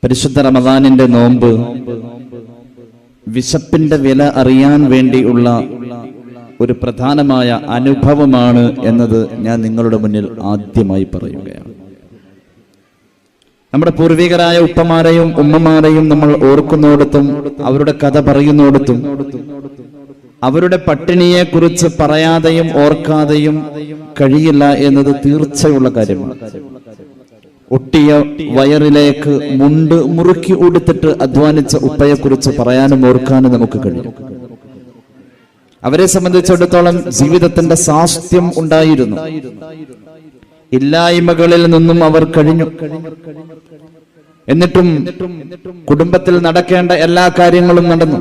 പരിശുദ്ധ റമദാനിന്റെ നോമ്പ് വിശപ്പിന്റെ വില അറിയാൻ വേണ്ടിയുള്ള ഒരു പ്രധാനമായ അനുഭവമാണ് എന്നത് ഞാൻ നിങ്ങളുടെ മുന്നിൽ ആദ്യമായി പറയുകയാണ്. നമ്മുടെ പൂർവികരായ ഉപ്പമാരെയും ഉമ്മമാരെയും നമ്മൾ ഓർക്കുന്നിടത്തും അവരുടെ കഥ പറയുന്നിടത്തും അവരുടെ പട്ടിണിയെ കുറിച്ച് പറയാതെയും ഓർക്കാതെയും കഴിയില്ല എന്നത് തീർച്ചയുള്ള കാര്യമാണ്. ഒട്ടിയ വയറിലേക്ക് മുണ്ട് മുറുക്കി ഉടുത്തിട്ട് അധ്വാനിച്ച ഉപ്പയെക്കുറിച്ച് പറയാനും ഓർക്കാനും നമുക്ക് കഴിയും. അവരെ സംബന്ധിച്ചിടത്തോളം ജീവിതത്തിന്റെ സാസ്ത്യം ഉണ്ടായിരുന്നു. ഇല്ലായ്മകളിൽ നിന്നും അവർ കഴിഞ്ഞു. എന്നിട്ടും കുടുംബത്തിൽ നടക്കേണ്ട എല്ലാ കാര്യങ്ങളും നടന്നു.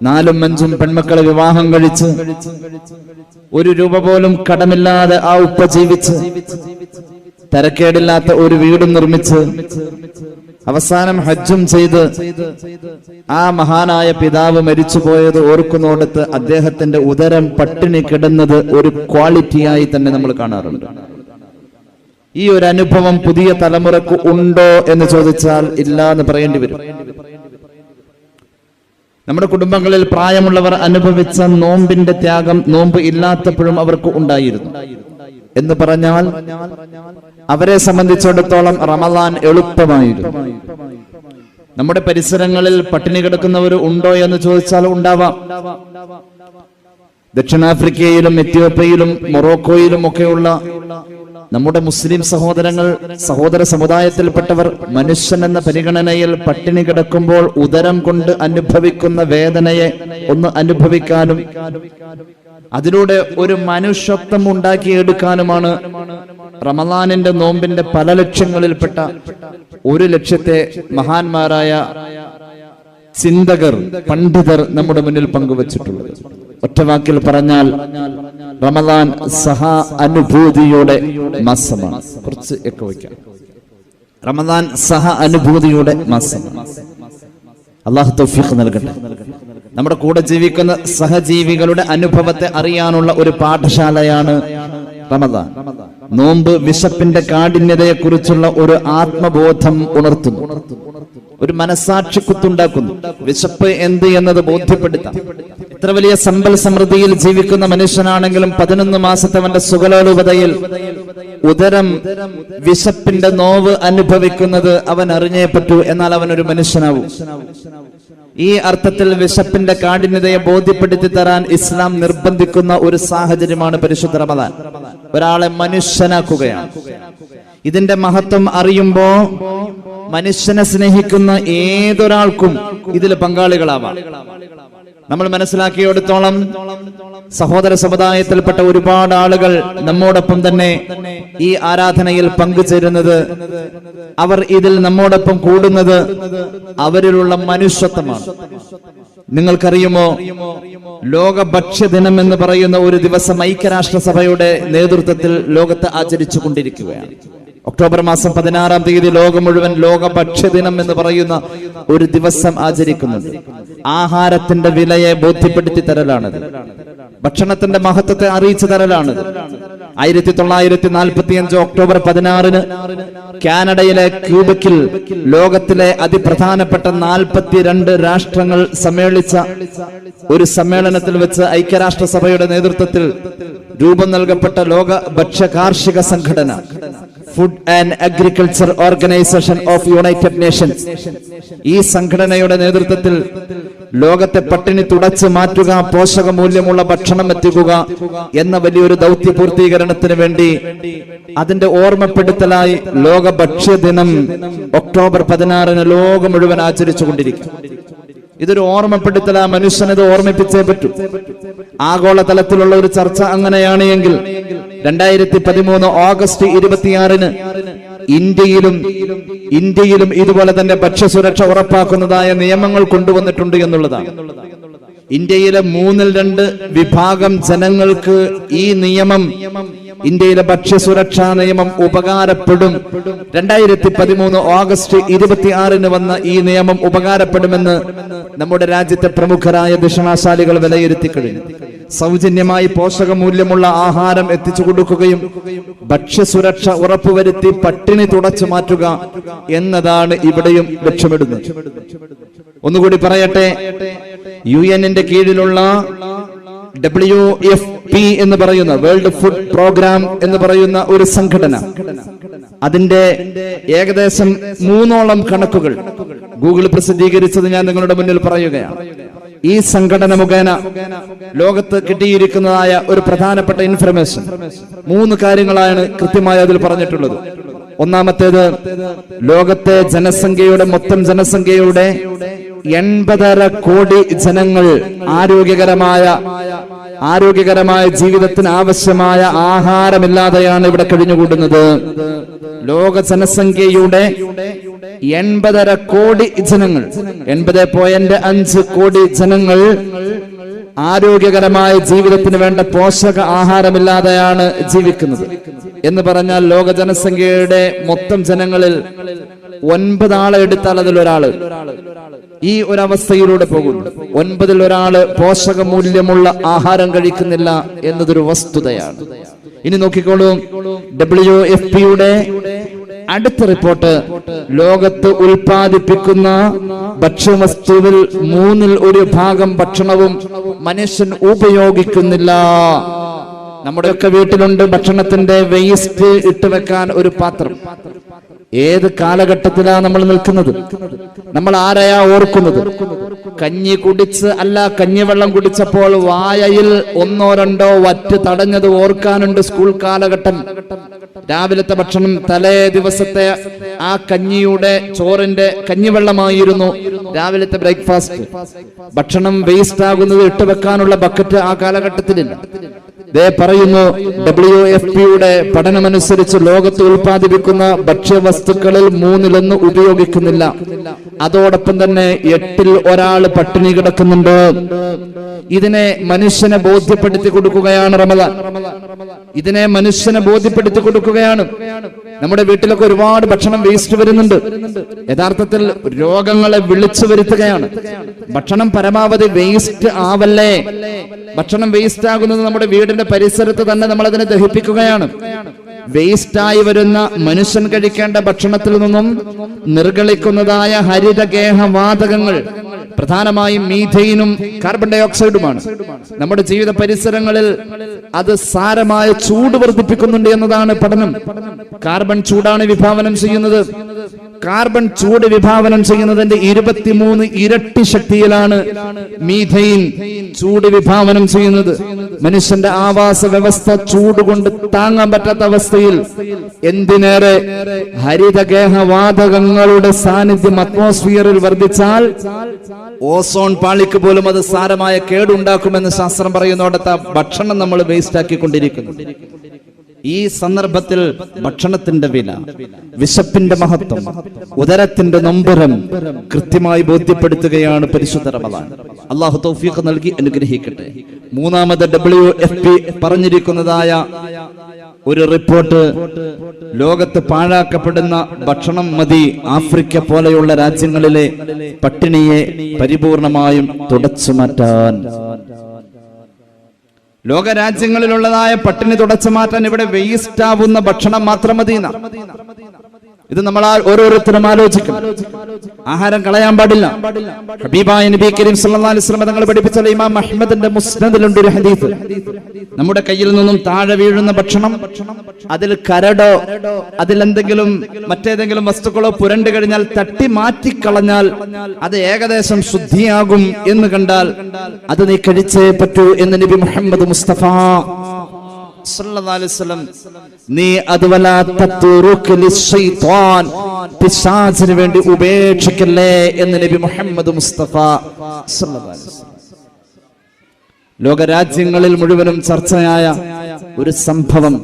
4ഉം 5ഉം പെൺമക്കളെ വിവാഹം കഴിച്ച് 1 രൂപ പോലും കടമില്ലാതെ ആ ഉപ്പ ജീവിച്ച് തരക്കേടില്ലാത്ത ഒരു വീടും നിർമ്മിച്ച് അവസാനം ഹജ്ജും ചെയ്ത് ആ മഹാനായ പിതാവ് മരിച്ചുപോയത് ഓർക്കുന്നോടത്ത് അദ്ദേഹത്തിന്റെ ഉദരം പട്ടിണി കിടന്നത് ഒരു ക്വാളിറ്റിയായി തന്നെ നമ്മൾ കാണാറുണ്ട്. ഈ ഒരു അനുഭവം പുതിയ തലമുറക്ക് ഉണ്ടോ എന്ന് ചോദിച്ചാൽ ഇല്ല എന്ന് പറയേണ്ടി വരും. നമ്മുടെ കുടുംബങ്ങളിൽ പ്രായമുള്ളവർ അനുഭവിച്ച നോമ്പിന്റെ ത്യാഗം നോമ്പ് ഇല്ലാത്തപ്പോഴും അവർക്ക് ഉണ്ടായിരുന്നു എന്ന് പറഞ്ഞാൽ അവരെ സംബന്ധിച്ചിടത്തോളം റമദാൻ എളുപ്പമായിരുന്നു. നമ്മുടെ പരിസരങ്ങളിൽ പട്ടിണി കിടക്കുന്നവർ ഉണ്ടോ എന്ന് ചോദിച്ചാൽ ഉണ്ടാവാം. ദക്ഷിണാഫ്രിക്കയിലും എത്യോപ്യയിലും മൊറോക്കോയിലും ഒക്കെയുള്ള നമ്മുടെ മുസ്ലിം സഹോദര സമുദായത്തിൽപ്പെട്ടവർ മനുഷ്യൻ എന്ന പരിഗണനയിൽ പട്ടിണി കിടക്കുമ്പോൾ ഉദരം കൊണ്ട് അനുഭവിക്കുന്ന വേദനയെ ഒന്ന് അനുഭവിക്കാനും അതിലൂടെ ഒരു മനുഷ്യത്വം ഉണ്ടാക്കിയെടുക്കാനുമാണ് റമദാനിന്റെ നോമ്പിന്റെ പല ലക്ഷ്യങ്ങളിൽപ്പെട്ട ഒരു ലക്ഷ്യത്തെ മഹാന്മാരായ ചിന്തകർ പണ്ഡിതർ നമ്മുടെ മുന്നിൽ പങ്കുവച്ചിട്ടുള്ളത്. ഒറ്റവാക്കിൽ പറഞ്ഞാൽ റമദാൻ സഹ അനുഭൂതിയുടെ മാസമാണ്. കുറച്ച് ഒക്കെ വയ്ക്കാം. റമദാൻ സഹ അനുഭൂതിയുടെ മാസമാണ്. അല്ലാഹു തൗഫീഖ് നൽകട്ടെ. നമ്മുടെ കൂടെ ജീവിക്കുന്ന സഹജീവികളുടെ അനുഭവത്തെ അറിയാനുള്ള ഒരു പാഠശാലയാണ് റമദാൻ. നോമ്പ് വിശപ്പിന്റെ കാഠിന്യതയെ കുറിച്ചുള്ള ഒരു ആത്മബോധം ഉണർത്തുന്നു, ഒരു മനസാക്ഷിക്കുത്തുണ്ടാക്കുന്നു. വിശപ്പ് എന്ത് എന്നത് ബോധ്യപ്പെടുത്താം. എത്ര വലിയ സമ്പൽ സമൃദ്ധിയിൽ ജീവിക്കുന്ന മനുഷ്യനാണെങ്കിലും 11 മാസത്തെ അവന്റെ സുഖലോലുപതയിൽ ഉദരം വിശപ്പിന്റെ നോവ് അനുഭവിക്കുന്നത് അവൻ അറിഞ്ഞേ പറ്റൂ. എന്നാൽ അവനൊരു മനുഷ്യനാവും. ഈ അർത്ഥത്തിൽ വിശപ്പിന്റെ കാഠിന്യതയെ ബോധ്യപ്പെടുത്തി തരാൻ ഇസ്ലാം നിർബന്ധിക്കുന്ന ഒരു സാഹചര്യമാണ് പരിശുദ്ധ റമദാൻ. ഒരാളെ മനുഷ്യനാക്കുകയാണ്. ഇതിന്റെ മഹത്വം അറിയുമ്പോ മനുഷ്യനെ സ്നേഹിക്കുന്ന ഏതൊരാൾക്കും ഇതിൽ പങ്കാളികളാവാം. നമ്മൾ മനസ്സിലാക്കിയെടുത്തോളം സഹോദര സമുദായത്തിൽപ്പെട്ട ഒരുപാട് ആളുകൾ നമ്മോടൊപ്പം തന്നെ ഈ ആരാധനയിൽ പങ്കുചേരുന്നത്, അവർ ഇതിൽ നമ്മോടൊപ്പം കൂടുന്നത് അവരിലുള്ള മനുഷ്യത്വമാണ്. നിങ്ങൾക്കറിയുമോ, ലോക ഭക്ഷ്യദിനം എന്ന് പറയുന്ന ഒരു ദിവസം ഐക്യരാഷ്ട്രസഭയുടെ നേതൃത്വത്തിൽ ലോകത്ത് ആചരിച്ചു കൊണ്ടിരിക്കുകയാണ്. ഒക്ടോബർ മാസം 16-ാം തീയതി ലോകം മുഴുവൻ ലോക ഭക്ഷ്യദിനം എന്ന് പറയുന്ന ഒരു ദിവസം ആചരിക്കുന്നുണ്ട്. ആഹാരത്തിന്റെ വിലയെ ബോധ്യപ്പെടുത്തി തരലാണത്. ഭക്ഷണത്തിന്റെ മഹത്വത്തെ അറിയിച്ചു തരലാണത്. 1945 ഒക്ടോബർ 16-ന് കാനഡയിലെ ക്യൂബക്കിൽ ലോകത്തിലെ അതിപ്രധാനപ്പെട്ട 42 രാഷ്ട്രങ്ങൾ സമ്മേളിച്ച ഒരു സമ്മേളനത്തിൽ വെച്ച് ഐക്യരാഷ്ട്രസഭയുടെ നേതൃത്വത്തിൽ രൂപം നൽകപ്പെട്ട ലോക ഭക്ഷ്യ കാർഷിക സംഘടന food and agriculture organisation of United Nations, ഈ സംഘടനയുടെ നേതൃത്വത്തിൽ ലോകത്തെ പട്ടിണി തുടച്ചു മാറ്റുക, പോഷകമൂല്യമുള്ള ഭക്ഷണം എത്തിക്കുക എന്ന വലിയൊരു ദൗത്യ പൂർത്തീകരണത്തിന് വേണ്ടി അതിന്റെ ഓർമ്മപ്പെടുത്തലായി ലോക ഭക്ഷ്യദിനം ഒക്ടോബർ 16-ന് ലോകം മുഴുവൻ ആചരിച്ചു കൊണ്ടിരിക്കും. ഇതൊരു ഓർമ്മപ്പെടുത്തല. മനുഷ്യനത് ഓർമ്മിപ്പിച്ചേ പറ്റൂ. ആഗോളതലത്തിലുള്ള ഒരു ചർച്ച അങ്ങനെയാണ് എങ്കിൽ 2013 ഓഗസ്റ്റ് 26-ന് ഇന്ത്യയിലും ഇതുപോലെ തന്നെ ഭക്ഷ്യസുരക്ഷ ഉറപ്പാക്കുന്നതായ നിയമങ്ങൾ കൊണ്ടുവന്നിട്ടുണ്ട് എന്നുള്ളതാണ്. ഇന്ത്യയിലെ 2/3 വിഭാഗം ജനങ്ങൾക്ക് ഈ നിയമം, ഇന്ത്യയിലെ ഭക്ഷ്യസുരക്ഷാ നിയമം ഉപകാരപ്പെടും. 2013 ഓഗസ്റ്റ് 26-ന് വന്ന ഈ നിയമം ഉപകാരപ്പെടുമെന്ന് നമ്മുടെ രാജ്യത്തെ പ്രമുഖരായ ദക്ഷിണാശാലികൾ വിലയിരുത്തി കഴിഞ്ഞു. സൗജന്യമായി പോഷകമൂല്യമുള്ള ആഹാരം എത്തിച്ചു കൊടുക്കുകയും ഭക്ഷ്യസുരക്ഷ ഉറപ്പുവരുത്തി പട്ടിണി തുടച്ചു മാറ്റുക എന്നതാണ് ഇവിടെയും ലക്ഷ്യമിടുന്നത്. ഒന്നുകൂടി പറയട്ടെ, UN-ന്റെ കീഴിലുള്ള WFP എന്ന് പറയുന്ന വേൾഡ് ഫുഡ് പ്രോഗ്രാം എന്ന് പറയുന്ന ഒരു സംഘടന, അതിന്റെ ഏകദേശം 3ഓളം കണക്കുകൾ ഗൂഗിൾ പ്രസിദ്ധീകരിച്ചത് ഞാൻ നിങ്ങളുടെ മുന്നിൽ പറയുകയാണ്. ഈ സംഘടന മുഖേന ലോകത്ത് കിട്ടിയിരിക്കുന്നതായ ഒരു പ്രധാനപ്പെട്ട ഇൻഫർമേഷൻ 3 കാര്യങ്ങളാണ് കൃത്യമായി അതിൽ പറഞ്ഞിട്ടുള്ളത്. ഒന്നാമത്തേത്, ലോകത്തെ ജനസംഖ്യയുടെ മൊത്തം ജനസംഖ്യയുടെ 80.5 കോടി ജനങ്ങൾ ആരോഗ്യകരമായ ജീവിതത്തിന് ആവശ്യമായ ആഹാരമില്ലാതെയാണ് ഇവിടെ കഴിഞ്ഞുകൂടുന്നത്. ലോക ജനസംഖ്യയുടെ 80.5 കോടി ജനങ്ങൾ, 80.5 കോടി ജനങ്ങൾ ആരോഗ്യകരമായ ജീവിതത്തിന് വേണ്ട പോഷക ആഹാരമില്ലാതെയാണ് ജീവിക്കുന്നത്. എന്ന് പറഞ്ഞാൽ ലോക ജനസംഖ്യയുടെ മൊത്തം ജനങ്ങളിൽ 9 ആളെ എടുത്താൽ അതിലൊരാള് ഈ ഒരവസ്ഥയിലൂടെ പോകുന്നു. 9-ൽ ഒരാള് പോഷകമൂല്യമുള്ള ആഹാരം കഴിക്കുന്നില്ല എന്നതൊരു വസ്തുതയാണ്. ഇനി നോക്കിക്കോളൂ, WFPയുടെ അടുത്ത റിപ്പോർട്ട്, ലോകത്ത് ഉൽപ്പാദിപ്പിക്കുന്ന ഭക്ഷ്യവസ്തുവിൽ 1/3 ഭാഗം ഭക്ഷണവും മനുഷ്യൻ ഉപയോഗിക്കുന്നില്ല. നമ്മുടെയൊക്കെ വീട്ടിലുണ്ട് ഭക്ഷണത്തിന്റെ വേസ്റ്റ് ഇട്ടുവെക്കാൻ ഒരു പാത്രം. ഏത് കാലഘട്ടത്തിലാണ് നമ്മൾ നിൽക്കുന്നത്? നമ്മൾ ആരെയാ ഓർക്കുന്നത്? കഞ്ഞി കുടിച്ച് അല്ല, കഞ്ഞിവെള്ളം കുടിച്ചപ്പോൾ വായയിൽ 1-2 വറ്റ് തടഞ്ഞത് ഓർക്കാനുണ്ട്. സ്കൂൾ കാലഘട്ടം, രാവിലത്തെ ഭക്ഷണം തലേ ദിവസത്തെ ആ കഞ്ഞിയുടെ ചോറിന്റെ കഞ്ഞിവെള്ളമായിരുന്നു രാവിലത്തെ ബ്രേക്ക്ഫാസ്റ്റ്. ഭക്ഷണം വേസ്റ്റ് ആകുന്നത് ഇട്ടുവെക്കാനുള്ള ബക്കറ്റ് ആ കാലഘട്ടത്തിലില്ല. ദേ പറയുന്നു, WFPയുടെ പഠനമനുസരിച്ച് ലോകത്ത് ഉൽപ്പാദിപ്പിക്കുന്ന ഭക്ഷ്യവസ്തുക്കളിൽ 1/3 ഉപയോഗിക്കുന്നില്ല. അതോടൊപ്പം തന്നെ 8-ൽ ഒരാൾ പട്ടിണി കിടക്കുന്നുണ്ട്. ഇതിനെ മനുഷ്യനെ ബോധ്യപ്പെടുത്തി കൊടുക്കുകയാണ് റമദാൻ. ഇതിനെ മനുഷ്യനെ ബോധ്യപ്പെടുത്തി കൊടുക്കുകയാണ്. നമ്മുടെ വീട്ടിലൊക്കെ ഒരുപാട് ഭക്ഷണം വേസ്റ്റ് വരുന്നുണ്ട്. യഥാർത്ഥത്തിൽ രോഗങ്ങളെ വിളിച്ചു വരുത്തുകയാണ്. ഭക്ഷണം പരമാവധി വേസ്റ്റ് ആവല്ലേ. ഭക്ഷണം വേസ്റ്റ് ആകുന്നത് നമ്മുടെ വീടിന്റെ പരിസരത്ത് തന്നെ നമ്മൾ അതിനെ ദഹിപ്പിക്കുകയാണ്. വേസ്റ്റായി വരുന്ന മനുഷ്യൻ കഴിക്കേണ്ട ഭക്ഷണത്തിൽ നിന്നും നിർഗളിക്കുന്നതായ ഹരിതഗേഹവാതകങ്ങൾ പ്രധാനമായും മീഥെയിനും കാർബൺ ഡൈ ഓക്സൈഡുമാണ്. നമ്മുടെ ജീവിത പരിസരങ്ങളിൽ അത് സാരമായ ചൂട് വർദ്ധിപ്പിക്കുന്നുണ്ട് എന്നതാണ് പഠനം. കാർബൺ ചൂടാണ് വിഭാവനം ചെയ്യുന്നത്. കാർബൺ ചൂട് വിഭാവനം ചെയ്യുന്നതിന്റെ 23 ഇരട്ടി ശക്തിയിലാണ് മീഥെയിൻ ചൂട് വിഭാവനം ചെയ്യുന്നത്. മനുഷ്യന്റെ ആവാസ വ്യവസ്ഥ ചൂട് കൊണ്ട് താങ്ങാൻ പറ്റാത്ത അവസ്ഥയിൽ എന്തിനേറെ ഹരിതഗേഹവാതകങ്ങളുടെ സാന്നിധ്യം അറ്റ്മോസ്ഫിയറിൽ വർദ്ധിച്ചാൽ ഓസോൺ പാളിക്ക് പോലും അത് സാരമായ കേടുണ്ടാക്കുമെന്ന് ശാസ്ത്രം പറയുന്നോടത്ത് ഭക്ഷണം നമ്മൾ വേസ്റ്റ് ആക്കിക്കൊണ്ടിരിക്കുന്നു. ഈ സന്ദർഭത്തിൽ ഭക്ഷണത്തിന്റെ വില, വിശപ്പിന്റെ മഹത്വം, ഉദരത്തിന്റെ നൊമ്പരം കൃത്യമായി ബോധ്യപ്പെടുത്തുകയാണ് പരിശുദ്ധ റമദാൻ. അല്ലാഹു തൗഫീഖ് നൽകി അനുഗ്രഹിക്കട്ടെ. മൂന്നാമത് WFP പറഞ്ഞിരിക്കുന്നതായ ഒരു റിപ്പോർട്ട്, ലോകത്ത് പാഴാക്കപ്പെടുന്ന ഭക്ഷണം മതി ആഫ്രിക്ക പോലെയുള്ള രാജ്യങ്ങളിലെ പട്ടിണിയെ പരിപൂർണമായും തുടച്ചു മാറ്റാൻ. ലോകരാജ്യങ്ങളിലുള്ളതായ പട്ടിണി തുടച്ചു മാറ്റാൻ ഇവിടെ വേസ്റ്റ് ആവുന്ന ഭക്ഷണം മാത്രം മതി. ഇത് നമ്മൾ ഓരോരുത്തരും ആലോചിക്കണം. ആഹാരം കളയാൻ പാടില്ല. ഹബീബായ നബി കരീം സല്ലല്ലാഹു അലൈഹി വസല്ലം തങ്ങൾ പഠിപ്പിച്ച ഇമാം അഹ്മദിന്റെ മുസ്നദിലുണ്ട് ഒരു ഹദീസ്. നമ്മുടെ കയ്യിൽ നിന്നും താഴെ വീഴുന്ന ഭക്ഷണം, അതിൽ കരടോ അതിലെന്തെങ്കിലും മറ്റേതെങ്കിലും വസ്തുക്കളോ പുരണ്ടു കഴിഞ്ഞാൽ തട്ടി മാറ്റിക്കളഞ്ഞാൽ അത് ഏകദേശം ശുദ്ധിയാകും എന്ന് കണ്ടാൽ അത് നീ കഴിച്ചേ പറ്റൂ എന്ന് നബി മുഹമ്മദ് മുസ്തഫ സല്ലല്ലാഹു അലൈഹി വസല്ലം, നീ അതുവലാ തത്റുക ലിശൈത്വാൻ, പിശാചിന് വേണ്ടി ഉപേക്ഷിക്കല്ലേ എന്ന് നബി മുഹമ്മദ് മുസ്തഫ സല്ലല്ലാഹു അലൈഹി വസല്ലം. ലോകരാജ്യങ്ങളിൽ മുഴുവനും ചർച്ചയായ ഒരു സംഭവം,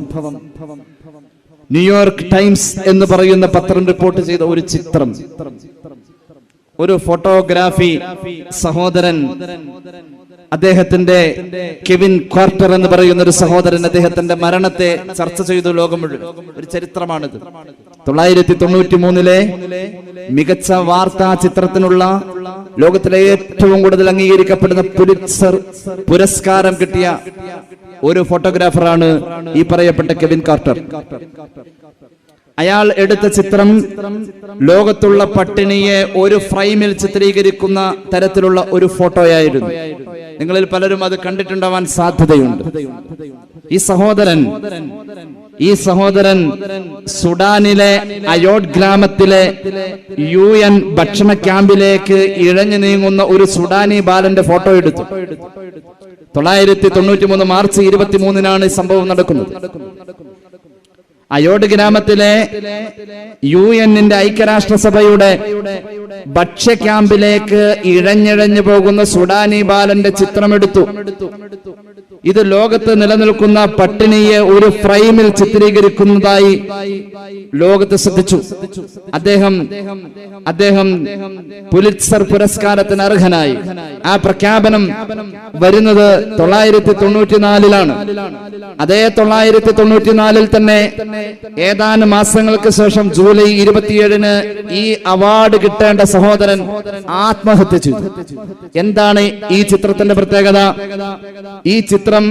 ന്യൂയോർക്ക് ടൈംസ് എന്ന് പറയുന്ന പത്രം റിപ്പോർട്ട് ചെയ്ത ഒരു ചിത്രം, ഒരു ഫോട്ടോഗ്രാഫി സഹോദരൻ അദ്ദേഹത്തിന്റെ കെവിൻ കാർട്ടർ എന്ന് പറയുന്ന ഒരു സഹോദരൻ അദ്ദേഹത്തിന്റെ മരണത്തെ ചർച്ച ചെയ്തു ലോകം മുഴുവൻ. ഒരു ചരിത്രമാണിത്. 1993 മികച്ച വാർത്താ ചിത്രത്തിനുള്ള ലോകത്തിലെ ഏറ്റവും കൂടുതൽ അംഗീകരിക്കപ്പെടുന്ന പുലിറ്റ്സർ പുരസ്കാരം കിട്ടിയ ഒരു ഫോട്ടോഗ്രാഫറാണ് ഈ പറയപ്പെട്ട കെവിൻ കാർട്ടർ. അയാൾ എടുത്ത ചിത്രം ലോകത്തുള്ള പട്ടിണിയെ ഒരു ഫ്രെയിമിൽ ചിത്രീകരിക്കുന്ന തരത്തിലുള്ള ഒരു ഫോട്ടോയായിരുന്നു. നിങ്ങളിൽ പലരും അത് കണ്ടിട്ടുണ്ടാവാൻ സാധ്യതയുണ്ട്. ഈ സഹോദരൻ സുഡാനിലെ അയോഡ് ഗ്രാമത്തിലെ UN ഭക്ഷണ ക്യാമ്പിലേക്ക് ഇഴഞ്ഞു നീങ്ങുന്ന ഒരു സുഡാനി ബാലന്റെ ഫോട്ടോ എടുത്തു. 1993 മാർച്ച് 23 ഈ സംഭവം നടക്കുന്നത്. അയോഡ് ഗ്രാമത്തിലെ UN ഐക്യരാഷ്ട്രസഭയുടെ ഭക്ഷ്യ ക്യാമ്പിലേക്ക് ഇഴഞ്ഞിഴഞ്ഞു പോകുന്ന സുഡാനി ബാലന്റെ ചിത്രമെടുത്തു. ഇത് ലോകത്ത് നിലനിൽക്കുന്ന പട്ടിണിയെ ഒരു ഫ്രെയിമിൽ ചിത്രീകരിക്കുന്നതായി ലോകത്ത് ശ്രദ്ധിച്ചു. അദ്ദേഹം പുലിറ്റ്സർ പുരസ്കാരത്തിന് അർഹനായി. ആ പ്രഖ്യാപനം വരുന്നത് 1994 അതേ 1994 തന്നെ ഏതാനും മാസങ്ങൾക്ക് ശേഷം ജൂലൈ 27 ഈ അവാർഡ് കിട്ടേണ്ട സഹോദരൻ ആത്മഹത്യ ചെയ്തു. എന്താണ് ഈ ചിത്രത്തിന്റെ പ്രത്യേകത? ഈ ചിത്രം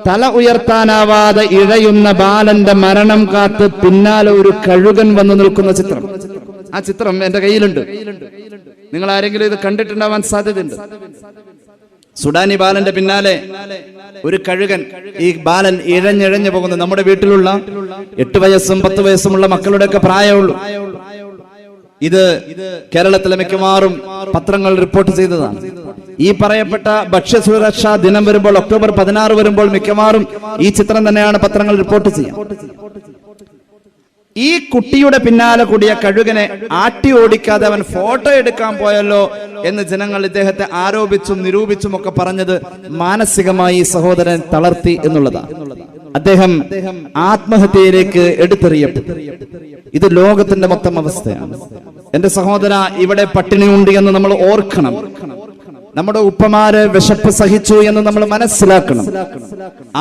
തല ഉയർത്താനാവാതെ ഇഴയുന്ന ബാലന്റെ മരണം കാത്ത് പിന്നാലെ ഒരു കഴുകൻ വന്നു നിൽക്കുന്ന ചിത്രം. ആ ചിത്രം എന്റെ കയ്യിലുണ്ട്. നിങ്ങൾ ആരെങ്കിലും ഇത് കണ്ടിട്ടുണ്ടാവാൻ സാധ്യതയുണ്ട്. സുഡാനി ബാലന്റെ പിന്നാലെ ഒരു കഴുകൻ. ഈ ബാലൻ ഇഴഞ്ഞിഴഞ്ഞു പോകുന്നത് നമ്മുടെ വീട്ടിലുള്ള 8 വയസ്സും 10 വയസ്സുമുള്ള മക്കളുടെയൊക്കെ പ്രായമുള്ളൂ. ഇത് കേരളത്തിലെ മിക്കവാറും പത്രങ്ങൾ റിപ്പോർട്ട് ചെയ്തതാണ്. ഈ പറയപ്പെട്ട ഭക്ഷ്യസുരക്ഷാ ദിനം വരുമ്പോൾ, ഒക്ടോബർ 16 വരുമ്പോൾ മിക്കവാറും ഈ ചിത്രം തന്നെയാണ് പത്രങ്ങൾ റിപ്പോർട്ട് ചെയ്യുക. ഈ കുട്ടിയുടെ പിന്നാലെ കൂടിയ കഴുകനെ ആട്ടി ഓടിക്കാതെ അവൻ ഫോട്ടോ എടുക്കാൻ പോയല്ലോ എന്ന് ജനങ്ങൾ ഇദ്ദേഹത്തെ ആരോപിച്ചും നിരൂപിച്ചും ഒക്കെ പറഞ്ഞത് മാനസികമായി ഈ സഹോദരൻ തളർത്തി എന്നുള്ളതാണ്. അദ്ദേഹം ആത്മഹത്യയിലേക്ക് എടുത്തെറിയപ്പെട്ടു. ഇത് ലോകത്തിന്റെ മൊത്തം അവസ്ഥയാണ്. എന്റെ സഹോദര, ഇവിടെ പട്ടിണിയുണ്ട് എന്ന് നമ്മൾ ഓർക്കണം. നമ്മുടെ ഉപ്പമാര് വിശപ്പ് സഹിച്ചു എന്ന് നമ്മൾ മനസ്സിലാക്കണം.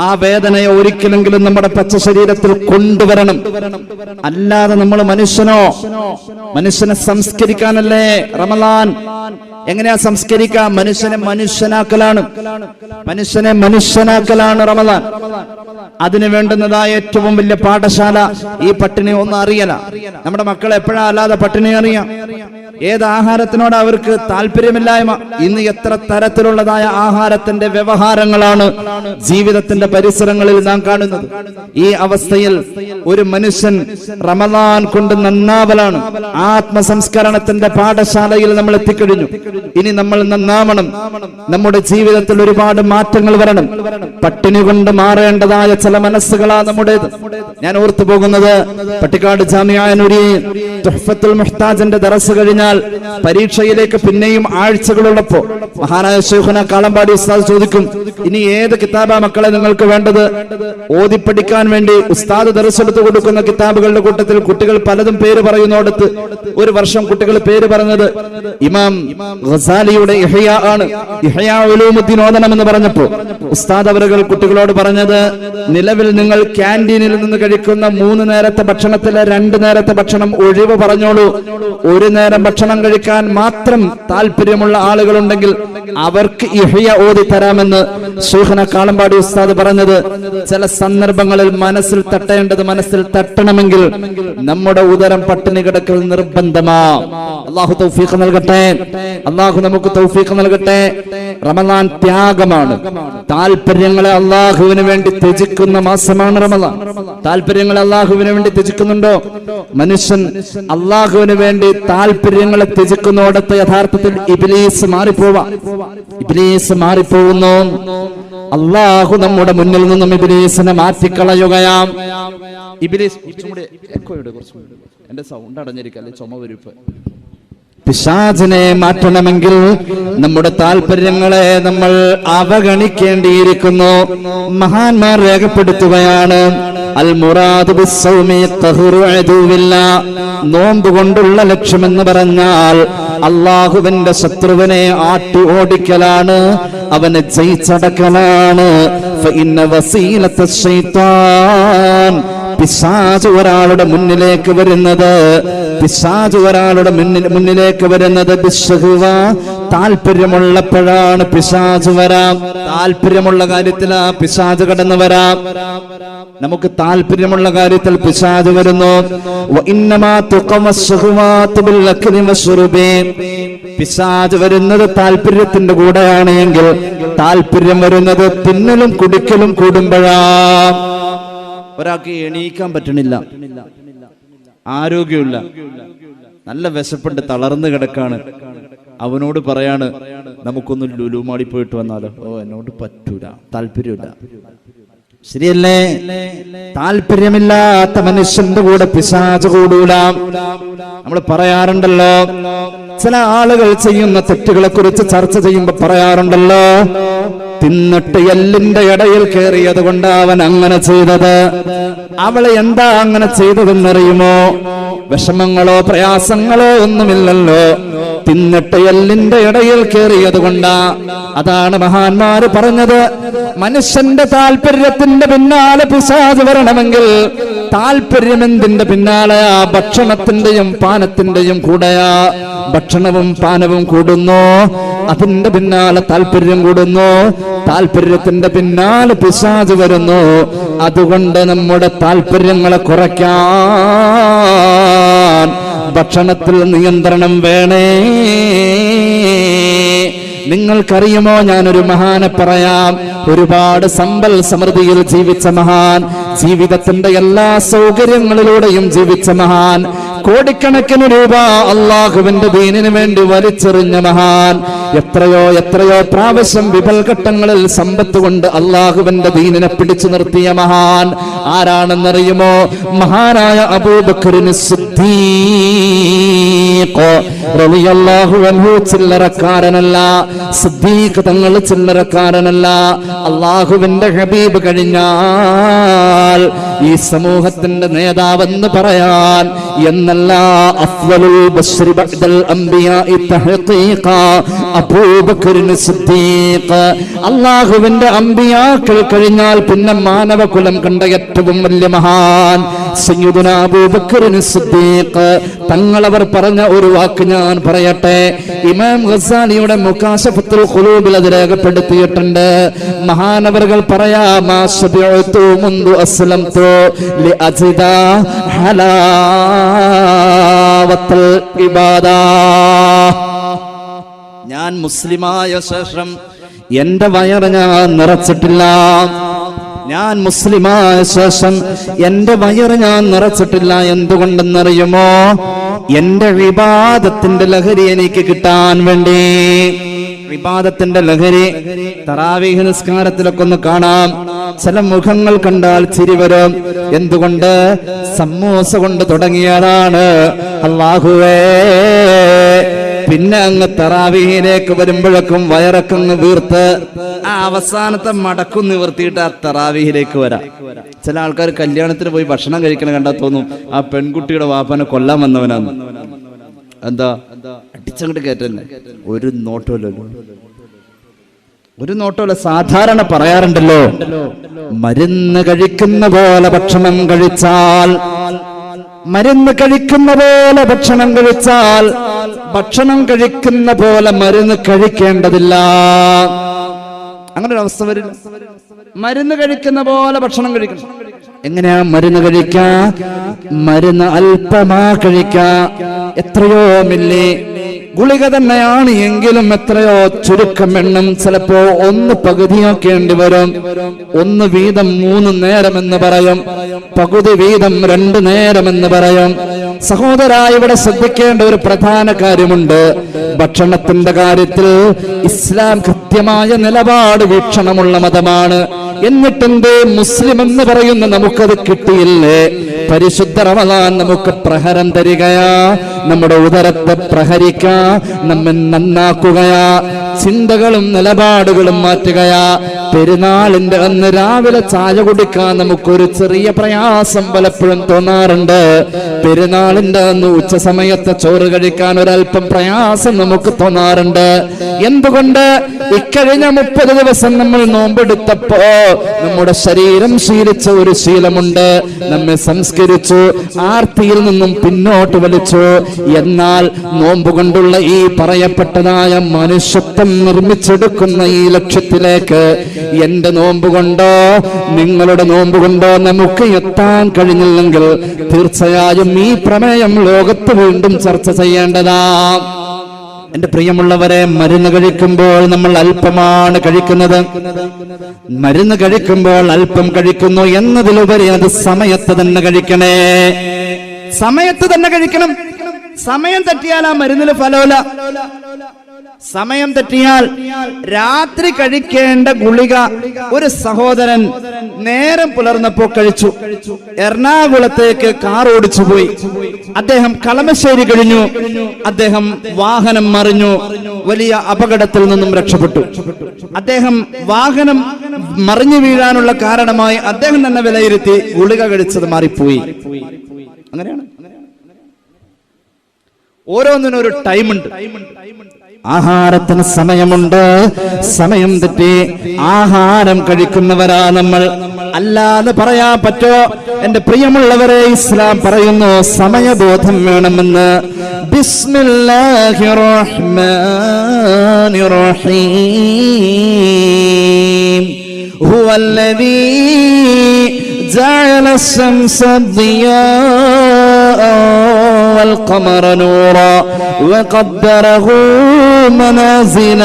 ആ വേദനയെ ഒരിക്കലെങ്കിലും നമ്മുടെ പച്ച ശരീരത്തിൽ കൊണ്ടുവരണം. അല്ലാതെ നമ്മൾ മനുഷ്യനെ സംസ്കരിക്കാനല്ലേ റമളാൻ? എങ്ങനെയാ സംസ്കരിക്കാം? മനുഷ്യനെ മനുഷ്യനാക്കലാണ് റമളാൻ. അതിന് വേണ്ടുന്നതായ ഏറ്റവും വലിയ പാഠശാല ഈ പട്ടിണി ഒന്ന് അറിയല. നമ്മുടെ മക്കളെ എപ്പോഴാ അല്ലാതെ പട്ടിണി അറിയാം? ഏത് ആഹാരത്തിനോട് അവർക്ക് താല്പര്യമില്ലായ്മ. ഇന്ന് എത്ര തരത്തിലുള്ളതായ ആഹാരത്തിന്റെ വ്യവഹാരങ്ങളാണ് ജീവിതത്തിന്റെ പരിസരങ്ങളിൽ നാം കാണുന്നത്. ഈ അവസ്ഥയിൽ ഒരു മനുഷ്യൻ റമളാൻ കൊണ്ട് നന്നാവലാണ്. ആത്മസംസ്കരണത്തിന്റെ പാഠശാലയിൽ നമ്മൾ എത്തിക്കഴിഞ്ഞു. ഇനി നമ്മൾ നന്നാവണം. നമ്മുടെ ജീവിതത്തിൽ ഒരുപാട് മാറ്റങ്ങൾ വരണം. പട്ടിണി കൊണ്ട് മാറേണ്ടതായ ചില മനസ്സുകളാണ് നമ്മുടേത്. ഞാൻ ഓർത്തു പോകുന്നത് പട്ടിക്കാട് ജാമിഅ നൂരിയയിൽ തുഹ്ഫത്തുൽ മുഹ്താജിന്റെ ദർസ് കഴിഞ്ഞാൽ പരീക്ഷയിലേക്ക് പിന്നെയും ആഴ്ചകളുള്ളപ്പോ മഹാനായ ശൈഖുന കാളമ്പാടി ഉസ്താദ് ചോദിക്കും, ഇനി ഏത് കിതാബാ മക്കളെ നിങ്ങൾക്ക് വേണ്ടത്? ഓതിപ്പഠിക്കാൻ വേണ്ടി ഉസ്താദ് ദർസ് എടുത്തു കൊടുക്കുന്ന കിതാബുകളുടെ കൂട്ടത്തിൽ കുട്ടികൾ പലതും പേര് പറയുന്നോടത്ത് ഒരു വർഷം കുട്ടികൾ പേര് പറഞ്ഞത് ഇമാം ഗസാലിയുടെ ഇഹ്യാ ആണ്. ഇഹ്യാ ഉലൂമുദ്ദീൻ ഓതണമെന്ന് പറഞ്ഞപ്പോ ഉസ്താദ് അവരുകൾ കുട്ടികളോട് പറഞ്ഞത്, നിലവിൽ നിങ്ങൾ ക്യാൻറ്റീനിൽ നിന്ന് കഴിക്കുന്ന 3 നേരത്തെ ഭക്ഷണത്തിലെ 2 നേരത്തെ ഭക്ഷണം ഒഴിവ് പറഞ്ഞോളൂ. ഒരു നേരം ഭക്ഷണം കഴിക്കാൻ മാത്രം താല്പര്യമുള്ള ആളുകളുണ്ടെങ്കിൽ അവർക്ക് ഇഹ്യാ ഓതി തരാമെന്ന് ശൈഖുന കാളമ്പാടി ഉസ്താദ് പറഞ്ഞത്. ചില സന്ദർഭങ്ങളിൽ മനസ്സിൽ തട്ടണമെങ്കിൽ നമ്മുടെ ഉദരം പട്ടിണി കിടക്കൽ നിർബന്ധമാ. അല്ലാഹു തൗഫീഖ് നൽകട്ടെ. അല്ലാഹു നമുക്ക് തൗഫീഖ് നൽകട്ടെ. റമളാൻ ത്യാഗമാണ്. താല്പര്യങ്ങളെ അല്ലാഹുവിന് വേണ്ടി ത്യജിക്കുന്ന മാസമാണ് റമളാൻ. താല്പര്യങ്ങളെ അല്ലാഹുവിന് വേണ്ടി ത്യജിക്കുന്നുണ്ടോ? മനുഷ്യൻ അല്ലാഹുവിന് വേണ്ടി താല്പര്യങ്ങളെ ത്യജിക്കുന്നോടത്ത് യഥാർത്ഥത്തിൽ ഇബ്ലീസ് മാറിപ്പോകുന്നു. അല്ലാഹു നമ്മുടെ മുന്നിൽ നിന്നും ഇബ്ലീസിനെ മാറ്റിക്കളയുകയാം. ഇബ്ലീസ് എന്റെ സൗണ്ട് അടഞ്ഞിരിക്കല്ലേ, ചുമ വരുപ്പ്. പിശാചിനെ മാറ്റണമെങ്കിൽ നമ്മുടെ താല്പര്യങ്ങളെ നമ്മൾ അവഗണിക്കേണ്ടിയിരിക്കുന്നു. മഹാന്മാർ രേഖപ്പെടുത്തുകയാണ്, അൽ മുറാദു ബിസ്സൗമി തഹ്റു അദുവില്ലാ. നോമ്പ് കൊണ്ടുള്ള ലക്ഷ്യമെന്ന് പറഞ്ഞാൽ അള്ളാഹുവിന്റെ ശത്രുവിനെ ആട്ടി ഓടിക്കലാണ്. അവനെ ജയിച്ചടക്കലാണ്. ഫഇന്ന വസീലത ശൈത്താൻ, പിശാച് ഒരാളുടെ മുന്നിലേക്ക് വരുന്നത്, പിശാച് ഒരാളുടെ മുന്നിലേക്ക് വരുന്നത് ബിശ്ശഹ്വ, താല്പര്യമുള്ളപ്പോഴാണ് പിശാച് വരാം. താല്പര്യമുള്ള കാര്യത്തിലാ പിശാച് കടന്നു വരാം. നമുക്ക് താല്പര്യമുള്ള കാര്യത്തിൽ പിശാച് വരുന്നു. പിശാച് വരുന്നത് താല്പര്യത്തിന്റെ കൂടെയാണ് എങ്കിൽ താല്പര്യം വരുന്നത് തിന്നലും കുടിക്കലും കൂടുമ്പോഴാ. ഒരാൾക്ക് എണീക്കാൻ പറ്റണില്ല, ആരോഗ്യമില്ല, നല്ല വിശപ്പുണ്ട്, തളർന്നു കിടക്കാണ്. അവനോട് പറയാണ് നമുക്കൊന്ന് ലുലുമാടി പോയിട്ട് വന്നാലോ? ഓ എന്നോട് പറ്റൂല, താല്പര്യമില്ല. ശരിയല്ലേ? താല്പര്യമില്ലാത്ത മനുഷ്യന്റെ കൂടെ പിശാച് കൂടൂല. നമ്മൾ പറയാറുണ്ടല്ലോ, ചില ആളുകൾ ചെയ്യുന്ന തെറ്റുകളെ കുറിച്ച് ചർച്ച ചെയ്യുമ്പോ പറയാറുണ്ടല്ലോ, തിന്നിട്ട് എല്ലിന്റെ ഇടയിൽ കയറിയത് കൊണ്ട് അവൻ അങ്ങനെ ചെയ്തത്. അവളെ എന്താ അങ്ങനെ ചെയ്തതെന്നറിയുമോ? വിഷമങ്ങളോ പ്രയാസങ്ങളോ ഒന്നുമില്ലല്ലോ, തിന്നിട്ട് എല്ലിന്റെ ഇടയിൽ കയറിയത് കൊണ്ടാ. അതാണ് മഹാന്മാര് പറഞ്ഞത്, മനുഷ്യന്റെ താല്പര്യത്തിന്റെ പിന്നാലെ പിശാച് വരണമെങ്കിൽ താല്പര്യം എന്തിന്റെ പിന്നാലെയാ? ഭക്ഷണത്തിന്റെയും പാനത്തിന്റെയും കൂടെയാ. ഭക്ഷണവും പാനവും കൂടുന്നു, അതിന്റെ പിന്നാലെ താല്പര്യം കൂടുന്നു, താല്പര്യത്തിന്റെ പിന്നാലെ പിശാച് വരുന്നു. അതുകൊണ്ട് നമ്മുടെ താല്പര്യങ്ങളെ കുറയ്ക്കാൻ ഭക്ഷണത്തിൽ നിയന്ത്രണം വേണേ. നിങ്ങൾക്കറിയുമോ, ഞാനൊരു മഹാനെ പറയാം, ഒരുപാട് സമ്പൽ സമൃദ്ധിയിൽ ജീവിച്ച മഹാൻ, ജീവിതത്തിന്റെ എല്ലാ സൗകര്യങ്ങളിലൂടെയും ജീവിച്ച മഹാൻ, കോടിക്കണക്കിന് രൂപ അള്ളാഹുവിന്റെ ദീനിന് വേണ്ടി വലിച്ചെറിഞ്ഞ മഹാൻ, എത്രയോ പ്രാവശ്യം വിപൽഘട്ടങ്ങളിൽ സമ്പത്ത് കൊണ്ട് അള്ളാഹുവിന്റെ ദീനിനെ പിടിച്ചു നിർത്തിയ മഹാൻ ആരാണെന്നറിയുമോ? മഹാനായ അബൂബക്കറിന് സിദ്ദീഖ് റളിയല്ലാഹു അൻഹു. ചില്ലറക്കാരനല്ല, സിദ്ദീഖ് തങ്ങൾ ചില്ലറക്കാരനല്ല. അള്ളാഹുവിന്റെ ഹബീബ് കഴിഞ്ഞാൽ ഈ സമൂഹത്തിന്റെ നേതാവെന്ന് പറയാൻ എന്നല്ല, അഫ്ളലുൽ ബശ്രി ബഅദൽ അംബിയാഇ തഹ്ഖീഖ അബൂബക്കറിന് സിദ്ദീഖ്. അള്ളാഹുവിന്റെ അംബിയാക്കൾ കഴിഞ്ഞാൽ പിന്നെ മാനവകുലം കണ്ട ഏറ്റവും വലിയ മഹാൻ സയ്യിദുനാ അബൂബക്കറിന് സിദ്ദീഖ് തങ്ങളവർ പറഞ്ഞ ഒരു വാക്ക് ഞാൻ പറയട്ടെ. ഇമാം ഗസാലിയുടെ മുകാശഫത്തുൽ ഖുലൂബിൽ അത് രേഖപ്പെടുത്തിയിട്ടുണ്ട്. മഹാനവറുകൾ പറയാ, മാ ശബിഉതു മുൻദു അസ്ലംതു ലിഅജിദ ഹലാവത്തുൽ ഇബാദ. ഞാൻ മുസ്ലിമായ ശേഷം എന്റെ വയറ് ഞാൻ നിറച്ചിട്ടില്ല. ഞാൻ മുസ്ലിമായ ശേഷം എന്റെ വയറ് ഞാൻ നിറച്ചിട്ടില്ല. എന്തുകൊണ്ടെന്നറിയുമോ? എന്റെ ഇബാദത്തിന്റെ ലഹരി എനിക്ക് കിട്ടാൻ വേണ്ടി. ഇബാദത്തിന്റെ ലഹരി തറാവീഹ് നിസ്കാരത്തിലൊക്കെ ഒന്ന് കാണാം. ചില മുഖങ്ങൾ കണ്ടാൽ ചിരി വരും. എന്തുകൊണ്ട്? സമൂസ കൊണ്ട് തുടങ്ങിയതാണ്. അല്ലാഹുവേ, പിന്നെ അങ്ങ് തറാവീഹിലേക്ക് വരുമ്പോഴേക്കും വയറക്കങ്ങ് വീർത്ത് ആ അവസാനത്തെ മടക്കും നിവർത്തിയിട്ട് ആ തറാവീഹിലേക്ക് വരാം. ചില ആൾക്കാർ കല്യാണത്തിന് പോയി ഭക്ഷണം കഴിക്കണ കണ്ടാൽ തോന്നും ആ പെൺകുട്ടിയുടെ വാപ്പനെ കൊല്ലാൻ വന്നവനാന്ന്. എന്താ അടിച്ചങ്ങോട്ട് കയറ്റല്ലേ? ഒരു നോട്ടമല്ല. സാധാരണ പറയാറുണ്ടല്ലോ, മരുന്ന് കഴിക്കുന്ന പോലെ ഭക്ഷണം കഴിച്ചാൽ, മരുന്ന് കഴിക്കുന്ന പോലെ ഭക്ഷണം കഴിച്ചാൽ, ഭക്ഷണം കഴിക്കുന്ന പോലെ മരുന്ന് കഴിക്കേണ്ടതില്ല. അങ്ങനെ ഒരു അവസ്ഥ വരില്ല. മരുന്ന് കഴിക്കുന്ന പോലെ ഭക്ഷണം കഴിക്കണം. എങ്ങനെയാ മരുന്ന് കഴിക്കാ? മരുന്ന് അല്പമാ കഴിക്കാ. എത്രയോ മില്ലി ഗുളിക തന്നെയാണ് എങ്കിലും എത്രയോ ചുരുക്കം എണ്ണം. ചിലപ്പോ ഒന്ന് പകുതിയാക്കേണ്ടി വരും. ഒന്ന് വീതം 3 നേരമെന്ന് പറയും, പകുതി വീതം 2 നേരമെന്ന് പറയും. സഹോദരാ, ഇവിടെ ശ്രദ്ധിക്കേണ്ട ഒരു പ്രധാന കാര്യമുണ്ട്. ഭക്ഷണത്തിന്റെ കാര്യത്തിൽ ഇസ്ലാം കൃത്യമായ നിലപാട്, വീക്ഷണമുള്ള മതമാണ്. എന്നിട്ടെന്തേ മുസ്ലിം എന്ന് പറയുന്ന നമുക്കത് കിട്ടിയില്ലേ? പരിശുദ്ധ റമളാൻ നമുക്ക് പ്രഹരം തരികയാ, നമ്മുടെ ഉദരത്തെ പ്രഹരിക്കാ, നമ്മെ നന്നാക്കുകയാ, ചിന്തകളും നിലപാടുകളും മാറ്റുകയാ. പെരുന്നാളിന്റെ അന്ന് രാവിലെ ചായ കുടിക്കാൻ നമുക്കൊരു ചെറിയ പ്രയാസം പലപ്പോഴും തോന്നാറുണ്ട്. പെരുന്നാളിന്റെ അന്ന് ഉച്ച സമയത്ത് ചോറ് കഴിക്കാൻ ഒരല്പം പ്രയാസം നമുക്ക് തോന്നാറുണ്ട്. എന്തുകൊണ്ട്? ഇക്കഴിഞ്ഞ 30 ദിവസം നമ്മൾ നോമ്പെടുത്തപ്പോ നമ്മുടെ ശരീരം ശീലിച്ച ഒരു ശീലമുണ്ട്, നമ്മെ സംസ്കരിച്ചു, ആർത്തിയിൽ നിന്നും പിന്നോട്ട് വലിച്ചു. എന്നാൽ നോമ്പ് കൊണ്ടുള്ള ഈ പറയപ്പെട്ടതായ മനുഷ്യത്വം നിർമ്മിച്ചെടുക്കുന്ന ഈ ലക്ഷ്യത്തിലേക്ക് എന്റെ നോമ്പ് കൊണ്ടോ നിങ്ങളുടെ നോമ്പ് കൊണ്ടോ നമുക്ക് എത്താൻ കഴിഞ്ഞില്ലെങ്കിൽ തീർച്ചയായും ഈ പ്രമേയം ലോകത്ത് വീണ്ടും ചർച്ച ചെയ്യേണ്ടതാ. എന്റെ പ്രിയമുള്ളവരെ, മരുന്ന് കഴിക്കുമ്പോൾ നമ്മൾ അല്പമാണ് കഴിക്കുന്നത്. മരുന്ന് കഴിക്കുമ്പോൾ അല്പം കഴിക്കുന്നു എന്നതിലുപരി അത് സമയത്ത് തന്നെ കഴിക്കണേ. സമയത്ത് തന്നെ കഴിക്കണം. സമയം തെറ്റിയാൽ ആ മരുന്നിന് ഫലമില്ല. സമയം തെറ്റിയാൽ രാത്രി കഴിക്കേണ്ട ഗുളിക ഒരു സഹോദരൻ നേരം പുലർന്നപ്പോ കഴിച്ചു. എറണാകുളത്തേക്ക് കാർ ഓടിച്ചു പോയി. അദ്ദേഹം കളമശ്ശേരി കഴിഞ്ഞു. അദ്ദേഹം വാഹനം മറിഞ്ഞു. വലിയ അപകടത്തിൽ നിന്നും രക്ഷപ്പെട്ടു. അദ്ദേഹം വാഹനം മറിഞ്ഞു വീഴാനുള്ള കാരണമായി അദ്ദേഹം തന്നെ വിലയിരുത്തി ഗുളിക കഴിച്ചത് മാറിപ്പോയി. അങ്ങനെയാണ്. ഓരോന്നിനും ഒരു ടൈമുണ്ട്. ആഹാരത്തിന് സമയമുണ്ട്. സമയം തെറ്റി ആഹാരം കഴിക്കുന്നവരാ നമ്മൾ. അല്ലാതെ പറയാൻ പറ്റോ? എന്റെ പ്രിയമുള്ളവരെ, ഇസ്ലാം പറയുന്നു സമയബോധം വേണമെന്ന്. ബിസ്മില്ലാഹിർ റഹ്മാനിർ റഹീം. ഹുവല്ലദീ ജഅല الشمس ضياء والقمر نورا وقدره منازل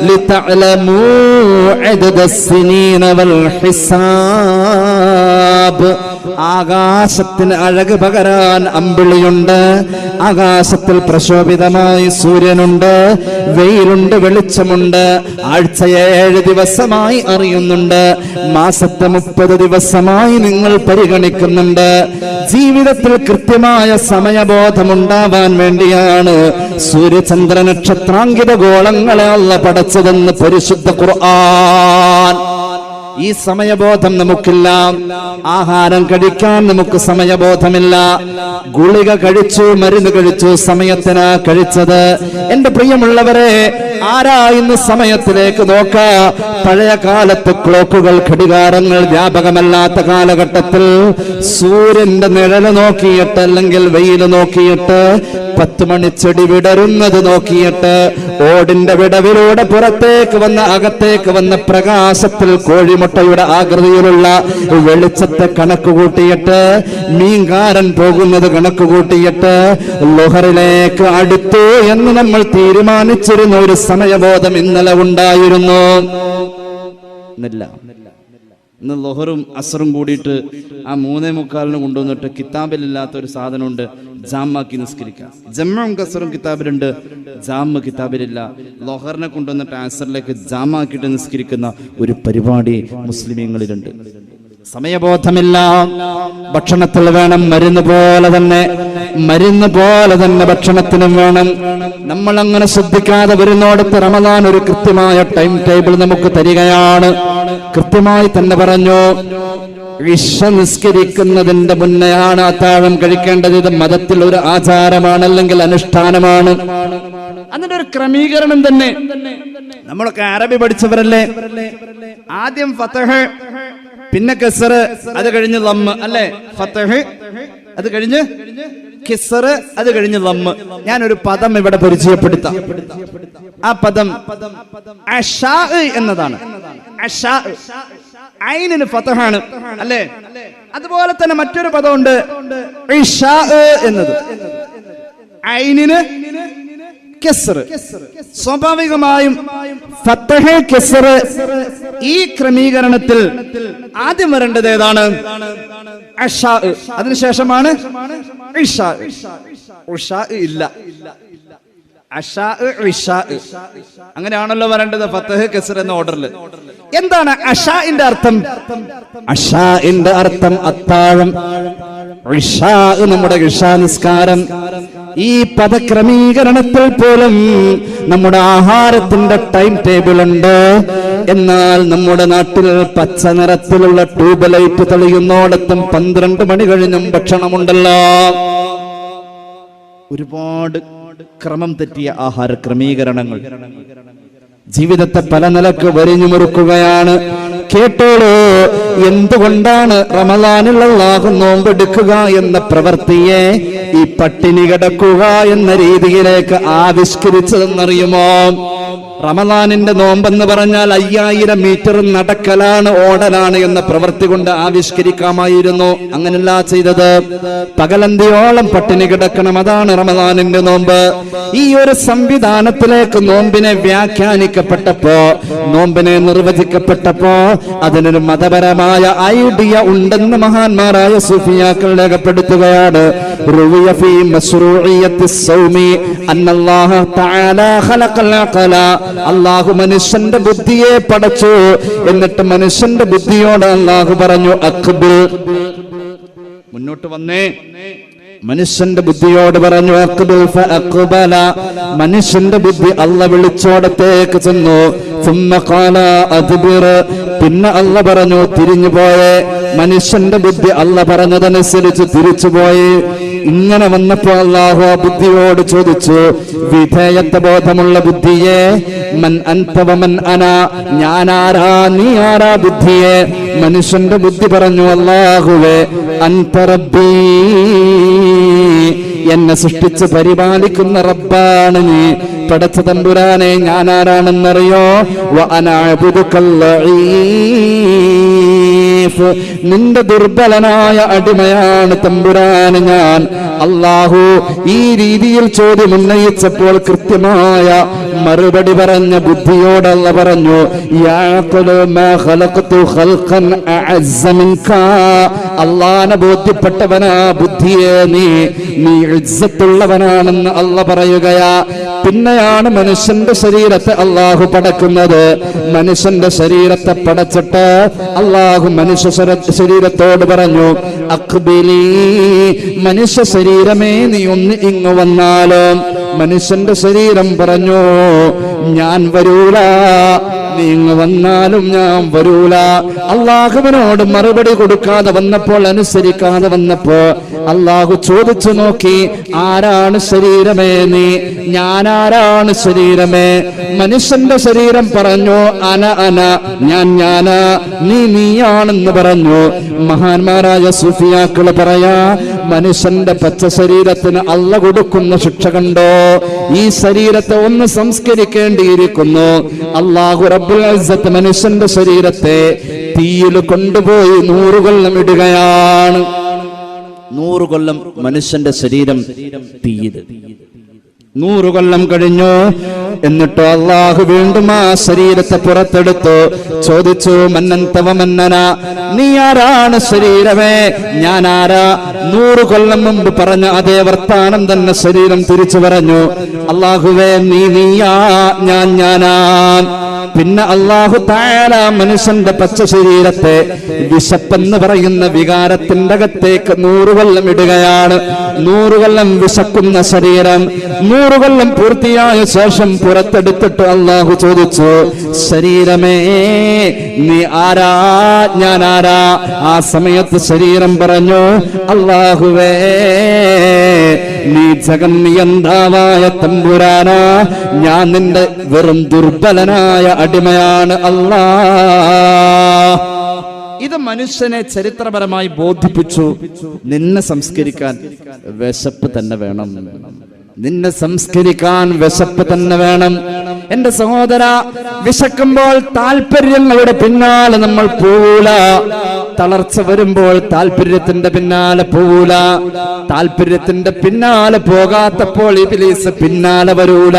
لتعلموا عدد السنين والحساب. ആകാശത്തിന് അഴക് പകരാൻ അമ്പിളിയുണ്ട്. ആകാശത്തിൽ പ്രശോഭിതമായി സൂര്യനുണ്ട്, വെയിലുണ്ട്, വെളിച്ചമുണ്ട്. ആഴ്ചയെ 7 ദിവസമായി അറിയുന്നുണ്ട്. മാസത്തെ 30 ദിവസമായി നിങ്ങൾ പരിഗണിക്കുന്നുണ്ട്. ജീവിതത്തിൽ കൃത്യമായ സമയബോധമുണ്ടാവാൻ വേണ്ടിയാണ് സൂര്യചന്ദ്ര നക്ഷത്രാങ്കിത ഗോളങ്ങളെ അല്ലാഹു പടച്ചതെന്ന് പരിശുദ്ധ ഖുർആൻ. ഈ സമയബോധം നമുക്കില്ല. ആഹാരം കഴിക്കാൻ നമുക്ക് സമയബോധമില്ല. ഗുളിക കഴിച്ചു, മരുന്ന് കഴിച്ചു, സമയത്തിനാ കഴിച്ചത്. എന്റെ പ്രിയമുള്ളവരെ, ആരാ ഇന്ന് സമയത്തിലേക്ക് നോക്കാ? പഴയ കാലത്ത് ക്ലോക്കുകൾ, ഘടികാരങ്ങൾ വ്യാപകമല്ലാത്ത കാലഘട്ടത്തിൽ സൂര്യന്റെ നിഴല് നോക്കിയിട്ട് അല്ലെങ്കിൽ വെയില് നോക്കിയിട്ട് 10 മണിച്ചെടി വിടരുന്നത് നോക്കിയിട്ട് ഓടിന്റെ വിടവിലൂടെ പുറത്തേക്ക് വന്ന അകത്തേക്ക് വന്ന പ്രകാശത്തിൽ കോഴിമുട്ടയുടെ ആകൃതിയിലുള്ള വെളിച്ചത്തെ കണക്ക് കൂട്ടിയിട്ട് മീൻകാരൻ പോകുന്നത് കണക്ക് കൂട്ടിയിട്ട് ലുഹറിലേക്ക് അടുത്തു എന്ന് നമ്മൾ തീരുമാനിച്ചിരുന്ന ഒരു സമയബോധം ഇന്നലെ ഉണ്ടായിരുന്നു. ഇന്ന് ലുഹറും അസറും കൂടിയിട്ട് ആ 3:45 കൊണ്ടുവന്നിട്ട് കിതാബിലില്ലാത്ത ഒരു സാധനമുണ്ട്, ജാമാക്കി നിസ്കരിക്കാം. ജമ്മും കസറും കിതാബിലുണ്ട്, ജാമ് കിതാബിലില്ല. ലുഹറിനെ കൊണ്ടുവന്നിട്ട് അസറിലേക്ക് ജാമാക്കിയിട്ട് നിസ്കരിക്കുന്ന ഒരു പരിപാടി മുസ്ലിമീങ്ങളിലുണ്ട്. സമയബോധമില്ല. ഭക്ഷണത്തിൽ വേണം, മരുന്ന് പോലെ തന്നെ ഭക്ഷണത്തിനും വേണം. നമ്മൾ അങ്ങനെ ശ്രദ്ധിക്കാതെ വരുന്നോടത്ത് റമദാൻ ഒരു കൃത്യമായ ടൈം ടേബിൾ നമുക്ക് തരികയാണ്. കൃത്യമായി തന്നെ പറഞ്ഞു, ഇശ നിസ്കരിക്കുന്നതിന്റെ മുന്നെയാണ് അത്താഴം കഴിക്കേണ്ടത്. ഇത് മതത്തിൽ ഒരു ആചാരമാണ്, അല്ലെങ്കിൽ അനുഷ്ഠാനമാണ്. അതിന്റെ ഒരു ക്രമീകരണം തന്നെ. നമ്മളൊക്കെ അറബി പഠിച്ചവരല്ലേ? ആദ്യം ഫതഹ്, പിന്നെ കസർ, അത് കഴിഞ്ഞ് ലമ്മ്, അല്ലേ? ഫതഹ്, അത് കഴിഞ്ഞ് കിസ്ർ, അത് കഴിഞ്ഞ് ലമ്മ്. ഞാനൊരു പദം ഇവിടെ പരിചയപ്പെടുത്താം. ആ പദം അശാ എന്നതാണ്. അശാ, ഐനിന് ഫതഹാണ്, അല്ലേ? അതുപോലെ തന്നെ മറ്റൊരു പദമുണ്ട് ഇശാ എന്നത്. ഐനിന് കസ്ർ. സ്വാഭാവികമായും ഫതഹ്, കസ്ർ, ഈ ക്രമീകരണത്തിൽ ആദ്യം വരേണ്ടത് ഏതാണ്? അശാ. അതിനുശേഷമാണ് ഇശാ. ഉഷാ ഇല്ല, അശാ, ഇശാ, അങ്ങനെയാണല്ലോ വരേണ്ടത് ഫതഹ്, കസ്ർ എന്ന ഓർഡറിൽ. എന്താണ് അശാഇന്റെ അർത്ഥം? അശാഇന്റെ അർത്ഥം അത്താഴം. ഇശാ നമ്മുടെ ഇശാ നിസ്കാരം. ഈ പദക്രമീകരണത്തിൽ പോലും നമ്മുടെ ആഹാരത്തിന്റെ ടൈം ടേബിൾ ഉണ്ട്. എന്നാൽ നമ്മുടെ നാട്ടിൽ പച്ച നിറത്തിലുള്ള ട്യൂബ് ലൈറ്റ് തെളിയുന്നോടത്തും 12 മണി കഴിഞ്ഞും ഭക്ഷണമുണ്ടല്ലോ. ഒരുപാട് ക്രമം തെറ്റിയ ആഹാര ക്രമീകരണങ്ങൾ ജീവിതത്തെ പല നിലക്ക് വരിഞ്ഞു മുറുക്കുകയാണ്. കേട്ടോളൂ, എന്തുകൊണ്ടാണ് റമളാനിൽ അല്ലാഹു നോമ്പെടുക്കുക എന്ന പ്രവൃത്തിയെ ഈ പട്ടിണി കിടക്കുക എന്ന രീതിയിലേക്ക് ആവിഷ്കരിച്ചതെന്നറിയുമോ? റമളാനിന്റെ നോമ്പെന്ന് പറഞ്ഞാൽ 5000 മീറ്റർ നടക്കലാണ്, ഓടലാണ് എന്ന പ്രവൃത്തി കൊണ്ട് ആവിഷ്കരിക്കാമായിരുന്നു. അങ്ങനല്ല ചെയ്തത്. പകലന്തിയോളം പട്ടിണി കിടക്കണം, അതാണ് റമളാനിന്റെ നോമ്പ്. ഈ ഒരു സംവിധാനത്തിലേക്ക് നോമ്പിനെ വ്യാഖ്യാനിക്കപ്പെട്ടപ്പോ, നോമ്പിനെ നിർവചിക്കപ്പെട്ടപ്പോ അതിനൊരു മതപരമായ ഐഡിയ ഉണ്ടെന്ന് മഹാന്മാരായ സൂഫിയാക്കൾ രേഖപ്പെടുത്തുകയാണ്. റുവിയ ഫീ മശ്റൂഇയ്യത്തിസ് സൗമി അന്നല്ലാഹ തആല ഖലഖൽ അഖല. അല്ലാഹു മനുഷ്യന്റെ ബുദ്ധിയെ പടച്ചു. എന്നിട്ട് മനുഷ്യന്റെ ബുദ്ധിയോട് അല്ലാഹു പറഞ്ഞു, അഖ്ബിൽ, മുന്നോട്ട് വന്നേ. മനുഷ്യന്റെ ബുദ്ധിയോട് പറഞ്ഞു, അഖ്ബിൽ ഫഅഖ്ബല. മനുഷ്യന്റെ ബുദ്ധി അല്ലാഹു വിളിച്ചോടത്തേക്ക് ചെന്നു. സുമ്മ ഖാല അദ്ബിർ. പിന്നെ അല്ലാഹു പറഞ്ഞു, തിരിഞ്ഞു പോയേ. മനുഷ്യന്റെ ബുദ്ധി അല്ലാഹു പറഞ്ഞതനുസരിച്ച് തിരിച്ചുപോയി. ഇങ്ങനെ വന്നപ്പോ അല്ലാഹു ആ ബുദ്ധിയോട് ചോദിച്ചു, വിധേയത്വ ബോധമുള്ള ബുദ്ധിയെ, മൻ അൻത വമൻ അന, ഞാനാരാ നീ ആരാ ബുദ്ധിയെ? മനുഷ്യന്റെ ബുദ്ധി പറഞ്ഞു, അല്ലാഹുവേ അൻത റബ്ബീ, എന്നെ സൃഷ്ടിച്ച് പരിപാലിക്കുന്ന റബ്ബാണ് നീ. പടച്ച തമ്പുരാനെ, ഞാൻ ആരാണെന്നറിയോ? നിന്റെ ദുർബലനായ അടിമയാണ് തമ്പുരാന് ഞാൻ. അല്ലാഹു ഈ രീതിയിൽ ചോദ്യം ഉന്നയിച്ചപ്പോൾ കൃത്യമായ മറുപടി പറഞ്ഞ ബുദ്ധിയോട് അല്ലാഹു പറഞ്ഞു, അല്ലാഹനെ ബോധ്യപ്പെട്ടവനാ ബുദ്ധിയെ നീ ഇസ്സത്തുള്ളവനാണെന്ന് അല്ലാഹു പറയുകയാ. പിന്നെയാണ് മനുഷ്യന്റെ ശരീരത്തെ അല്ലാഹു പടക്കുന്നത്. മനുഷ്യന്റെ ശരീരത്തെ പടച്ചിട്ട് അല്ലാഹു മനുഷ്യ ശരീരത്തോട് പറഞ്ഞു, അഖ്ബിലി, മനുഷ്യ ശരീരമേ നീ ഒന്ന് ഇങ്ങ് വന്നാലും. മനുഷ്യന്റെ ശരീരം പറഞ്ഞു, ഞാൻ വരൂല, നീ ഇങ്ങ് വന്നാലും ഞാൻ വരൂല. അല്ലാഹുവിനോട് മറുപടി കൊടുക്കാതെ വന്നപ്പോൾ, അനുസരിക്കാതെ വന്നപ്പോ അല്ലാഹു ചോദിച്ചു നോക്കി, ആരാണ് ശരീരമേ നീ? ഞാനാരാണ് ശരീരമേ? മനുഷ്യന്റെ ശരീരം പറഞ്ഞു, അന അന, ഞാൻ ഞാനാ, നീ നീയാണെന്ന് പറഞ്ഞു. മഹാന്മാരായ സൂഫിയാക്കൾ പറയാ, മനുഷ്യന്റെ പച്ച ശരീരത്തിന് അല്ലാഹു കൊടുക്കുന്ന ശിക്ഷ കണ്ടോ? ഈ ശരീരത്തെ ഒന്ന് സംസ്കരിക്കേണ്ടിയിരിക്കുന്നു. അല്ലാഹു റബ്ബുൽ ഇസ്സത്ത് മനുഷ്യന്റെ ശരീരത്തെ തീയിൽ കൊണ്ടുപോയി 100 കൊല്ലം ഇടുകയാണ്. 100 കൊല്ലം മനുഷ്യന്റെ ശരീരം തീയിൽ. 100 കൊല്ലം കഴിഞ്ഞു. എന്നിട്ടോ അല്ലാഹു വീണ്ടും ആ ശരീരത്തെ പുറത്തെടുത്തു. ചോദിച്ചു, മന്നന്ത വമന്നന, നീ ആരാണ് ശരീരമേ? ഞാൻ ആരാ? 100 കൊല്ലം മുമ്പ് പറഞ്ഞ അതേ വർത്താനം തന്നെ ശരീരം തിരിച്ചു പറഞ്ഞു, അല്ലാഹുവേ നീ നീയാ, ഞാൻ ഞാനാ. പിന്നെ അല്ലാഹു തആല മനുഷ്യന്റെ പച്ച ശരീരത്തെ വിശപ്പെന്ന് പറയുന്ന വികാരത്തിന്റെ അകത്തേക്ക് 100 കൊല്ലം ഇടുകയാണ്. 100 കൊല്ലം വിശക്കുന്ന ശരീരം 100 കൊല്ലം പൂർത്തിയായ ശേഷം പുറത്തെടുത്തിട്ട് അല്ലാഹു ചോദിച്ചു, ശരീരമേ നീ ആരാ? ഞാൻ ആരാ? ആ സമയത്ത് ശരീരം പറഞ്ഞു, അല്ലാഹുവേ നീ ജഗന്നിയന്താവായ തമ്പുരാനാ, ഞാൻ നിന്റെ വെറും ദുർബലനായ അടിമയാണ് അല്ലാഹ്. ഇത് മനുഷ്യനെ ചരിത്രപരമായി ബോധിപ്പിച്ചു, നിന്നെ സംസ്കരിക്കാൻ വിശപ്പ് തന്നെ വേണം. നിന്നെ സംസ്കരിക്കാൻ വിശപ്പ് തന്നെ വേണം. എന്റെ സഹോദര, വിശക്കുമ്പോൾ താല്പര്യങ്ങളുടെ പിന്നാലെ നമ്മൾ പോവൂല. തളർച്ച വരുമ്പോൾ താല്പര്യത്തിന്റെ പിന്നാലെ പോവൂല. താല്പര്യത്തിന്റെ പിന്നാലെ പോകാത്തപ്പോൾ ഇബ്ലീസ് പിന്നാലെ വരൂല.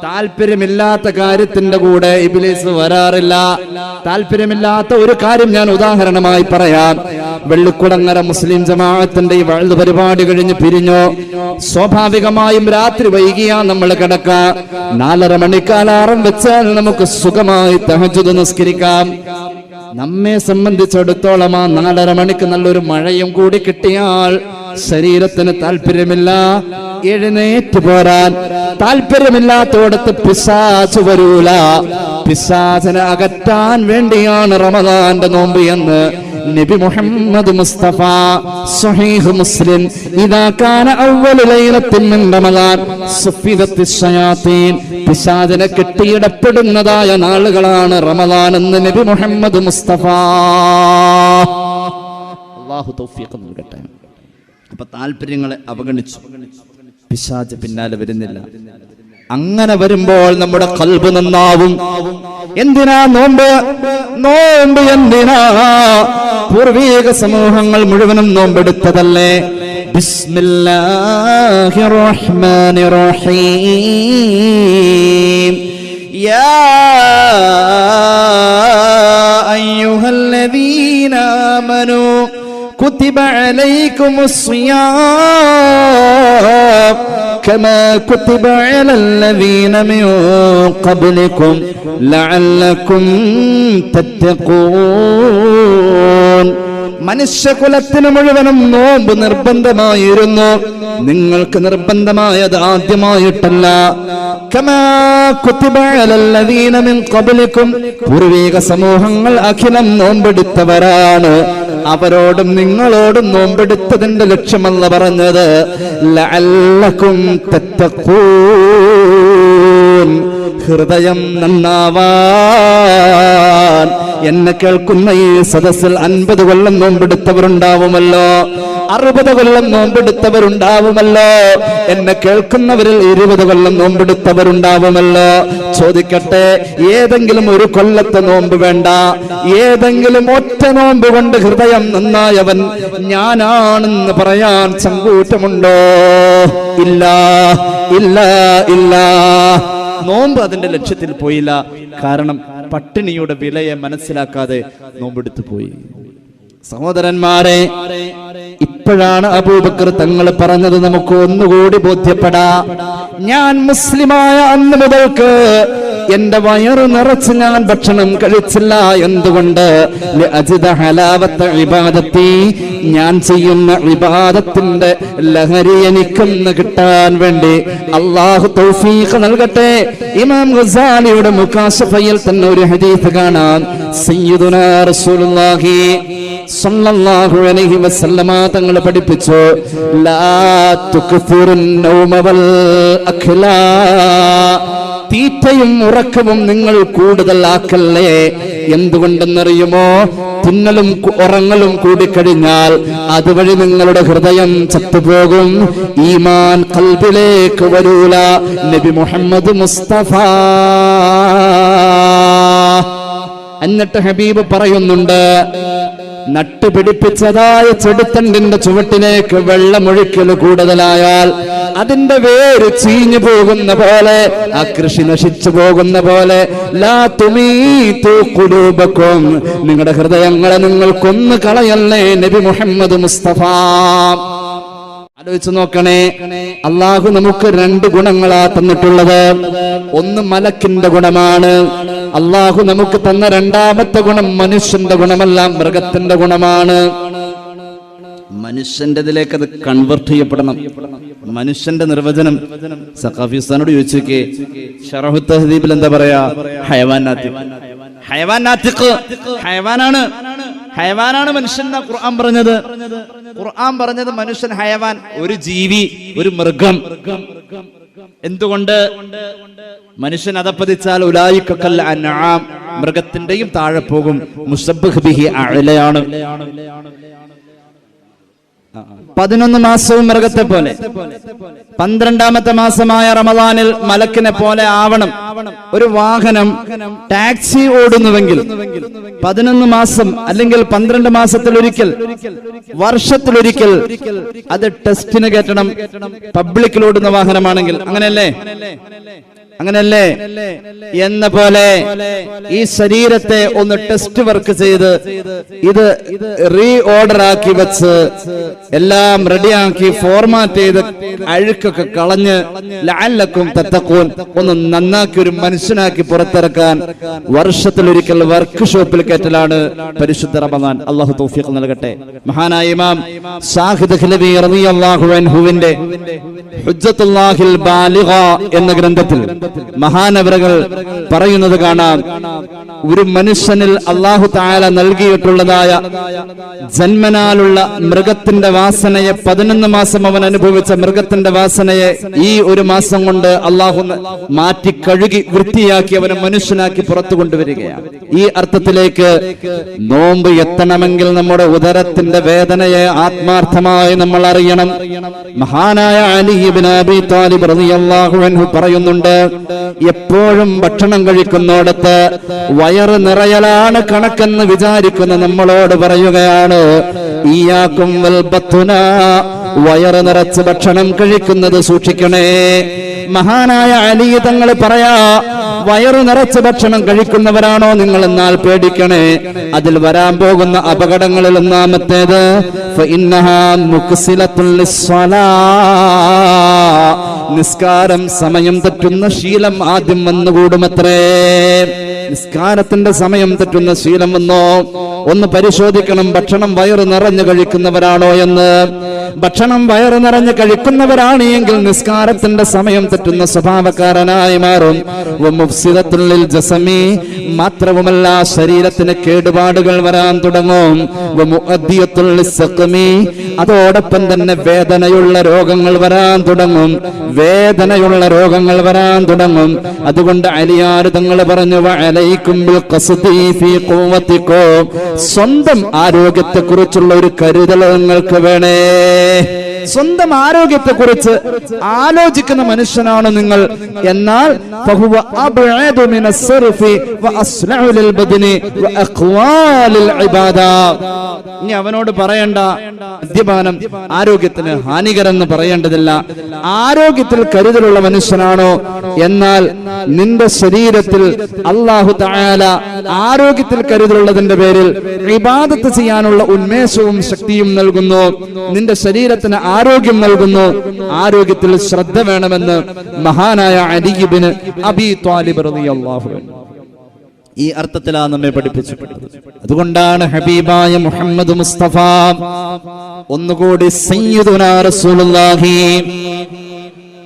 താല്പര്യമില്ലാത്ത കാര്യത്തിന്റെ കൂടെ ഇബ്ലീസ് വരാറില്ല. താല്പര്യമില്ലാത്ത ഒരു കാര്യം ഞാൻ ഉദാഹരണമായി പറയാം. വെള്ളിക്കുടങ്ങര മുസ്ലിം ജമാഅത്തിന്റെ ഈ വഅദ് പരിപാടി കഴിഞ്ഞ് പിരിഞ്ഞു. സ്വാഭാവികമായും രാത്രി വൈകിയാ നമ്മൾ കിടക്കാം. 4:30 മണിക്ക് അലാറം വെച്ചാൽ നമുക്ക് സുഖമായി തഹജ്ജുദ് നിസ്കരിക്കാം. നമ്മെ സംബന്ധിച്ചിടത്തോളം ആ 4:30 മണിക്ക് നല്ലൊരു മഴയും കൂടി കിട്ടിയാൽ ശരീരത്തിന് താല്പര്യമില്ല, എഴുന്നേറ്റ് പോരാൻ താല്പര്യമില്ലാത്തോടത്ത് പിശാച് വരൂല. പിശാചിനെ അകറ്റാൻ വേണ്ടിയാണ് റമദാന്റെ നോമ്പ് എന്ന് നബി മുഹമ്മദ് മുസ്തഫ സ്വഹീഹ് മുസ്ലിം. ഇദാ കാന അവ്വലു ലൈലത്തിൻ മിൻ റമദാൻ സുഫിദത്തിശ് ശയാത്തീൻ. പിശാചിനെ കെട്ടിയിടപ്പെടുന്നതായ നാളുകളാണ് റമദാൻ എന്ന് നബി മുഹമ്മദ് മുസ്തഫ. അല്ലാഹു തൗഫീഖ് നൽകട്ടെ. അപ്പൊ താല്പര്യങ്ങളെ അവഗണിച്ചു, പിശാച് പിന്നാലെ വരുന്നില്ല. അങ്ങനെ വരുമ്പോൾ നമ്മുടെ ഖൽബ് നന്നാവും. എന്തിനാ നോമ്പ്? നോമ്പ് എന്തിനാ? പൂർവീക സമൂഹങ്ങൾ മുഴുവനും നോമ്പെടുത്തതല്ലേ. ബിസ്മില്ലാഹിർ റഹ്മാനിർ റഹീം. യാ അയ്യുഹല്ലദീന ആമനൂ കുതിബ അലൈക്കുമുസ് സിയാം كما كتب على الذين من قبلكم لعلكم تتقون. മനുഷ്യകുലത്തിന് മുഴുവനും നോമ്പ് നിർബന്ധമായിരുന്നു. നിങ്ങൾക്ക് നിർബന്ധമായത് ആദ്യമായിട്ടല്ല. കമാ കുതിബ അലല്ലദീന മിൻ ഖബ്ലികും. പൂർവീക സമൂഹങ്ങൾ അഖിലം നോമ്പെടുത്തവരാണ്. അവരോടും നിങ്ങളോടും നോമ്പെടുത്തതിന്റെ ലക്ഷ്യമല്ല പറഞ്ഞത്, ലഅല്ലകും തത്തഖൂൻ. ഹൃദയം നന്നാവാൻ. എന്നെ കേൾക്കുന്ന ഈ സദസ്സിൽ 50 കൊല്ലം നോമ്പെടുത്തവരുണ്ടാവുമല്ലോ, 60 കൊല്ലം നോമ്പെടുത്തവരുണ്ടാവുമല്ലോ. എന്നെ കേൾക്കുന്നവരിൽ 20 കൊല്ലം നോമ്പെടുത്തവരുണ്ടാവുമല്ലോ. ചോദിക്കട്ടെ, ഏതെങ്കിലും ഒരു കൊല്ലത്തെ നോമ്പ് വേണ്ട, ഏതെങ്കിലും ഒറ്റ നോമ്പ് കൊണ്ട് ഹൃദയം നന്നായവൻ ഞാനാണെന്ന് പറയാൻ ചങ്കൂറ്റമുണ്ടോ? ഇല്ല, ഇല്ല, ഇല്ല. നോമ്പ് അതിന്റെ ലക്ഷ്യത്തിൽ പോയില്ല. കാരണം പട്ടിണിയുടെ വിലയെ മനസ്സിലാക്കാതെ നോമ്പെടുത്തു പോയി. സഹോദരന്മാരെ, ഇപ്പോഴാണ് അബൂബക്കർ തങ്ങൾ പറഞ്ഞത് നമുക്ക് ഒന്നുകൂടി ബോധ്യപ്പെടാ. ഞാൻ മുസ്ലിമായ അന്ന് മുതൽക്ക് എന്റെ വയറ് നിറച്ച് ഞാൻ ഭക്ഷണം കഴിച്ചില്ല. എന്തുകൊണ്ട്? ഞാൻ ചെയ്യുന്ന ഇബാദത്തിന്റെ ലഹരി എനിക്കൊന്ന് കിട്ടാൻ വേണ്ടി. അല്ലാഹു തൗഫീഖ് നൽകട്ടെ. ഇമാം ഗസാലിയുടെ മുകാശഫയിൽ തന്നെ ഒരു ഹദീസ് കാണാം. സയ്യിദുനാ റസൂലുള്ളാഹി സ്വല്ലല്ലാഹു അലൈഹി വസല്ലമ തങ്ങൾ പഠിപ്പിച്ചു, ലാ തുക്സിറുൻ നൗമ വൽ അഖ്ലാ. തീറ്റയും ഉറക്കവും നിങ്ങൾ കൂടുതൽ ആക്കല്ലേ. എന്തുകൊണ്ടെന്നറിയുമോ? തിന്നലും ഉറങ്ങലും കൂടിക്കഴിഞ്ഞാൽ അതുവഴി നിങ്ങളുടെ ഹൃദയം ചത്തുപോകും, ഈമാൻ ഖൽബിലേക്ക് വരൂല. നബി മുഹമ്മദ് മുസ്തഫ. എന്നിട്ട് ഹബീബ് പറയുന്നുണ്ട്, നട്ടുപിടിപ്പിച്ചതായ ചെടിത്തണ്ടിന്റെ ചുവട്ടിലേക്ക് വെള്ളമൊഴിക്കൽ കൂടുതലായാൽ അതിന്റെ വേര് ചീഞ്ഞു പോകുന്ന പോലെ, ആ കൃഷി നശിച്ചു പോകുന്ന പോലെ, ലാ തുമീതു ഖുലൂബക്കും. നിങ്ങളുടെ ഹൃദയങ്ങളെ നിങ്ങൾ കൊന്നു കളയല്ലേ. നബി മുഹമ്മദ് മുസ്തഫ. ആലോചിച്ചു നോക്കണേ, അള്ളാഹു നമുക്ക് 2 ഗുണങ്ങളാ തന്നിട്ടുള്ളത്. ഒന്ന് മലക്കിന്റെ ഗുണമാണ്. അള്ളാഹു നമുക്ക് തന്ന 2ാമത്തെ ഗുണം മനുഷ്യന്റെ ഗുണമല്ല, മൃഗത്തിന്റെ ഗുണമാണ്. മനുഷ്യന്റെതിലേക്ക് അത് കൺവെർട്ട് ചെയ്യപ്പെടണം. മനുഷ്യന്റെ നിർവചനം സഖാഫിസ്ഥാനോട് ചോദിച്ചേക്കേ, ശറഹു തഹ്ദീബിൽ എന്താ പറയാ? ഹയവാൻ നാത്തിഖ്. ഹയവാൻ നാത്തിഖ് ഹയവാനാണ്. ഹയവാനാണ് മനുഷ്യൻ എന്നാ ഖുർആൻ പറഞ്ഞത്. ഖുർആൻ പറഞ്ഞത് മനുഷ്യൻ ഹയവാൻ, ഒരു ജീവി, ഒരു മൃഗം. എന്തുകൊണ്ട്? മനുഷ്യൻ അധപ്പതിച്ചാൽ ഉലായിക്കൽ അൻആം, മൃഗത്തിന്റെയും താഴെ പോകും. മുശബ്ബഹ് ബിഹി അഅലയാണ്. 11 മാസവും മൃഗത്തെ പോലെ, 12ാമത്തെ മാസമായ റമദാനിൽ മലക്കിനെ പോലെ ആവണം. ഒരു വാഹനം ടാക്സി ഓടുന്നുവെങ്കിൽ 11 മാസം അല്ലെങ്കിൽ 12 മാസത്തിലൊരിക്കൽ, വർഷത്തിലൊരിക്കൽ അത് ടെസ്റ്റിന് കയറ്റണം. പബ്ലിക്കിൽ ഓടുന്ന വാഹനമാണെങ്കിൽ അങ്ങനെയല്ലേ? അങ്ങനല്ലേ എന്ന പോലെ ഈ ശരീരത്തെ ഒന്ന് ടെസ്റ്റ് വർക്ക് ചെയ്ത് ഇത് റീ ഓർഡർ ആക്കി വെച്ച് എല്ലാം റെഡിയാക്കി ഫോർമാറ്റ് ചെയ്ത് അഴുക്കൊക്കെ കളഞ്ഞ് ലഅല്ലക്കും തത്തഖൂൻ ഒന്ന് നന്നാക്കി ഒരു മനുഷ്യനാക്കി പുറത്തിറക്കാൻ വർഷത്തിലൊരിക്കൽ വർക്ക് ഷോപ്പിൽ കയറ്റലാണ് പരിശുദ്ധ റമദാൻ. അല്ലാഹു തൗഫീഖ് നൽകട്ടെ. മഹാനായ ഇമാം സാഹിദ് ഖലബി റളിയല്ലാഹു അൻഹുവിന്റെ ഹുജ്ജത്തുല്ലാഹിൽ ബാലിഗ എന്ന ഗ്രന്ഥത്തിൽ മഹാനവറുകൾ പറയുന്നത് കാണാം, ഒരു മനുഷ്യനിൽ അല്ലാഹു തആല നൽകിയിട്ടുള്ളതായ ജന്മനാലുള്ള മൃഗത്തിന്റെ വാസനയെ 11 മാസം അവൻ അനുഭവിച്ച മൃഗത്തിന്റെ വാസനയെ ഈ ഒരു മാസം കൊണ്ട് അല്ലാഹു മാറ്റി കഴുകി വൃത്തിയാക്കി അവനെ മനുഷ്യനാക്കി പുറത്തു കൊണ്ടുവരികയാണ്. ഈ അർത്ഥത്തിലേക്ക് നോമ്പ് എത്തണമെങ്കിൽ നമ്മുടെ ഉദരത്തിന്റെ വേദനയെ ആത്മാർത്ഥമായി നമ്മൾ അറിയണം. മഹാനായ അലി ഇബ്നു അബീ ത്വാലിബ് റളിയല്ലാഹു അൻഹു പറയുന്നുണ്ട്, എപ്പോഴും ഭക്ഷണം കഴിക്കുന്നിടത്ത് വയറ് നിറയലാണ് കണക്കെന്ന് വിചാരിക്കുന്ന നമ്മളോട് പറയുകയാണ്, ഇയ്യാകും വൽ ബത്തുന, വയറ് നിറച്ച് ഭക്ഷണം കഴിക്കുന്നത് സൂക്ഷിക്കണേ. മഹാനായ അലി തങ്ങൾ പറയാ, വയറു നിറച്ച് ഭക്ഷണം കഴിക്കുന്നവരാണോ നിങ്ങൾ എന്നാൽ പേടിക്കണേ. അതിൽ വരാൻ പോകുന്ന അപകടങ്ങളിൽ ഒന്നാമത്തേത് നിസ്കാരം സമയം തെറ്റുന്ന ശീലം ആദ്യം വന്നുകൂടുമത്രേ. നിസ്കാരത്തിന്റെ സമയം തെറ്റുന്ന ശീലം വന്നോ ഒന്ന് പരിശോധിക്കണം. ഭക്ഷണം വയറ് നിറഞ്ഞു കഴിക്കുന്നവരാണോ എന്ന്. ഭക്ഷണം വയറ് നിറഞ്ഞ് കഴിക്കുന്നവരാണ് എങ്കിൽ നിസ്കാരത്തിന്റെ സമയം തെറ്റുന്ന സ്വഭാവക്കാരനായി മാറും. മാത്രവുമല്ല, ശരീരത്തിന് കേടുപാടുകൾ വരാൻ തുടങ്ങും. അതോടൊപ്പം തന്നെ വേദനയുള്ള രോഗങ്ങൾ വരാൻ തുടങ്ങും. വേദനയുള്ള രോഗങ്ങൾ വരാൻ തുടങ്ങും. അതുകൊണ്ട് അലിയാർ തങ്ങൾ പറഞ്ഞു, സ്വന്തം ആരോഗ്യത്തെ കുറിച്ചുള്ള ഒരു കരുതൽ നിങ്ങൾക്ക് വേണേ. സ്വന്തം ആരോഗ്യത്തെ കുറിച്ച് ആലോചിക്കുന്ന മനുഷ്യനാണ് നിങ്ങൾ. എന്നാൽ ഇനി അവനോട് പറയേണ്ട മദ്യപാനം ആരോഗ്യത്തിന് ഹാനികരെന്ന് പറയേണ്ടതില്ല. ആരോഗ്യത്തിൽ കരുതലുള്ള മനുഷ്യനാണോ, എന്നാൽ നിന്റെ ശരീരത്തിൽ അല്ലാഹു തആല ആരോഗ്യത്തിൽ കരുതലുള്ളതിന്റെ പേരിൽ ഇബാദത്ത് ചെയ്യാനുള്ള ഉന്മേഷവും ശക്തിയും നൽകുന്നു. നിന്റെ ശരീരത്തിന് ആരോഗ്യം നൽകുന്നു. ആരോഗ്യത്തിൽ ശ്രദ്ധ വേണമെന്ന് മഹാനായ അലി ഇബ്നു അബീ ത്വാലിബ് റളിയല്ലാഹു അൻഹു ഈ അർത്ഥത്തിലാണ് നമ്മെ പഠിപ്പിച്ചിട്ടുള്ളത്. അതുകൊണ്ടാണ് ഹബീബായ മുഹമ്മദ് മുസ്തഫ ഒന്നുകൂടി സയ്യിദുനാ റസൂലുള്ളാഹി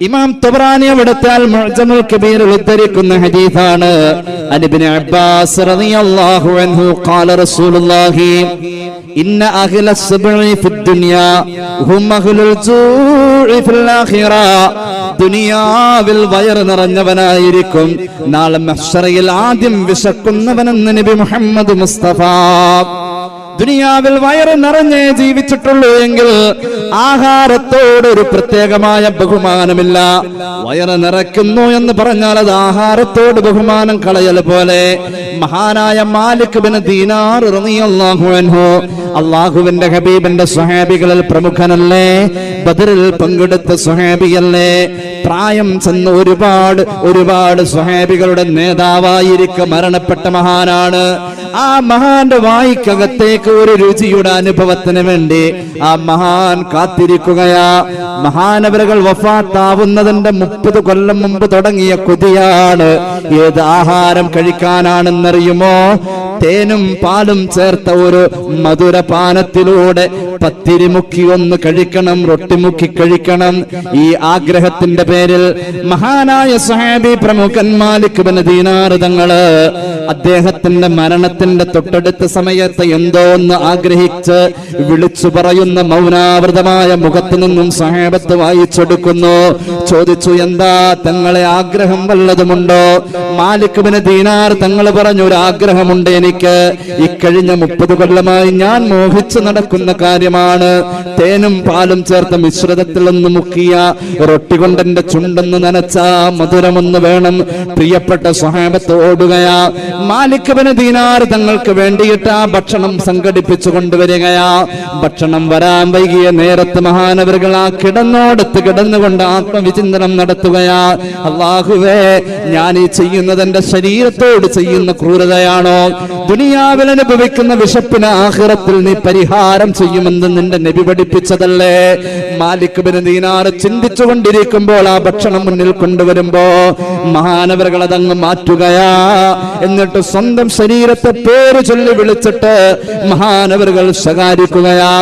ഇമാം തബറാനി അവിടുത്തെ അൽ മുഅ്ജമുൽ കബീറിൽ ഉദ്ധരിക്കുന്ന ഹദീസാണ്. ഇബ്നു അബ്ബാസ് റളിയല്ലാഹു അൻഹു ഖാല റസൂലുള്ളാഹി ഇന്ന അഹ്ല അസ്ബഇ ഫിദ് ദുനിയ ഹും അഹ്ലുൽ ജൂഇ ഫിൽ ആഖിറ. ദുനിയാവിൽ വയറ് നിറഞ്ഞവനായിരിക്കും നാളെ മഹ്ശറയിൽ ആദ്യം വിശക്കുന്നവനെന്ന് നബി മുഹമ്മദ് മുസ്തഫ. ദുനിയാവിൽ വയറ് നിറഞ്ഞേ ജീവിച്ചിട്ടുള്ളൂ എങ്കിൽ ആഹാരത്തോടൊരു പ്രത്യേകമായ ബഹുമാനമില്ല. വയറ് നിറയ്ക്കുന്നു എന്ന് പറഞ്ഞാൽ അത് ആഹാരത്തോട് ബഹുമാനം കളയൽ പോലെ. മഹാനായ മാലിക് ബിൻ ദീനാർ റളിയല്ലാഹു അൻഹു അല്ലാഹുവിന്റെ ഹബീബിന്റെ സ്വഹാബികളിൽ പ്രമുഖനല്ലേ, ബദറിൽ പങ്കെടുത്ത സ്വഹാബിയല്ലേ, പ്രായം ചെന്ന് ഒരുപാട് സ്വഹാബികളുടെ നേതാവായിരിക്കെ മരണപ്പെട്ട മഹാനാണ്. ആ മഹാന്റെ വായിക്കകത്തേക്ക് ഒരു രുചിയുടെ അനുഭവത്തിന് വേണ്ടി ആ മഹാൻ കാത്തിരിക്കുകയാ. മഹാനവരുകൾ വഫാത്താവുന്നതിന്റെ 30 കൊല്ലം മുമ്പ് തുടങ്ങിയ കൊതിയാണ്. ഏത് ആഹാരം കഴിക്കാനാണെന്നറിയുമോ? തേനും പാലും ചേർത്ത ഒരു മധുരപാനത്തിലൂടെ പത്തിരി മുക്കി ഒന്ന് കഴിക്കണം, റൊട്ടി മുക്കി കഴിക്കണം. ഈ ആഗ്രഹത്തിന്റെ പേരിൽ മഹാനായ സ്വഹാബി പ്രമുഖൻ മാലിക് ബിൻ ദീനാർ തങ്ങള് അദ്ദേഹത്തിന്റെ മരണത്തിന്റെ തൊട്ടടുത്ത സമയത്ത് എന്തോ ഒന്ന് ആഗ്രഹിച്ച് വിളിച്ചു പറയുന്ന മൗനാവൃതമായ മുഖത്തു നിന്നും സ്വഹാബത്ത് വായിച്ചെടുക്കുന്നു. ചോദിച്ചു, എന്താ തങ്ങളെ ആഗ്രഹം വല്ലതുമുണ്ടോ? മാലിക് ബിൻ ദീനാർ തങ്ങൾ പറഞ്ഞു, ഒരു ആഗ്രഹമുണ്ട് എനിക്ക്. ഇക്കഴിഞ്ഞ 30 കൊല്ലമായി ഞാൻ മോഹിച്ചു നടക്കുന്ന കാര്യമാണ്. തേനും പാലും ചേർത്ത മിശ്രിതത്തിൽ ഒന്ന് മുക്കിയ റൊട്ടി കൊണ്ടെന്റെ ചുണ്ടെന്ന് നനച്ച മധുരമൊന്ന് വേണം. പ്രിയപ്പെട്ട സ്വഹാബത്ത് ഓടുകയാ. മാലിക് ബിൻ ദീനാർ തങ്ങൾക്ക് വേണ്ടിയിട്ട് ആ ഭക്ഷണം സംഘടിപ്പിച്ചു കൊണ്ടുവരികയാ. ഭക്ഷണം വരാൻ വൈകിയ നേരത്ത് മഹാനവറുകൾ ആ കിടന്നോടത്ത് കിടന്നുകൊണ്ട് ആത്മവിചിന്തനം നടത്തുകയാ. അല്ലാഹുവേ, ഞാൻ ഈ ചെയ്യുന്നത് എന്റെ ശരീരത്തോട് ചെയ്യുന്ന ക്രൂരതയാണോ? ദുനിയാവിൽ അനുഭവിക്കുന്ന വിശപ്പിന് ആഖിറത്തിൽ നീ പരിഹാരം ചെയ്യുമെന്ന് നിന്റെ നബി പഠിപ്പിച്ചതല്ലേ? മാലിക് ബിൻ ദീനാർ ചിന്തിച്ചുകൊണ്ടിരിക്കുമ്പോൾ ആ ഭക്ഷണം മുന്നിൽ കൊണ്ടുവരുമ്പോ മഹാനവറുകൾ അതങ്ങ് മാറ്റുകയാ. എന്നിട്ട് സ്വന്തം ശരീരത്തെ പേര് ചൊല്ലി വിളിച്ചിട്ട് മഹാനവറുകൾ ശകാരിക്കുകയാ.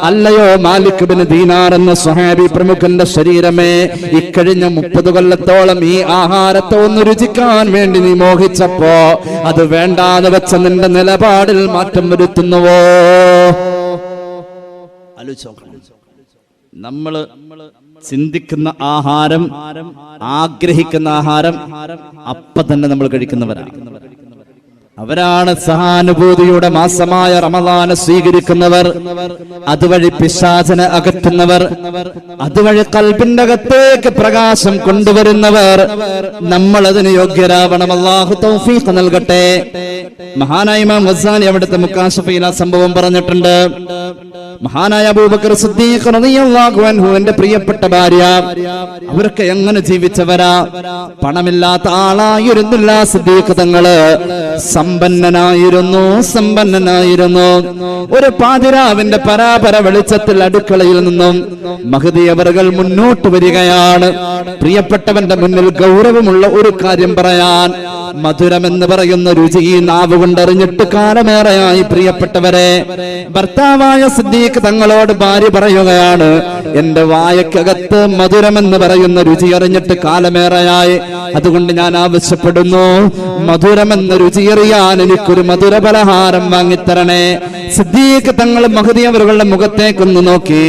അല്ലയോ മാലിക് ബിൻ ദീനാർ എന്ന സ്വഹാബി പ്രമുഖന്റെ ശരീരമേ, ഇക്കഴിഞ്ഞ 30 കൊല്ലത്തോളം ഈ ആഹാരത്തെ ഒന്ന് രുചിക്കാൻ വേണ്ടി നീ മോഹിച്ചപ്പോ അത് വേണ്ടാതെ വെച്ച നിന്റെ നിലപാടിൽ മാറ്റം വരുത്തുന്നുവോ? നമ്മള് ചിന്തിക്കുന്ന ആഹാരം, ആഗ്രഹിക്കുന്ന ആഹാരം അപ്പൊ തന്നെ നമ്മൾ കഴിക്കുന്നവരാണ്. അവരാണ് സഹാനുഭൂതിയുടെ മാസമായ റമദാനെ സ്വീകരിക്കുന്നവർ, അതുവഴി പിശാചിനെ അകറ്റുന്നവർ, അതുവഴി ഖൽബിന്റെ അകത്തേക്ക് പ്രകാശം കൊണ്ടുവരുന്നവർ. നമ്മൾ അതിന് യോഗ്യരാവണം. അല്ലാഹു തൗഫീഖ് നൽകട്ടെ. മഹാനായ ഇമാം ഗസാലി അവിടുത്തെ മുക്കാശഫയിൽ ആ സംഭവം പറഞ്ഞിട്ടുണ്ട്. മഹാനായ അബൂബക്കർ സിദ്ദീഖ് റളിയല്ലാഹു അൻഹു, എന്റെ പ്രിയപ്പെട്ട ഭാര്യ, അവരൊക്കെ എങ്ങനെ ജീവിച്ചവരാ? പണമില്ലാത്ത ആളായിരുന്നില്ല സിദ്ദീഖ് തങ്ങള്. സമ്പന്നനായിരുന്നു. ഒരു പാതിരാവിന്റെ പരാപര വെളിച്ചത്തിൽ അടുക്കളയിൽ നിന്നും മഹ്ദി അവറുകൾ മുന്നോട്ട് വരികയാണ്. പ്രിയപ്പെട്ടവന്റെ മുന്നിൽ ഗൗരവമുള്ള ഒരു കാര്യം പറയാൻ. മധുരമെന്ന് പറയുന്ന രുചി ഈ നാവ് കൊണ്ടറിഞ്ഞിട്ട് കാലമേറെയായി. പ്രിയപ്പെട്ടവരെ, ഭർത്താവായ സിദ്ദീഖ് തങ്ങളോട് ഭാര്യ പറയുകയാണ്, എന്റെ വായക്കകത്ത് മധുരമെന്ന് പറയുന്ന രുചി അറിഞ്ഞിട്ട് കാലമേറെയായി. അതുകൊണ്ട് ഞാൻ ആവശ്യപ്പെടുന്നു, മധുരമെന്ന രുചി അറിയാൻ എനിക്കൊരു മധുര പലഹാരം വാങ്ങിത്തരണേ. സിദ്ദീഖ് തങ്ങൾ മഹ്ദി അവറുകളുടെ മുഖത്തേക്കൊന്ന് നോക്കി.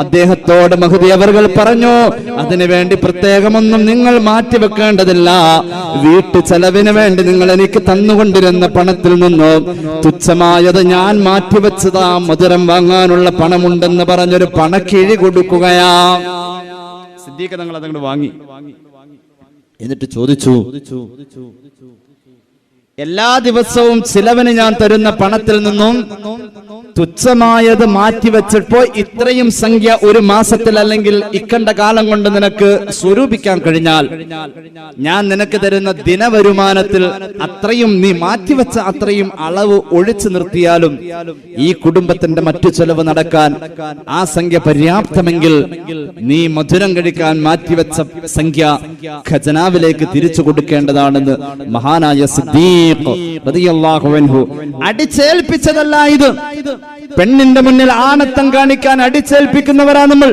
അദ്ദേഹത്തോട് മഹ്ദി അവറുകൾ പറഞ്ഞു, അതിനുവേണ്ടി പ്രത്യേകമൊന്നും നിങ്ങൾ മാറ്റിവെക്കേണ്ടതില്ല. വീട്ടു ചെലവിന് വേണ്ടി നിങ്ങൾ എനിക്ക് തന്നുകൊണ്ടിരുന്ന പണത്തിൽ നിന്നും തുച്ഛമായത് ഞാൻ മാറ്റിവെച്ചതാ മധുരം വാങ്ങാനുള്ള പണമുണ്ടെന്ന് പറഞ്ഞൊരു പണക്കിഴി കൊടുക്കുകയാ. സിദ്ദീഖ് തങ്ങൾ അതങ്ങോട്ട് വാങ്ങി. എന്നിട്ട് ചോദിച്ചു, എല്ലാ ദിവസവും ചിലവിന് ഞാൻ തരുന്ന പണത്തിൽ നിന്നും തുച്ഛമായത് മാറ്റിവെച്ചപ്പോ ഇത്രയും സംഖ്യ ഒരു മാസത്തിൽ അല്ലെങ്കിൽ ഇക്കണ്ട കാലം കൊണ്ട് നിനക്ക് സ്വരൂപിക്കാൻ കഴിഞ്ഞാൽ ഞാൻ നിനക്ക് തരുന്ന ദിനവരുമാനത്തിൽ അത്രയും നീ മാറ്റിവെച്ച അത്രയും അളവ് ഒഴിച്ചു നിർത്തിയാലും ഈ കുടുംബത്തിന്റെ മറ്റു ചെലവ് നടക്കാൻ ആ സംഖ്യ പര്യാപ്തമെങ്കിൽ നീ മധുരം കഴിക്കാൻ മാറ്റിവെച്ച സംഖ്യ ഖജനാവിലേക്ക് തിരിച്ചു കൊടുക്കേണ്ടതാണെന്ന് മഹാനായ സിദ്ദീഖ് റളിയല്ലാഹു അൻഹു അടിച്ചേൽപ്പിച്ചതല്ല ഇത്. പെണ്ണിന്റെ മുന്നിൽ ആണത്തം കാണിക്കാൻ അടിച്ചേൽപ്പിക്കുന്നവരാ നമ്മൾ.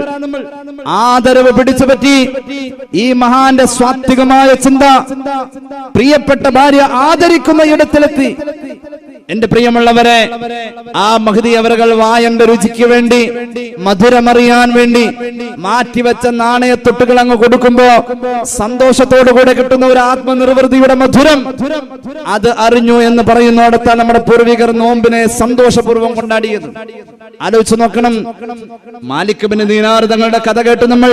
ആദരവ് പിടിച്ചു പറ്റി ഈ മഹാന്റെ സ്വാത്വികമായ ചിന്ത പ്രിയപ്പെട്ട ഭാര്യ ആദരിക്കുന്ന ഇടത്തിലെത്തി. എന്റെ പ്രിയമുള്ളവരെ, ആ മഹ്ദി അവറുകൾ വായന്റെ രുചിക്ക് വേണ്ടി, മധുരമറിയാൻ വേണ്ടി മാറ്റിവെച്ച നാണയത്തൊട്ടുകൾ അങ്ങ് കൊടുക്കുമ്പോ സന്തോഷത്തോടുകൂടെ കിട്ടുന്ന ഒരു ആത്മനിർവൃതിയുടെ മധുരം അത് അറിഞ്ഞു എന്ന് പറയുന്നിടത്താണ് നമ്മുടെ പൂർവികർ നോമ്പിനെ സന്തോഷപൂർവ്വം കൊണ്ടാടിയത്. ആലോചിച്ചു നോക്കണം. മാലിക് ബിൻ ദീനാർ തങ്ങളുടെ കഥ കേട്ട് നമ്മൾ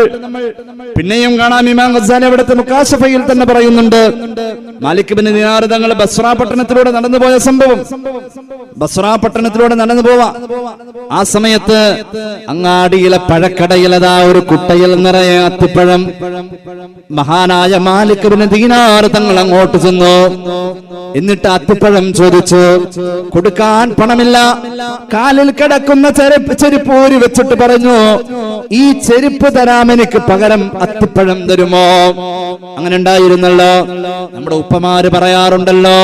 പിന്നെയും കാണാം. ഇമാം ഗസാലി അവിടുത്തെ മുക്കാശഫയിൽ തന്നെ പറയുന്നുണ്ട്, മാലിക് ബിൻ ദീനാർ തങ്ങൾ ബസ്ര പട്ടണത്തിലൂടെ നടന്നുപോയ സംഭവം. ബസ്ര പട്ടണത്തിലൂടെ നടന്നു പോവാ. ആ സമയത്ത് അങ്ങാടിയിലെ പഴക്കടയിലതാ ഒരു കുട്ടയിൽ നിറയെ അത്തിപ്പഴം. മഹാനായ മാലിക് ബിൻ ദീനാർ തങ്ങൾ അങ്ങോട്ട് ചെന്നു. എന്നിട്ട് അത്തിപ്പഴം ചോദിച്ചു. കൊടുക്കാൻ പണമില്ല. കാലിൽ കിടക്കുന്ന ചെരുപ്പ് ഊരി വെച്ചിട്ട് പറഞ്ഞു, ഈ ചെരുപ്പ് തരാം, എനിക്ക് പകരം അത്തിപ്പഴം തരുമോ? അങ്ങനെ ഉണ്ടായിരുന്നല്ലോ. നമ്മുടെ ഉപ്പമാര് പറയാറുണ്ടല്ലോ,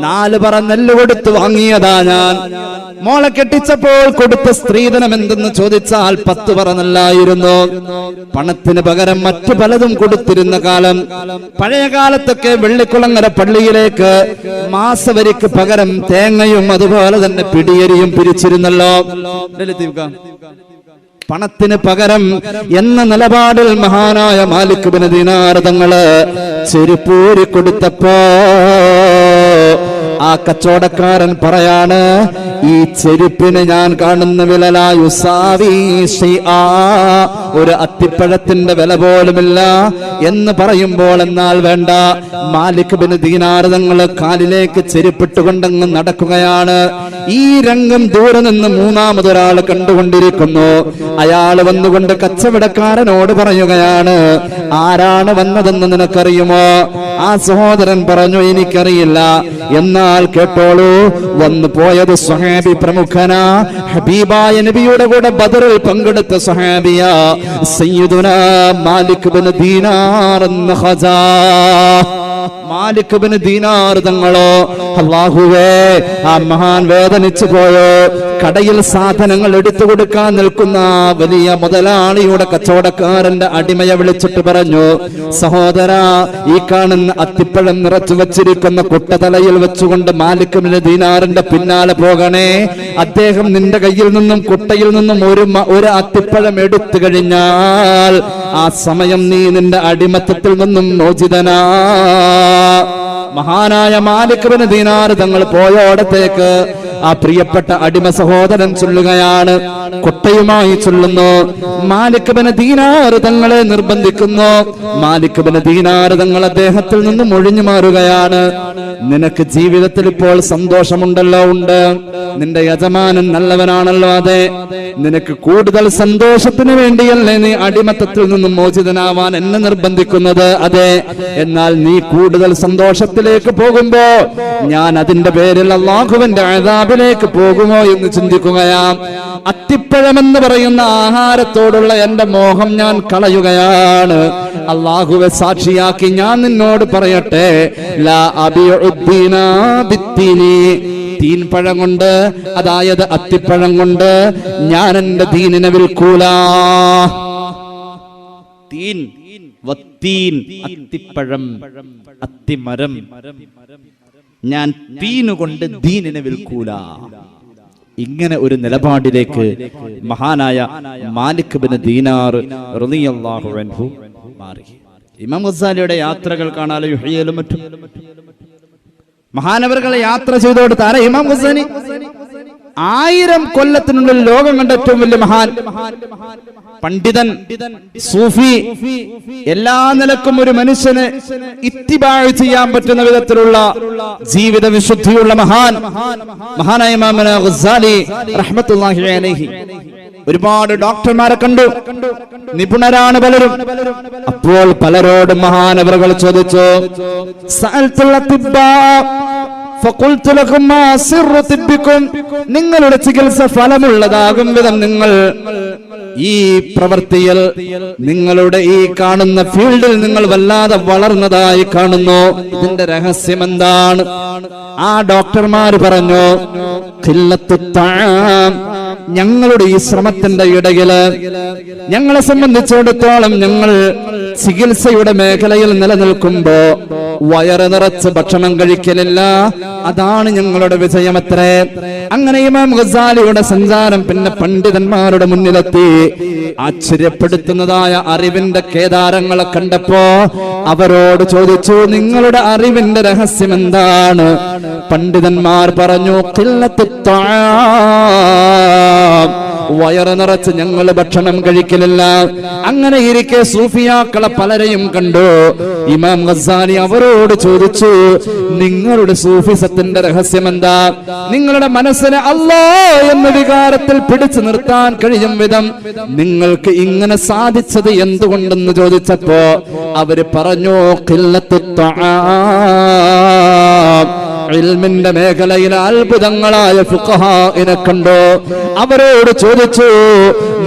4 പറ നെല്ല് കൊടുത്ത് വാങ്ങിയതാ ഞാൻ. മോളെ കെട്ടിച്ചപ്പോൾ കൊടുത്ത സ്ത്രീധനം എന്തെന്ന് ചോദിച്ചാൽ 10 പറ നെല്ലായിരുന്നു. പണത്തിന് പകരം മറ്റു പലതും കൊടുത്തിരുന്ന കാലം. പഴയ കാലത്തൊക്കെ വെള്ളിക്കുളങ്ങര പള്ളിയിലേക്ക് മാസവരിക്ക് പകരം തേങ്ങയും അതുപോലെ തന്നെ പിടിയരിയും പിരിച്ചിരുന്നല്ലോ. പണത്തിന് പകരം എന്ന നിലപാടിൽ മഹാനായ മാലിക് ബിൻ ദീനാർ തങ്ങള് ചെരുപ്പൂരി കൊടുത്തപ്പോ ആ കച്ചവടക്കാരൻ പറയാണ്, ഈ ചെരുപ്പിന് ഞാൻ കാണുന്ന വില ഒരു അത്തിപ്പഴത്തിന്റെ വില പോലുമില്ല എന്ന് പറയുമ്പോൾ, എന്നാൽ വേണ്ട, മാലിക് ബിൻ ദീനാർ തങ്ങൾ കാലിലേക്ക് ചെരുപ്പിട്ടുകൊണ്ടങ്ങ് നടക്കുകയാണ്. ഈ രംഗം ദൂരെ നിന്ന് മൂന്നാമതൊരാൾ കണ്ടുകൊണ്ടിരിക്കുന്നു. അയാൾ വന്നുകൊണ്ട് കച്ചവടക്കാരനോട് പറയുകയാണ്, ആരാണ് വന്നതെന്ന് നിനക്കറിയുമോ? ആ സഹോദരൻ പറഞ്ഞു, എനിക്കറിയില്ല. എന്നാൽ കേട്ടോളൂ, വന്നു പോയത് സ്വഹാബി പ്രമുഖനാ, ഹബീബായ നബിയുടെ കൂടെ ബദറിൽ പങ്കെടുത്ത സ്വഹാബിയ സയ്യിദുനാ മാലിക് ബിൻ ദീനാർ ഖസാ. മാലിക് ബിൻ ദീനാർ തങ്ങളോ, അല്ലാഹുവേ, ആ മഹാൻ വേദനിച്ചു പോയോ. കടയിൽ സാധനങ്ങൾ എടുത്തു കൊടുക്കാൻ നിൽക്കുന്ന വലിയ മുതലാളിയുടെ കച്ചവടക്കാരന്റെ അടിമയെ വിളിച്ചിട്ട് പറഞ്ഞു, സഹോദരാ, ഈ കാണുന്ന അത്തിപ്പഴം നിറച്ചു വച്ചിരിക്കുന്ന കുട്ടതലയിൽ വെച്ചുകൊണ്ട് മാലിക് ബിൻ ദീനാറിന്റെ പിന്നാലെ പോകണേ. അദ്ദേഹം നിന്റെ കയ്യിൽ നിന്നും കുട്ടയിൽ നിന്നും ഒരു അത്തിപ്പഴം എടുത്തു കഴിഞ്ഞാൽ ആ സമയം നീ നിന്റെ അടിമത്തത്തിൽ നിന്നും മോചിതനാ. മഹാനായ മാലിക് ബിൻ ദീനാർ തങ്ങൾ പോയോടത്തേക്ക് ആ പ്രിയപ്പെട്ട അടിമ സഹോദരൻ ചൊല്ലുകയാണ്, കുട്ടയുമായി ചൊല്ലുന്നു. മാലിക് ബിൻ ദീനാർ തങ്ങളെ നിർബന്ധിക്കുന്നു. മാലിക് ബിൻ ദീനാർ തങ്ങൾ അദ്ദേഹത്തിൽ നിന്നും ഒഴിഞ്ഞു മാറുകയാണ്. നിനക്ക് ജീവിതത്തിൽ ഇപ്പോൾ സന്തോഷമുണ്ടല്ലോ? ഉണ്ട്. നിന്റെ യജമാനൻ നല്ലവനാണല്ലോ? അതെ. നിനക്ക് കൂടുതൽ സന്തോഷത്തിന് വേണ്ടിയല്ലേ നീ അടിമത്തത്തിൽ നിന്നും മോചിതനാവാൻ എന്നെ നിർബന്ധിക്കുന്നത്? അതെ. എന്നാൽ നീ കൂടുതൽ സന്തോഷത്തിലേക്ക് പോകുമ്പോ ഞാൻ അതിന്റെ പേരിൽ അല്ലാഹുവിന്റെ അദാബിലേക്ക് പോകുമോ എന്ന് ചിന്തിക്കുകയാ. അത്തിപ്പഴമെന്ന് പറയുന്ന ആഹാരത്തോടുള്ള എന്റെ മോഹം ഞാൻ കളയുകയാണ്. അല്ലാഹുവെ സാക്ഷിയാക്കി ഞാൻ നിന്നോട് പറയട്ടെ, ലാ അബിഉദ്ദീനാ ബിത്തീനി, തീൻപഴം കൊണ്ട്, അതായത് അത്തിപ്പഴം കൊണ്ട് ഞാൻ എന്റെ ദീനിനെ വിൽക്കൂല. തീൻ വത്തീൻ, അത്തിപ്പഴം, അത്തിമരം, ഞാൻ തീനുകൊണ്ട് ദീനിനെ വിൽക്കൂല. ഇങ്ങനെ ഒരു നിലപാടിലേക്ക് മഹാനായ മാലിക് ബിൻ ദീനാർ റളിയല്ലാഹു അൻഹു മാറി. ഇമാം ഗസാലിയുടെ യാത്രകൾ കാണാലോ, യുഹ്യയിലും മറ്റും മഹാനവറുകളെ യാത്ര ചെയ്തോടുത്ത് ആരാ? ഇമാം ഗസാലി. 1000 കൊല്ലത്തിനുള്ളിൽ ലോകം കണ്ട ഏറ്റവും വലിയ മഹാൻ, പണ്ഡിതൻ, സൂഫി, എല്ലാ നിലക്കും ഒരു മനുഷ്യന് ഇത്തിബാഅ് ചെയ്യാൻ പറ്റുന്ന വിധത്തിലുള്ള ജീവിത വിശുദ്ധിയുള്ള മഹാൻ, മഹാനായ ഇമാം ഗസാലി റഹ്മത്തുള്ളാഹി അലൈഹി. ഒരുപാട് ഡോക്ടർമാരെ കണ്ടു, നിപുണരാണ് പലരും. അപ്പോൾ പലരോടും മഹാനവറുകൾ ചോദിച്ചു, സഅൽതുൽ തിബ്ബാ ഫഖുൽതു ലഹും മാ സിർറു തിബ്ബികും, നിങ്ങളുടെ ചികിത്സ ഫലമുള്ളതാകും വിധം നിങ്ങൾ ഈ പ്രവൃത്തിയിൽ, നിങ്ങളുടെ ഈ കാണുന്ന ഫീൽഡിൽ നിങ്ങൾ വല്ലാതെ വളർന്നതായി കാണുന്നു. ഇതിന്റെ രഹസ്യം എന്താണ്? ആ ഡോക്ടർമാർ പറഞ്ഞു, ഖില്ലത്തുത് തആം, ഞങ്ങളുടെ ഈ ശ്രമത്തിന്റെ ഇടയില് ഞങ്ങളെ സംബന്ധിച്ചിടത്തോളം ഞങ്ങൾ ചികിത്സയുടെ മേഖലയിൽ നിലനിൽക്കുമ്പോ വയറ് നിറച്ച് ഭക്ഷണം കഴിക്കലില്ല. അതാണ് ഞങ്ങളുടെ വിജയമത്രേ. അങ്ങനെ ഇമാം ഗസാലിയുടെ സഞ്ചാരം പിന്നെ പണ്ഡിതന്മാരുടെ മുന്നിലെത്തി. ആശ്ചര്യപ്പെടുത്തുന്നതായ അറിവിന്റെ കേദാരങ്ങളെ കണ്ടപ്പോ അവരോട് ചോദിച്ചു, നിങ്ങളുടെ അറിവിന്റെ രഹസ്യം എന്താണ്? പണ്ഡിതന്മാർ പറഞ്ഞു, ഖില്ലത്തുത് തആം, വയറ് നിറച്ച് ഞങ്ങൾ ഭക്ഷണം കഴിക്കലില്ല. അങ്ങനെ ഇരിക്കെ സൂഫിയാക്കളെ പലരെയും കണ്ടു. ഇമാം ഗസാലി അവരോട് ചോദിച്ചു, നിങ്ങളുടെ സൂഫിസത്തിന്റെ രഹസ്യം എന്താ? നിങ്ങളുടെ മനസ്സിനെ അല്ലാഹ് എന്ന വികാരത്തിൽ പിടിച്ചു നിർത്താൻ കഴിയും വിധം നിങ്ങൾക്ക് ഇങ്ങനെ സാധിച്ചത് എന്തുകൊണ്ടെന്ന് ചോദിച്ചപ്പോ അവര് പറഞ്ഞു, ഖില്ലത്തുത് തആം, ഇൽമിന്റെ മേഖലയിലെ അത്ഭുതങ്ങളായ ഫുഖഹാഇനെ കണ്ടു. അവരോട് ചോദിച്ചു,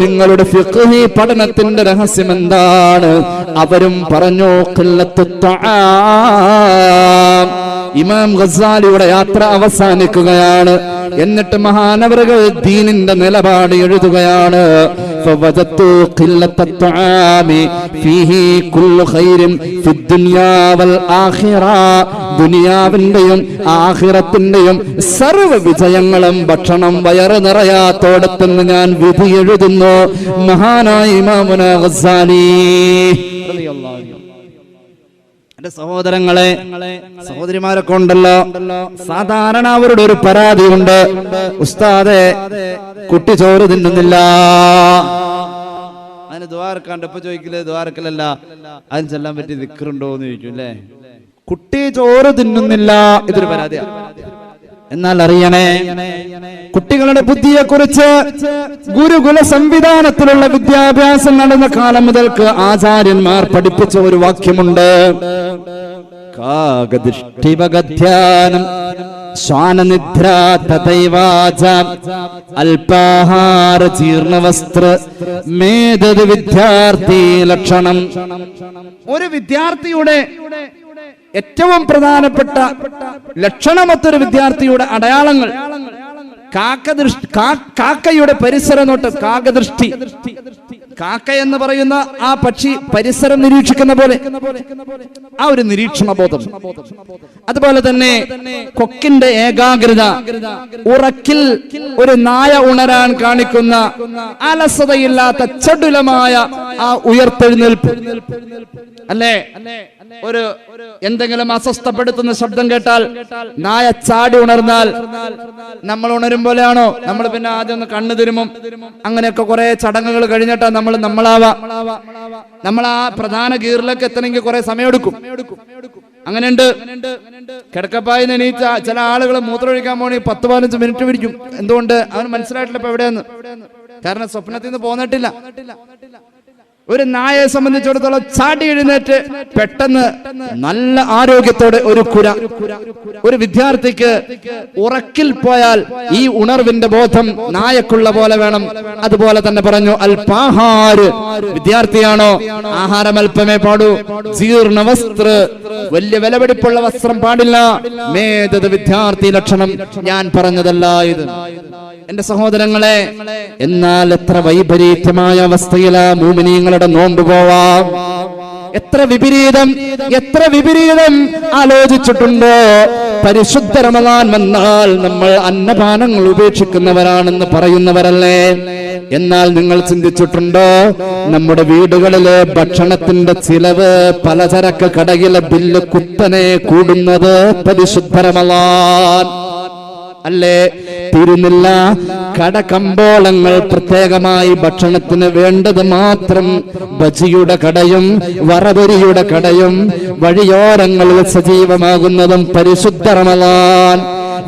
നിങ്ങളുടെ ഫിഖ്ഹി പഠനത്തിന്റെ രഹസ്യം എന്താണ്? അവരും പറഞ്ഞു, ഖില്ലത്തുത് തആം. ഇമാം ഗസാലിയുടെ യാത്ര അവസാനിക്കുകയാണ്. എന്നിട്ട് മഹാനവറുകൾ ദീനിന്റെ നിലപാട് എഴുതുകയാണ്. ഫവജത്തു ഖില്ലത്തുത് തആമി ഫീഹി കുല്ലു ഖൈരിൻ ഫിദ്ദുനിയാ വൽ ആഖിറ, ദുനിയാവിന്റെയും ആഖിറത്തിന്റെയും സർവ്വ വിജയങ്ങളും ഭക്ഷണം വയറ് നിറയാത്തോടത്തെന്ന് ഞാൻ വിധി എഴുതുന്നു. മഹാനായ ഇമാമുന ഗസാലി. എന്റെ സഹോദരങ്ങളെ, സഹോദരിമാരൊക്കെ ഉണ്ടല്ലോ, സാധാരണ അവരുടെ ഒരു പരാതിയുണ്ട്, ഉസ്താദെ കുട്ടി ചോറ് തിന്നുന്നില്ല. അതിന് ദ്വാരക്കാണ്ട് ഇപ്പൊ ചോദിക്കില്ലേ, ദ്വാരക്കലല്ല അതിന് ചെല്ലാൻ പറ്റി ദിക്റുണ്ടോ എന്ന് ചോദിക്കും അല്ലേ. കുട്ടി ചോറ് തിന്നുന്നില്ല, ഇതൊരു പരാതിയാണ്. എന്നാൽ അറിയണേ, കുട്ടികളുടെ ബുദ്ധിയെ കുറിച്ച് ഗുരുകുല സംവിധാനത്തിലുള്ള വിദ്യാഭ്യാസം നടന്ന കാലം മുതൽക്ക് ആചാര്യന്മാർ പഠിപ്പിച്ച ഒരു വാക്യമുണ്ട്. കാകദൃഷ്ടിവഗധ്യാനം ശ്വാനനിദ്രാ തഥൈവാച അല്പാഹാര ജീർണവസ്ത്ര മേധത് വിദ്യാർത്ഥി ലക്ഷണം. ഒരു വിദ്യാർത്ഥിയുടെ ഏറ്റവും പ്രധാനപ്പെട്ട ലക്ഷണമൊത്തൊരു വിദ്യാർത്ഥിയുടെ അടയാളങ്ങൾ കാക്കയുടെ പരിസര നോട്ടം, കാക്കദൃഷ്ടി. കാക്ക എന്ന് പറയുന്ന ആ പക്ഷി പരിസരം നിരീക്ഷിക്കുന്ന പോലെ ആ ഒരു നിരീക്ഷണ ബോധം. അതുപോലെ തന്നെ കൊക്കിന്റെ ഏകാഗ്രത, ഉറക്കിൽ ഒരു നായ ഉണരാൻ കാണിക്കുന്ന അലസതയില്ലാത്ത ചടുലമായ ആ ഉയർത്തെഴുന്നേൽപ്പ് അല്ലേ. ഒരു എന്തെങ്കിലും അസ്വസ്ഥപ്പെടുത്തുന്ന ശബ്ദം കേട്ടാൽ നായ ചാടി ഉണർന്നാൽ നമ്മൾ ഉണരും പോലെയാണോ? നമ്മൾ പിന്നെ ആദ്യം ഒന്ന് കണ്ണു തിരുമും. അങ്ങനെയൊക്കെ കുറെ ചടങ്ങുകൾ കഴിഞ്ഞിട്ടാ നമ്മളാവാ. നമ്മൾ ആ പ്രധാന ഗീറിലേക്ക് എത്തണമെങ്കിൽ കുറെ സമയമെടുക്കും. അങ്ങനെയുണ്ട്. കിടക്കപ്പായി എണീച്ച ചില ആളുകൾ മൂത്രമൊഴിക്കാൻ പോണി 10-15 മിനിറ്റ് പിടിക്കും. എന്തുകൊണ്ട്? അവന് മനസ്സിലായിട്ടില്ല ഇപ്പൊ എവിടെയെന്ന്. കാരണം സ്വപ്നത്തിൽ നിന്ന് പോന്നിട്ടില്ല. ഒരു നായയെ സംബന്ധിച്ചിടത്തോളം ചാടി എഴുന്നേറ്റ് പെട്ടെന്ന് നല്ല ആരോഗ്യത്തോടെ ഒരു വിദ്യാർത്ഥിക്ക് ഉറക്കിൽ പോയാൽ ഈ ഉണർവിന്റെ ബോധം നായക്കുള്ള പോലെ വേണം. അതുപോലെ തന്നെ പറഞ്ഞു അല്പാഹാര്. വിദ്യാർത്ഥിയാണോ? ആഹാരം അല്പമേ പാടൂ. ജീർണ വസ്ത്ര, വലിയ വിലപിടിപ്പുള്ള വസ്ത്രം പാടില്ല. മേധത് വിദ്യാർത്ഥി ലക്ഷണം. ഞാൻ പറഞ്ഞതല്ല ഇത് എന്റെ സഹോദരങ്ങളെ. എന്നാൽ എത്ര വൈപരീത്യമായ അവസ്ഥയിലാ മുഅ്മിനീങ്ങളുടെ നോമ്പ് പോവാം. എത്ര വിപരീതം ആലോചിച്ചിട്ടുണ്ടോ? പരിശുദ്ധ റമദാൻ വന്നാൽ നമ്മൾ അന്നപാനങ്ങൾ ഉപേക്ഷിക്കുന്നവരാണെന്ന് പറയുന്നവരല്ലേ. എന്നാൽ നിങ്ങൾ ചിന്തിച്ചിട്ടുണ്ടോ? നമ്മുടെ വീടുകളിലെ ഭക്ഷണത്തിന്റെ ചിലവ്, പലചരക്ക് കടയിലെ ബില്ല് കുത്തനെ കൂടുന്നത് പരിശുദ്ധ റമദാൻ അല്ലേ. തീരുന്നില്ല. കടകമ്പോളങ്ങൾ പ്രത്യേകമായി ഭക്ഷണത്തിന് വേണ്ടത് മാത്രം ബജിയുടെ കടയും വറപൊരിയുടെ കടയും വഴിയോരങ്ങളിൽ സജീവമാകുന്നതും പരിശുദ്ധ റമദാൻ.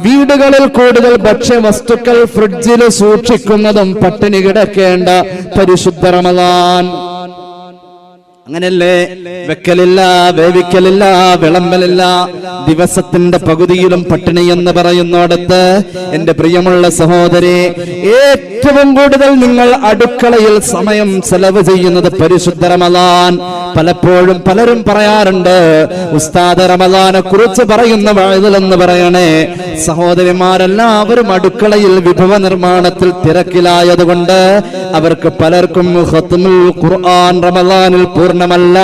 വീടുകളിൽ കൂടുതൽ ഭക്ഷ്യവസ്തുക്കൾ ഫ്രിഡ്ജിൽ സൂക്ഷിക്കുന്നതും പട്ടിണി കിടക്കേണ്ട പരിശുദ്ധ റമദാൻ. അങ്ങനെയല്ലേ? വെക്കലില്ല, വേവിക്കലില്ല, വിളമ്പലില്ല. ദിവസത്തിന്റെ പകുതിയിലും പട്ടിണി എന്ന് പറയുന്നിടത്ത് എന്റെ പ്രിയമുള്ള സഹോദരി, ഏറ്റവും കൂടുതൽ നിങ്ങൾ അടുക്കളയിൽ സമയം ചെലവ് ചെയ്യുന്നത് പരിശുദ്ധ റമദാൻ. പലപ്പോഴും പലരും പറയാറുണ്ട്, ഉസ്താദ് റമദാനെ കുറിച്ച് പറയുന്ന വഴുതലെന്ന് പറയണേ. സഹോദരിമാരെല്ലാവരും അടുക്കളയിൽ വിഭവ നിർമ്മാണത്തിൽ തിരക്കിലായതുകൊണ്ട് അവർക്ക് പലർക്കും ഖത്മുൽ ഖുർആൻ റമദാനിൽ പൂർണ്ണമല്ല.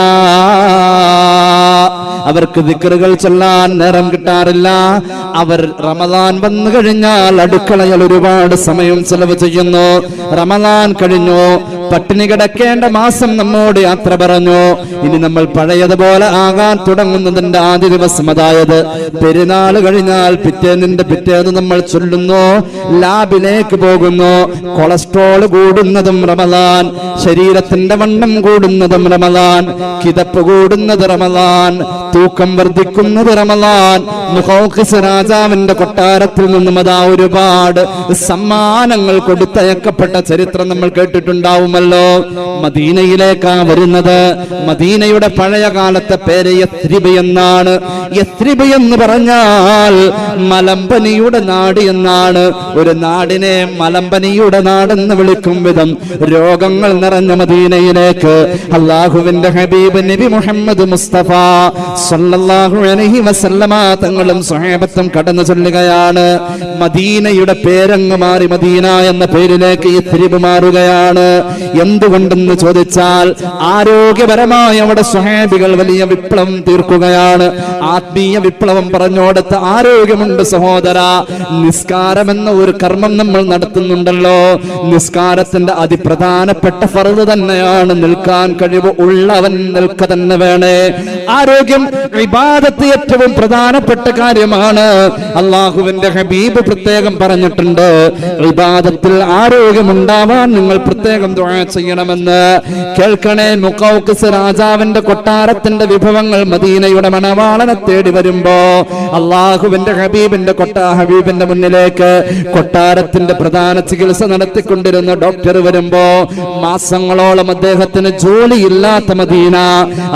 അവർക്ക് ദിക്റുകൾ ചൊല്ലാൻ നേരം കിട്ടാറില്ല. അവർ റമദാൻ വന്നു കഴിഞ്ഞാൽ അടുക്കളയിൽ ഒരുപാട് സമയം ചെലവ് ചെയ്യുന്നു. റമദാൻ കഴിഞ്ഞു, പട്ടിണി കിടക്കേണ്ട മാസം നമ്മോട് യാത്ര പറഞ്ഞു. ഇനി നമ്മൾ പഴയതുപോലെ ആകാൻ തുടങ്ങുന്നതിന്റെ ആദ്യ ദിവസം, അതായത് പെരുന്നാൾ കഴിഞ്ഞാൽ പിറ്റേന്ന് നമ്മൾ ചൊല്ലുന്നു, ലാബിലേക്ക് പോകുന്നു. കൊളസ്ട്രോൾ കൂടുന്നതും റമദാൻ, ശരീരത്തിന്റെ വണ്ണം കൂടുന്നതും റമദാൻ, കിതപ്പ് കൂടുന്നത് റമദാൻ, തൂക്കം വർദ്ധിക്കുന്നത് റമദാൻ. മുഖൗഖിസ് രാജാവിന്റെ കൊട്ടാരത്തിൽ നിന്നും അതാ ഒരുപാട് സമ്മാനങ്ങൾ കൊടുത്തയക്കപ്പെട്ട ചരിത്രം നമ്മൾ കേട്ടിട്ടുണ്ടാവുമല്ലോ. മദീനയിലേക്കാ വരുന്നത്. മദീനയുടെ പഴയ കാലത്തെ പേര് യത്രിബ് എന്നാണ്. യത്രിബ് എന്ന് പറഞ്ഞാൽ മലമ്പനിയുടെ നാട് എന്നാണ്. ഒരു നാടിനെ മലമ്പനിയുടെ നാടെന്ന് വിളിക്കും വിധം രോഗങ്ങൾ നിറഞ്ഞ മദീനയിലേക്ക് അല്ലാഹുവിന്റെ ഹബീബ് നബി മുഹമ്മദ് മുസ്തഫ സല്ലല്ലാഹു അലൈഹി വസല്ലമ തങ്ങളും സ്വഹാബത്തും കടന്നു ചൊല്ലുകയാണ്. മദീനയുടെ പേരങ്ങ് മാറി മദീന എന്ന പേരിലേക്ക് യത്രിബ് മാറുകയാണ്. എന്തുകൊണ്ടെന്ന് ചോദിച്ചാൽ ആരോഗ്യപരമായി അവിടെ സ്വഹാബികൾ വലിയ വിപ്ലവം തീർക്കുകയാണ്. ആത്മീയ വിപ്ലവം പറഞ്ഞോടത്ത് ആരോഗ്യമുണ്ട് സഹോദര. നിസ്കാരം എന്ന ഒരു കർമ്മം നമ്മൾ നടത്തുന്നുണ്ടല്ലോ. നിസ്കാരത്തിന്റെ അതിപ്രധാനപ്പെട്ട ഫർദ് തന്നെയാണ് നിൽക്കാൻ കഴിവ് ഉള്ളവൻ നിൽക്ക തന്നെ വേണേ. ആരോഗ്യം ഇബാദത്ത് ഏറ്റവും പ്രധാനപ്പെട്ട കാര്യമാണ്. അള്ളാഹുവിന്റെ ഹബീബ് പ്രത്യേകം പറഞ്ഞിട്ടുണ്ട്, ഇബാദത്തിൽ ആരോഗ്യമുണ്ടാവാൻ നിങ്ങൾ പ്രത്യേകം ദുആ ചെയ്യണമെന്ന്. കേൾക്കണേ, മുഖൗഖിസ് രാജാവിന്റെ കൊട്ടാരത്തിന്റെ വിഭവങ്ങൾ മദീനയുടെ മണവാളനെ തേടി വരുമ്പോ അള്ളാഹുവിന്റെ ഹബീബിന്റെ മുന്നിലേക്ക് കൊട്ടാരത്തിന്റെ പ്രധാന ചികിത്സ നടത്തിക്കൊണ്ടിരുന്ന ഡോക്ടർ വരുമ്പോ മാസങ്ങളോളം അദ്ദേഹത്തിന് ജോലിയില്ലാത്ത മദീന,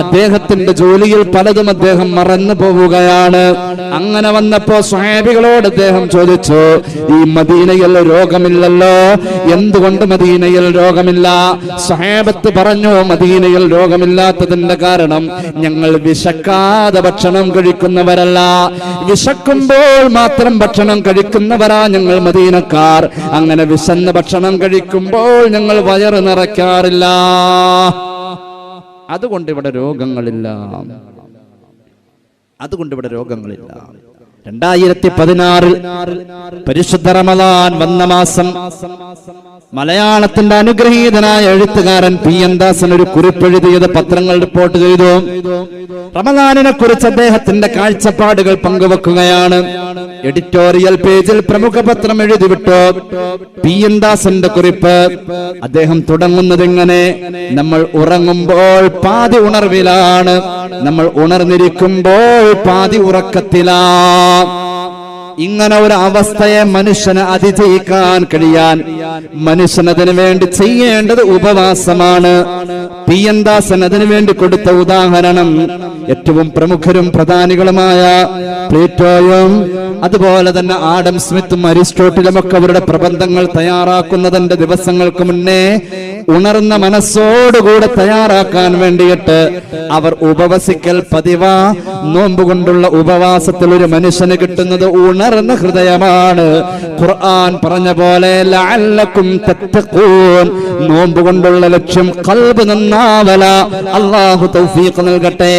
അദ്ദേഹത്തിന്റെ ജോലിയിൽ പലതും അദ്ദേഹം മറന്നു പോവുകയാണ്. അങ്ങനെ വന്നപ്പോ സ്വഹാബികളോട് അദ്ദേഹം ചോദിച്ചു, ഈ മദീനയിൽ രോഗമില്ലല്ലോ, എന്തുകൊണ്ട് മദീനയിൽ രോഗമില്ല? സ്വഹാബത്ത് പറഞ്ഞു, മദീനയിൽ രോഗമില്ലാത്തതിന്റെ കാരണം ഞങ്ങൾ വിശക്കാതെ ഭക്ഷണം കഴിക്കുന്നവരല്ല, വിശക്കുമ്പോൾ മാത്രം ഭക്ഷണം കഴിക്കുന്നവരാ ഞങ്ങൾ മദീനക്കാർ. അങ്ങനെ വിശന്ന ഭക്ഷണം കഴിക്കുമ്പോൾ ഞങ്ങൾ വയറ് നിറയ്ക്കാറില്ല, അതുകൊണ്ട് ഇവിടെ രോഗങ്ങളില്ല. 2016 പരിശുദ്ധ റമദാൻ വന്ന മാസം മലയാളത്തിന്റെ അനുഗ്രഹീതനായ എഴുത്തുകാരൻ P.N. ദാസൻ ഒരു കുറിപ്പെഴുതിയത് പത്രങ്ങൾ റിപ്പോർട്ട് ചെയ്തു. റമദാനിനെ കുറിച്ച് അദ്ദേഹത്തിന്റെ കാഴ്ചപ്പാടുകൾ പങ്കുവെക്കുകയാണ്. എഡിറ്റോറിയൽ പേജിൽ പ്രമുഖ പത്രം എഴുതിവിട്ടു P.N. ദാസന്റെ കുറിപ്പ്. അദ്ദേഹം തുടങ്ങുന്നത് ഇങ്ങനെ: നമ്മൾ ഉറങ്ങുമ്പോൾ പാതി ഉണർവിലാണ്, നമ്മൾ ഉണർന്നിരിക്കുമ്പോൾ പാതി ഉറക്കത്തിലാണ്. ഇങ്ങനെ ഒരു അവസ്ഥയെ മനുഷ്യന് അതിജയിക്കാൻ കഴിയാൻ മനുഷ്യനതിനു വേണ്ടി ചെയ്യേണ്ടത് ഉപവാസമാണ്. P.N. ദാസൻ അതിനു വേണ്ടി കൊടുത്ത ഉദാഹരണം ഏറ്റവും പ്രമുഖരും പ്രധാനികളുമായ പ്ലേറ്റോയും അതുപോലെ തന്നെ ആഡം സ്മിത്തും അരിസ്റ്റോട്ടിലും ഒക്കെ അവരുടെ പ്രബന്ധങ്ങൾ തയ്യാറാക്കുന്നതിന്റെ ദിവസങ്ങൾക്ക് മുന്നേ ഉണർന്ന മനസ്സോടുകൂടെ തയ്യാറാക്കാൻ വേണ്ടിയിട്ട് അവർ ഉപവസിക്കൽ പതിവാ. നോമ്പ് കൊണ്ടുള്ള ഉപവാസത്തിൽ ഒരു മനുഷ്യന് കിട്ടുന്നത് ഉണർന്ന ഹൃദയമാണ്. ഖുർആൻ പറഞ്ഞ പോലെ ലഅല്ലക്കും തത്തഖൂൻ, നോമ്പ് കൊണ്ടുള്ള ലക്ഷ്യം ഖൽബ് നന്നാവല. അല്ലാഹു തൗഫീഖ് നൽകട്ടെ.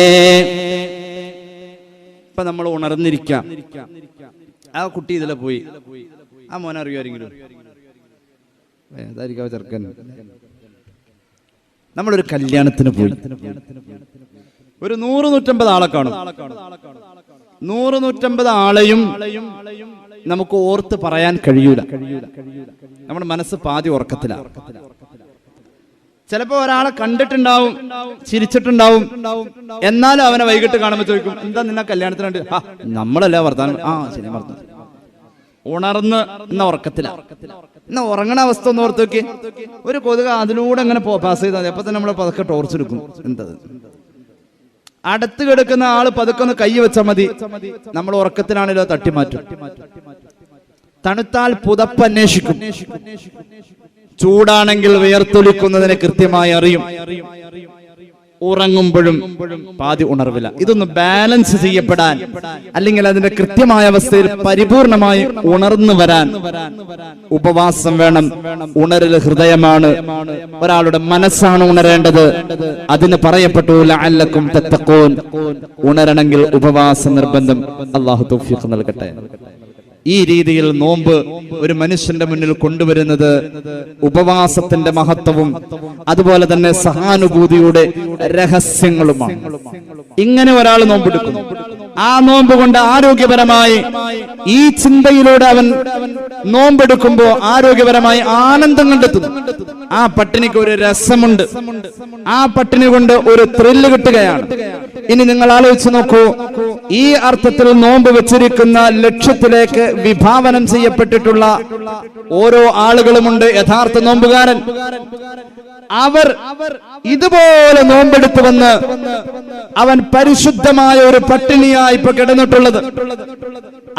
ഇപ്പൊ നമ്മൾ ഉണർന്നിരിക്കാം. ആ കുട്ടി ഇതിലെ പോയി, ആ മോനെ അറിയുമാരെങ്കിലും ചെറുക്കൻ. നമ്മളൊരു കല്യാണത്തിന് പോയി, ഒരു 100-150 ആളെ കാണും. 100-150 ആളെയും നമുക്ക് ഓർത്ത് പറയാൻ കഴിയൂല. നമ്മുടെ മനസ്സ് പാതി ഉറക്കത്തിലാണ്. ചിലപ്പോ ഒരാളെ കണ്ടിട്ടുണ്ടാവും, ചിരിച്ചിട്ടുണ്ടാവും, എന്നാലും അവനെ വൈകിട്ട് കാണുമ്പോൾ ചോദിക്കും, എന്താ നിന്നെ കല്യാണത്തിനുണ്ട്? നമ്മളല്ലേ വർത്താനം. ശരി, വർത്താനം. ഉണർന്ന് എന്ന ഉറക്കത്തില. എന്നാ ഉറങ്ങണ അവസ്ഥ ഒന്ന് ഓർത്ത് നോക്കി. ഒരു കൊതുക് അതിലൂടെ അങ്ങനെ പാസ് ചെയ്താൽ അപ്പൊ തന്നെ നമ്മളെ പതുക്കെ ടോർച്ചെടുക്കും. എന്തത്? അടുത്ത് കിടക്കുന്ന ആള് പതുക്കെ ഒന്ന് കൈ വെച്ചാൽ മതി, നമ്മൾ ഉറക്കത്തിലാണല്ലോ തട്ടിമാറ്റും. തണുത്താൽ പുതപ്പ് അന്വേഷിക്കും, ചൂടാണെങ്കിൽ വിയർത്തൊലിക്കുന്നതിനെ കൃത്യമായി അറിയും. ഉറങ്ങുമ്പോഴും പാതി ഉണർവില്ല. ഇതൊന്ന് ബാലൻസ് ചെയ്യപ്പെടാൻ, അല്ലെങ്കിൽ അതിന്റെ കൃത്യമായ അവസ്ഥയിൽ പരിപൂർണമായി ഉണർന്നു വരാൻ ഉപവാസം വേണം. ഉണരൽ ഹൃദയമാണ്, ഒരാളുടെ മനസ്സാണ് ഉണരേണ്ടത്. അതിന് പറയപ്പെട്ടു ലഅല്ലക്കും തത്തഖൂൻ, ഉണരണമെങ്കിൽ ഉപവാസം നിർബന്ധം. അല്ലാഹു തൗഫീഖ് നൽകട്ടെ. ഈ രീതിയിൽ നോമ്പ് ഒരു മനുഷ്യന്റെ മുന്നിൽ കൊണ്ടുവരുന്നത് ഉപവാസത്തിന്റെ മഹത്വവും അതുപോലെ തന്നെ സഹാനുഭൂതിയുടെ രഹസ്യങ്ങളുമാണ്. ഇങ്ങനെ ഒരാൾ നോമ്പെടുക്കുന്നു, ആ നോമ്പ് കൊണ്ട് ആരോഗ്യപരമായി ഈ ചിന്തയിലൂടെ അവൻ നോമ്പെടുക്കുമ്പോ ആരോഗ്യപരമായി ആനന്ദം കണ്ടെത്തുന്നു. ആ പട്ടിണിക്ക് ഒരു രസമുണ്ട്, ആ പട്ടിണി കൊണ്ട് ഒരു ത്രില്ല് കിട്ടുകയാണ്. ഇനി നിങ്ങൾ ആലോചിച്ച് നോക്കൂ, ഈ അർത്ഥത്തിൽ നോമ്പ് വെച്ചിരിക്കുന്ന ലക്ഷ്യത്തിലേക്ക് വിഭാവനം ചെയ്യപ്പെട്ടിട്ടുള്ള ഓരോ ആളുകളുമുണ്ട്. യഥാർത്ഥ നോമ്പുകാരൻ അവർ ഇതുപോലെ നോമ്പെടുത്തു വന്ന് അവൻ പരിശുദ്ധമായ ഒരു പട്ടിണിയായി ഇപ്പൊ കിടന്നിട്ടുള്ളത്.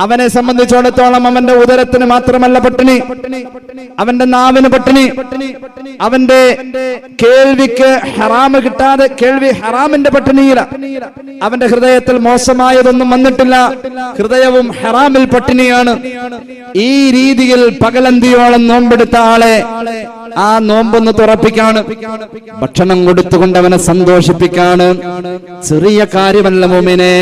അവനെ സംബന്ധിച്ചിടത്തോളം അവന്റെ ഉദരത്തിന് മാത്രമല്ല പട്ടിണി, അവന്റെ നാവിന് പട്ടിണി, അവന്റെ കേൾവിക്ക് ഹറാമ് കിട്ടാതെ കേൾവി ഹറാമിന്റെ പട്ടിണിയില്ല. അവന്റെ ഹൃദയത്തിൽ മോശമായതൊന്നും വന്നിട്ടില്ല, ഹൃദയവും ഹറാമിൽ പട്ടിണിയാണ്. ഈ രീതിയിൽ പകലന്തിയോളം നോമ്പെടുത്ത ആളെ ആ നോമ്പൊന്ന് തുറപ്പിക്കാണ്, ഭക്ഷണം കൊടുത്തുകൊണ്ട് അവനെ സന്തോഷിപ്പിക്കാണ്. ചെറിയ കാര്യമല്ല മുഅ്മിനേ,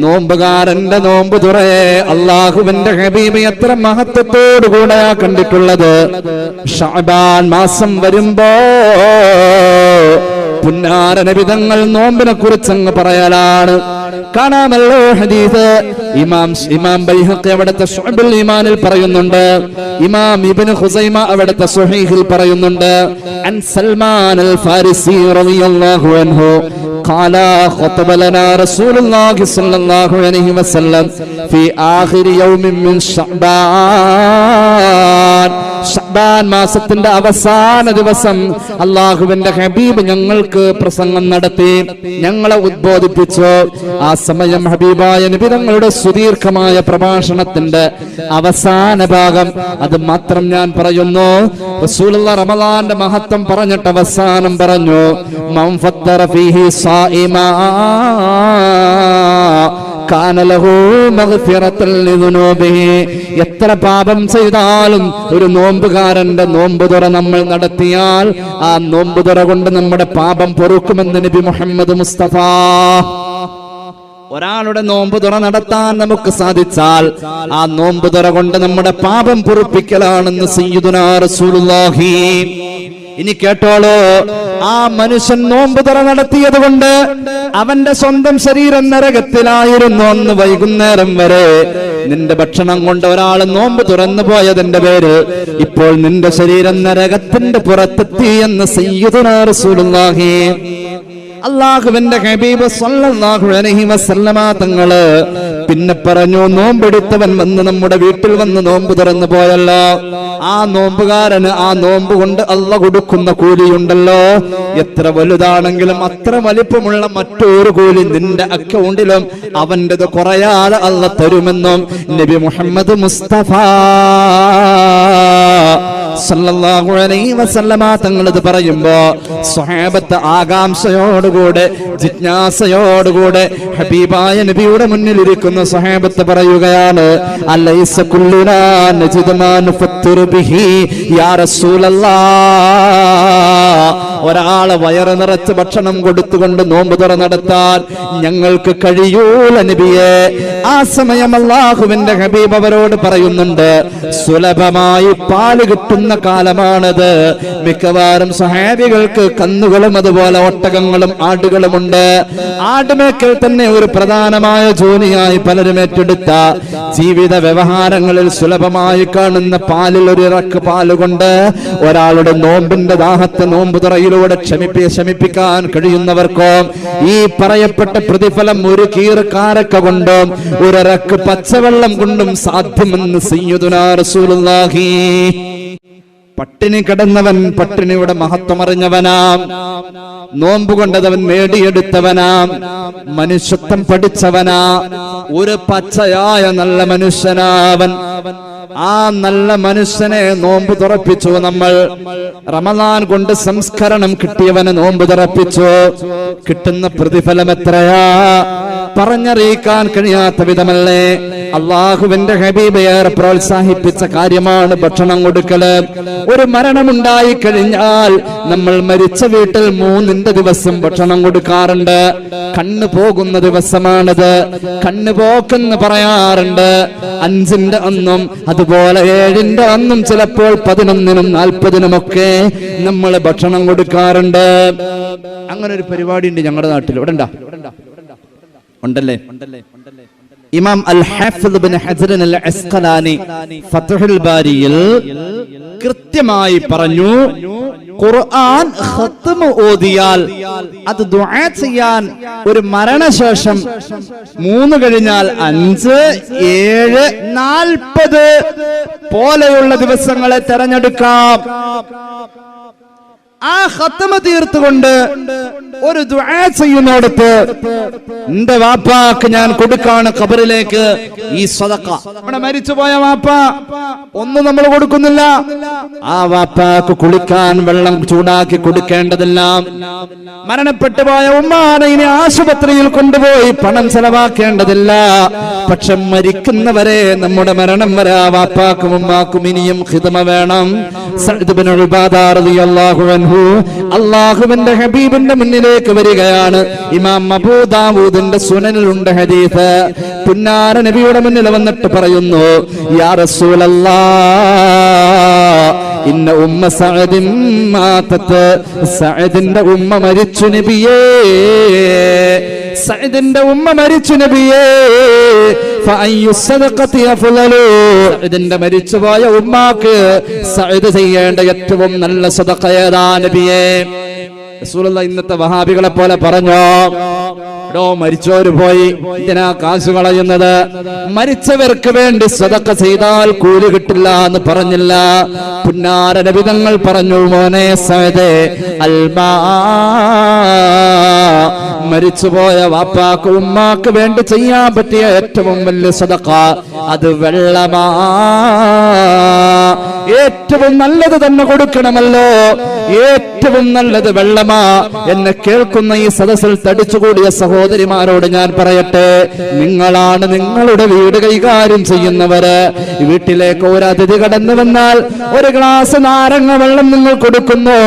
നോമ്പുകാരന്റെ നോമ്പ് തുറയെ അല്ലാഹുവിന്റെ ഹബീബ് എത്ര മഹത്വത്തോടുകൂടെയാ കണ്ടിട്ടുള്ളത്. ശഅബാൻ മാസം വരുമ്പോ പുന്നാര നബി തങ്ങൾ നോമ്പിനെ കുറിച്ച് അങ്ങ് പറയലാണ്. കാണാമല്ലോ ഹദീസ്. ഇമാം ബൈഹഖി അവിടുത്തെ ശുഅബുൽ ഈമാനിൽ പറയുന്നുണ്ട്, ഇമാം ഇബ്നു ഖുസൈമ അവിടുത്തെ സ്വഹീഹിൽ പറയുന്നുണ്ട്, അൻ സൽമാൻ അൽ ഫാരിസി റളിയല്ലാഹു അൻഹു قال خطب لنا رسول الله صلى الله عليه وسلم في آخر يوم من شعبان. ഷഅബാൻ മാസത്തിന്റെ അവസാന ദിവസം അല്ലാഹുവിന്റെ ഹബീബ് ഞങ്ങൾക്ക് പ്രസംഗം നടത്തി, ഞങ്ങളെ ഉദ്ബോധിപ്പിച്ചു. ആ സമയം ഹബീബായ നബി തങ്ങളുടെ സുദീർഘമായ പ്രഭാഷണത്തിന്റെ അവസാന ഭാഗം, അത് മാത്രം ഞാൻ പറയുന്നു. റസൂലുള്ളാഹി റമളാന്റെ മഹത്വം പറഞ്ഞിട്ട് അവസാനം പറഞ്ഞു, മൻ ഫത്തറ ഫീഹി സായിമാ കാന ലഹു മഗ്ഫിറത്തുൻ ലിദുനൂബിഹി. എത്ര പാപം ചെയ്താലും ഒരു നോമ്പുകാരന്റെ നോമ്പുതുറ നമ്മൾ നടത്തിയാൽ ആ നോമ്പുതുറ കൊണ്ട് നമ്മുടെ പാപം പൊറുക്കുമെന്ന് നബി മുഹമ്മദ് മുസ്തഫ. ഒരാളുടെ നോമ്പുതുറ നടത്താൻ നമുക്ക് സാധിച്ചാൽ ആ നോമ്പുതുറ കൊണ്ട് നമ്മുടെ പാപം പൊറുപ്പിക്കലാണെന്ന് സയ്യിദുനാ റസൂലുള്ളാഹി. ഇനി കേട്ടോളൂ, ആ മനുഷ്യൻ നോമ്പുതുറ നടത്തിയത് കൊണ്ട് അവന്റെ സ്വന്തം ശരീരം നരകത്തിലായിരുന്നു അന്ന് വൈകുന്നേരം വരെ. നിന്റെ ഭക്ഷണം കൊണ്ട് ഒരാൾ നോമ്പ് തുറന്നു പോയതിന്റെ പേര് ഇപ്പോൾ നിന്റെ ശരീരം നരകത്തിന്റെ പുറത്തെത്തി എന്ന് സയ്യിദുനാ റസൂലുള്ളാഹി. അല്ലാഹുവിന്റെ ഹബീബ് സ്വല്ലല്ലാഹു അലൈഹി വസല്ലമ തങ്ങള് പിന്നെ പറഞ്ഞു, നോമ്പെടുത്തവൻ വന്ന് നമ്മുടെ വീട്ടിൽ വന്ന് നോമ്പ് തുറന്നു പോയല്ലോ, ആ നോമ്പുകാരന് ആ നോമ്പ് കൊണ്ട് അല്ലാഹ് കൊടുക്കുന്ന കൂലിയുണ്ടല്ലോ, എത്ര വലുതാണെങ്കിലും അത്ര വലിപ്പമുള്ള മറ്റൊരു കൂലി നിന്റെ അക്കൗണ്ടിലും അവൻ്റെത് കുറയാതെ അല്ലാഹ് തരുമെന്നും നബി മുഹമ്മദ് മുസ്തഫ സല്ലല്ലാഹു അലൈഹി വസല്ലമ തങ്ങൾ ഇത് പറയുമ്പോ സ്വഹാബത്ത് ആകാംക്ഷയോടുകൂടെ ജിജ്ഞാസയോടുകൂടെ ഹബീബായ നബിയുടെ മുന്നിൽ ഇരിക്കുന്ന സ്വഹാബത്ത് പറയുകയാണ്, അലൈസ കുല്ലുനാ നജിദു മാ നുഫത്തിറു ബിഹി യാ റസൂലല്ലാഹ്. ഒരാളെ വയറ് നിറച്ച് ഭക്ഷണം കൊടുത്തുകൊണ്ട് നോമ്പ് തുറ നടത്താൻ ഞങ്ങൾക്ക് കഴിയൂല നബിയെ. ആ സമയം അല്ലാഹുവിന്റെ ഹബീബ് അവരോട് പറയുന്നുണ്ട്, സുലഭമായി പാല് കിട്ടുന്ന കാലമാണത്. മിക്കവാറും സ്വഹാബികൾക്ക് കന്നുകളും അതുപോലെ ഒട്ടകങ്ങളും ആടുകളുമുണ്ട്. ആടുമേക്കൽ തന്നെ ഒരു പ്രധാനമായ ജോലിയായി പലരും ഏറ്റെടുത്ത ജീവിത വ്യവഹാരങ്ങളിൽ സുലഭമായി കാണുന്ന പാലിൽ ഒരു ഇറക്ക് പാലുകൊണ്ട് ഒരാളുടെ നോമ്പിന്റെ ദാഹത്തെ നോമ്പ് തുറയിലൂടെ ശമിപ്പിക്കാൻ കഴിയുന്നവർക്കോ ഈ പറയപ്പെട്ട പ്രതിഫലം ഒരു കീറ് കാരക്ക കൊണ്ടും ഒരിറക്ക് പച്ചവെള്ളം കൊണ്ടും സാധ്യമെന്ന് സയ്യിദുനാ റസൂലുള്ളാഹി. പട്ടിണി കിടന്നവൻ പട്ടിണിയുടെ മഹത്വം അറിഞ്ഞവനാം, നോമ്പ് കൊണ്ടതവൻ നേടിയെടുത്തവനാം, മനുഷ്യത്വം പഠിച്ചവനാ, ഒരു പച്ചയായ നല്ല മനുഷ്യനാവൻ. ആ നല്ല മനുഷ്യനെ നോമ്പ് തുറപ്പിച്ചു നമ്മൾ. റമളാൻ കൊണ്ട് സംസ്കരണം കിട്ടിയവനെ നോമ്പ് തുറപ്പിച്ചു. കിട്ടുന്ന പ്രതിഫലം എത്രയാ പറഞ്ഞറിയിക്കാൻ കഴിയാത്ത വിധമല്ലേ. അള്ളാഹുവിന്റെ ഹബീബ് ഏറെ പ്രോത്സാഹിപ്പിച്ച കാര്യമാണ് ഭക്ഷണം കൊടുക്കല്. ഒരു മരണമുണ്ടായി കഴിഞ്ഞാൽ നമ്മൾ മരിച്ച വീട്ടിൽ 3 ദിവസം ഭക്ഷണം കൊടുക്കാറുണ്ട്. കണ്ണു പോകുന്ന ദിവസമാണത്. കണ്ണു പോക്കെന്ന് പറയാറുണ്ട്. 5 അന്നും അതുപോലെ 7 അന്നും ചിലപ്പോൾ 11 40 നമ്മൾ ഭക്ഷണം കൊടുക്കാറുണ്ട്. അങ്ങനെ ഒരു പരിപാടി ഉണ്ട് ഞങ്ങളുടെ നാട്ടിൽ. ഇവിടെ ഉണ്ടല്ലേ? ഇമാം അൽ ഹാഫിദ് ഇബ്നു ഹജർ അൽ അസ്ഖലാനി ഫത്ഹുൽ ബാരിയിൽ കൃത്യമായി പറഞ്ഞു, ഖുർആൻ ഖത്മ് ഓതിയാൽ അത് ദുആ ചെയ്യാൻ ഒരു മരണശേഷം 3 കഴിഞ്ഞാൽ 5, 7, 40 പോലെയുള്ള ദിവസങ്ങളെ തെരഞ്ഞെടുക്കാം. ആ ഖത്മ തീർത്തുകൊണ്ട് ഒരു ദുആ ചെയ്യുന്നിടത്ത് എന്റെ വാപ്പാക്ക് ഞാൻ കൊടുക്കാണ് ഖബറിലേക്ക് ഈ സദഖ. നമ്മുടെ മരിച്ചുപോയ വാപ്പ ഒന്നും നമ്മൾ കൊടുക്കുന്നില്ല. ആ വാപ്പാക്ക് കുളിക്കാൻ വെള്ളം ചൂടാക്കി കൊടുക്കേണ്ടതില്ല. മരണപ്പെട്ടു പോയ ഉമ്മാനെ ഇനി ആശുപത്രിയിൽ കൊണ്ടുപോയി പണം ചെലവാക്കേണ്ടതില്ല. പക്ഷെ മരിക്കുന്നവരെ നമ്മുടെ മരണം വരെ ആ വാപ്പാക്കും ഉമ്മാക്കും ഇനിയും ഖിദ്മ വേണം. സഅദ് ഇബ്നു ഉബാദ റളിയല്ലാഹു അൻഹു അല്ലാഹുവിന്റെ ഹബീബിന്റെ മുന്നിലേക്ക് വരികയാണ്. ഇമാം അബൂ ദാവൂദിന്റെ സുനനിലുണ്ട് ഹദീസ്. പുന്നാര നബിയുടെ മുന്നിൽ വന്നിട്ട് പറയുന്നു, യാ റസൂലല്ലാഹ് ഇന്ന ഉമ്മ സഅദിൻ മാതത്, സഅദിന്റെ ഉമ്മ മരിച്ചു നബിയേ, സഅദിന്റെ ഉമ്മ മരിച്ചു നബിയേ. ഫഅയ്യു സദഖതി അഫ്ളലു, സഅദിന്റെ മരിച്ചുപോയ ഉമ്മാക്ക് സഅദ് ചെയ്യേണ്ട ഏറ്റവും നല്ല സദഖ ഏതാ നബിയേ? റസൂലുള്ളാഹി ഇന്നത്തെ വഹാബികളെ പോലെ പറഞ്ഞോ, മരിച്ചവര് പോയി ഇതിനാ കാശ് കളയുന്നത്, മരിച്ചവർക്ക് വേണ്ടി സദഖ ചെയ്താൽ കൂലി കിട്ടില്ല എന്ന് പറഞ്ഞില്ല. പുന്നാര നബി തങ്ങൾ പറഞ്ഞു, മോനെ സഅദേ, അൽമാ, മരിച്ചുപോയ വാപ്പാക്ക് ഉമ്മാക്ക് വേണ്ടി ചെയ്യാൻ പറ്റിയ ഏറ്റവും വലിയ സദഖ അത് വെള്ളമാ. ഏറ്റവും നല്ലത് തന്നെ കൊടുക്കണമല്ലോ, ഏറ്റവും നല്ലത് വെള്ളമാ. എന്നെ കേൾക്കുന്ന ഈ സദസ്സിൽ തടിച്ചുകൂടിയ സഹോദരിമാരോട് ഞാൻ പറയട്ടെ, നിങ്ങളാണ് നിങ്ങളുടെ വീട് കൈകാര്യം ചെയ്യുന്നവര്. വീട്ടിലേക്ക് ഒരു അതിഥി കടന്നു വന്നാൽ ഒരു ഗ്ലാസ് നാരങ്ങ വെള്ളം നിങ്ങൾ കൊടുക്കുന്നു,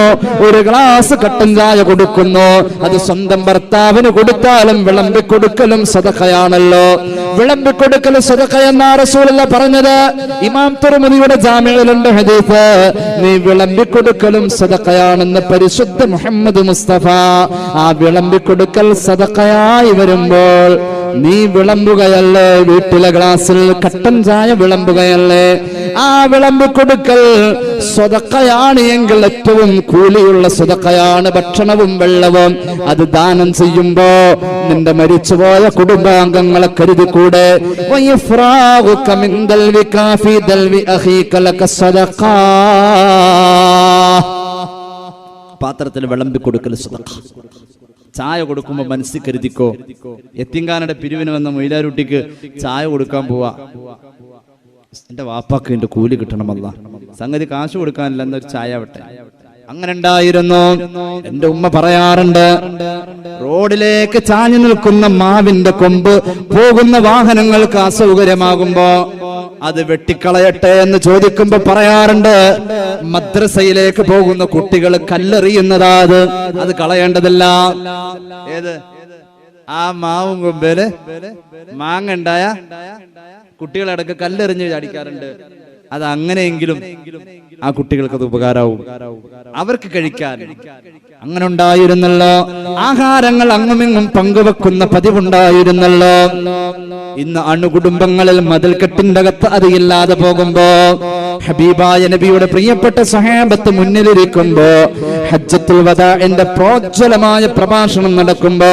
ഒരു ഗ്ലാസ് കട്ടൻ ചായ കൊടുക്കുന്നു. അത് സ്വന്തം ഭർത്താവിന് കൊടുത്താലും വിളമ്പിക്കൊടുക്കലും സദഖയാണല്ലോ. വിളമ്പിക്കൊടുക്കലും സദഖ എന്നാ റസൂലുള്ളാഹി പറഞ്ഞത്. ഇമാം തുർമുദിയുടെ ജാമിഉലുണ്ട് ഹദീസ്, നീ വിളമ്പിക്കൊടുക്കലും സദഖയാണെന്ന് പരിശുദ്ധ മുഹമ്മദ് മുസ്തഫ. ആ വിളമ്പിക്കൊടുക്കൽ സദഖയായി വരുമ്പോൾ നീ വിളമ്പുകയല്ലേ, വീട്ടിലെ ഗ്ലാസിൽ കട്ടൻ ചായ വിളമ്പുകയല്ലേ, ആ വിളമ്പിക്കൊടുക്കൽ സദഖയാണ് എങ്കിൽ ഏറ്റവും കൂലിയുള്ള സദഖയാണ് ഭക്ഷണവും വെള്ളവും. അത് ദാനം ചെയ്യുമ്പോ നിന്റെ മരിച്ചുപോയ കുടുംബാംഗങ്ങളെ കരുതിക്കൂടെ? പാത്രത്തിൽ വിളമ്പിക്കൊടുക്കൽ സദഖ. ചായ കൊടുക്കുമ്പോ മനസ്സിൽ കരുതിക്കോ, യത്തീംഖാനയുടെ പിരിവിന് വന്ന മൊയിലാരുട്ടിക്ക് ചായ കൊടുക്കാൻ പോവാ, എന്റെ വാപ്പാക്ക് എന്റെ കൂലി കിട്ടണമല്ല, സംഗതി കാശ് കൊടുക്കാനില്ല, എന്നൊരു ചായ വിട്ടെ. അങ്ങനെ ഉണ്ടായിരുന്നു. എന്റെ ഉമ്മ പറയാറുണ്ട്, റോഡിലേക്ക് ചാഞ്ഞു നിൽക്കുന്ന മാവിന്റെ കൊമ്പ് പോകുന്ന വാഹനങ്ങൾക്ക് അസൗകര്യമാകുമ്പോ അത് വെട്ടിക്കളയട്ടെ എന്ന് ചോദിക്കുമ്പോ പറയാറുണ്ട്, മദ്രസയിലേക്ക് പോകുന്ന കുട്ടികൾ കല്ലെറിയുന്നതാ, അത് കളയേണ്ടതില്ല. ഏത് ആ മാവും കൊമ്പേല് മാങ്ങ ഉണ്ടായ കുട്ടികളടക്ക കല്ലെറിഞ്ഞ് ചാടിക്കാറുണ്ട്. അത് അങ്ങനെയെങ്കിലും ആ കുട്ടികൾക്ക് അത് ഉപകാരവും, അവർക്ക് കഴിക്കാൻ. അങ്ങനെ ഉണ്ടായിരുന്നല്ലോ. ആഹാരങ്ങൾ അങ്ങുമിങ്ങും പങ്കുവെക്കുന്ന പതിവുണ്ടായിരുന്നല്ലോ. ഇന്ന് അണുകുടുംബങ്ങളിൽ മതിൽക്കെട്ടിന്റെ അകത്ത് അത് ഇല്ലാതെ പോകുമ്പോ, ഹബീബായ നബിയുടെ പ്രിയപ്പെട്ട സഹാബത്ത് മുന്നിലിരിക്കുമ്പോ, ഹജ്ജത്തുൽ വദാഇന്റെ പ്രോജ്വലമായ പ്രഭാഷണം നടക്കുമ്പോ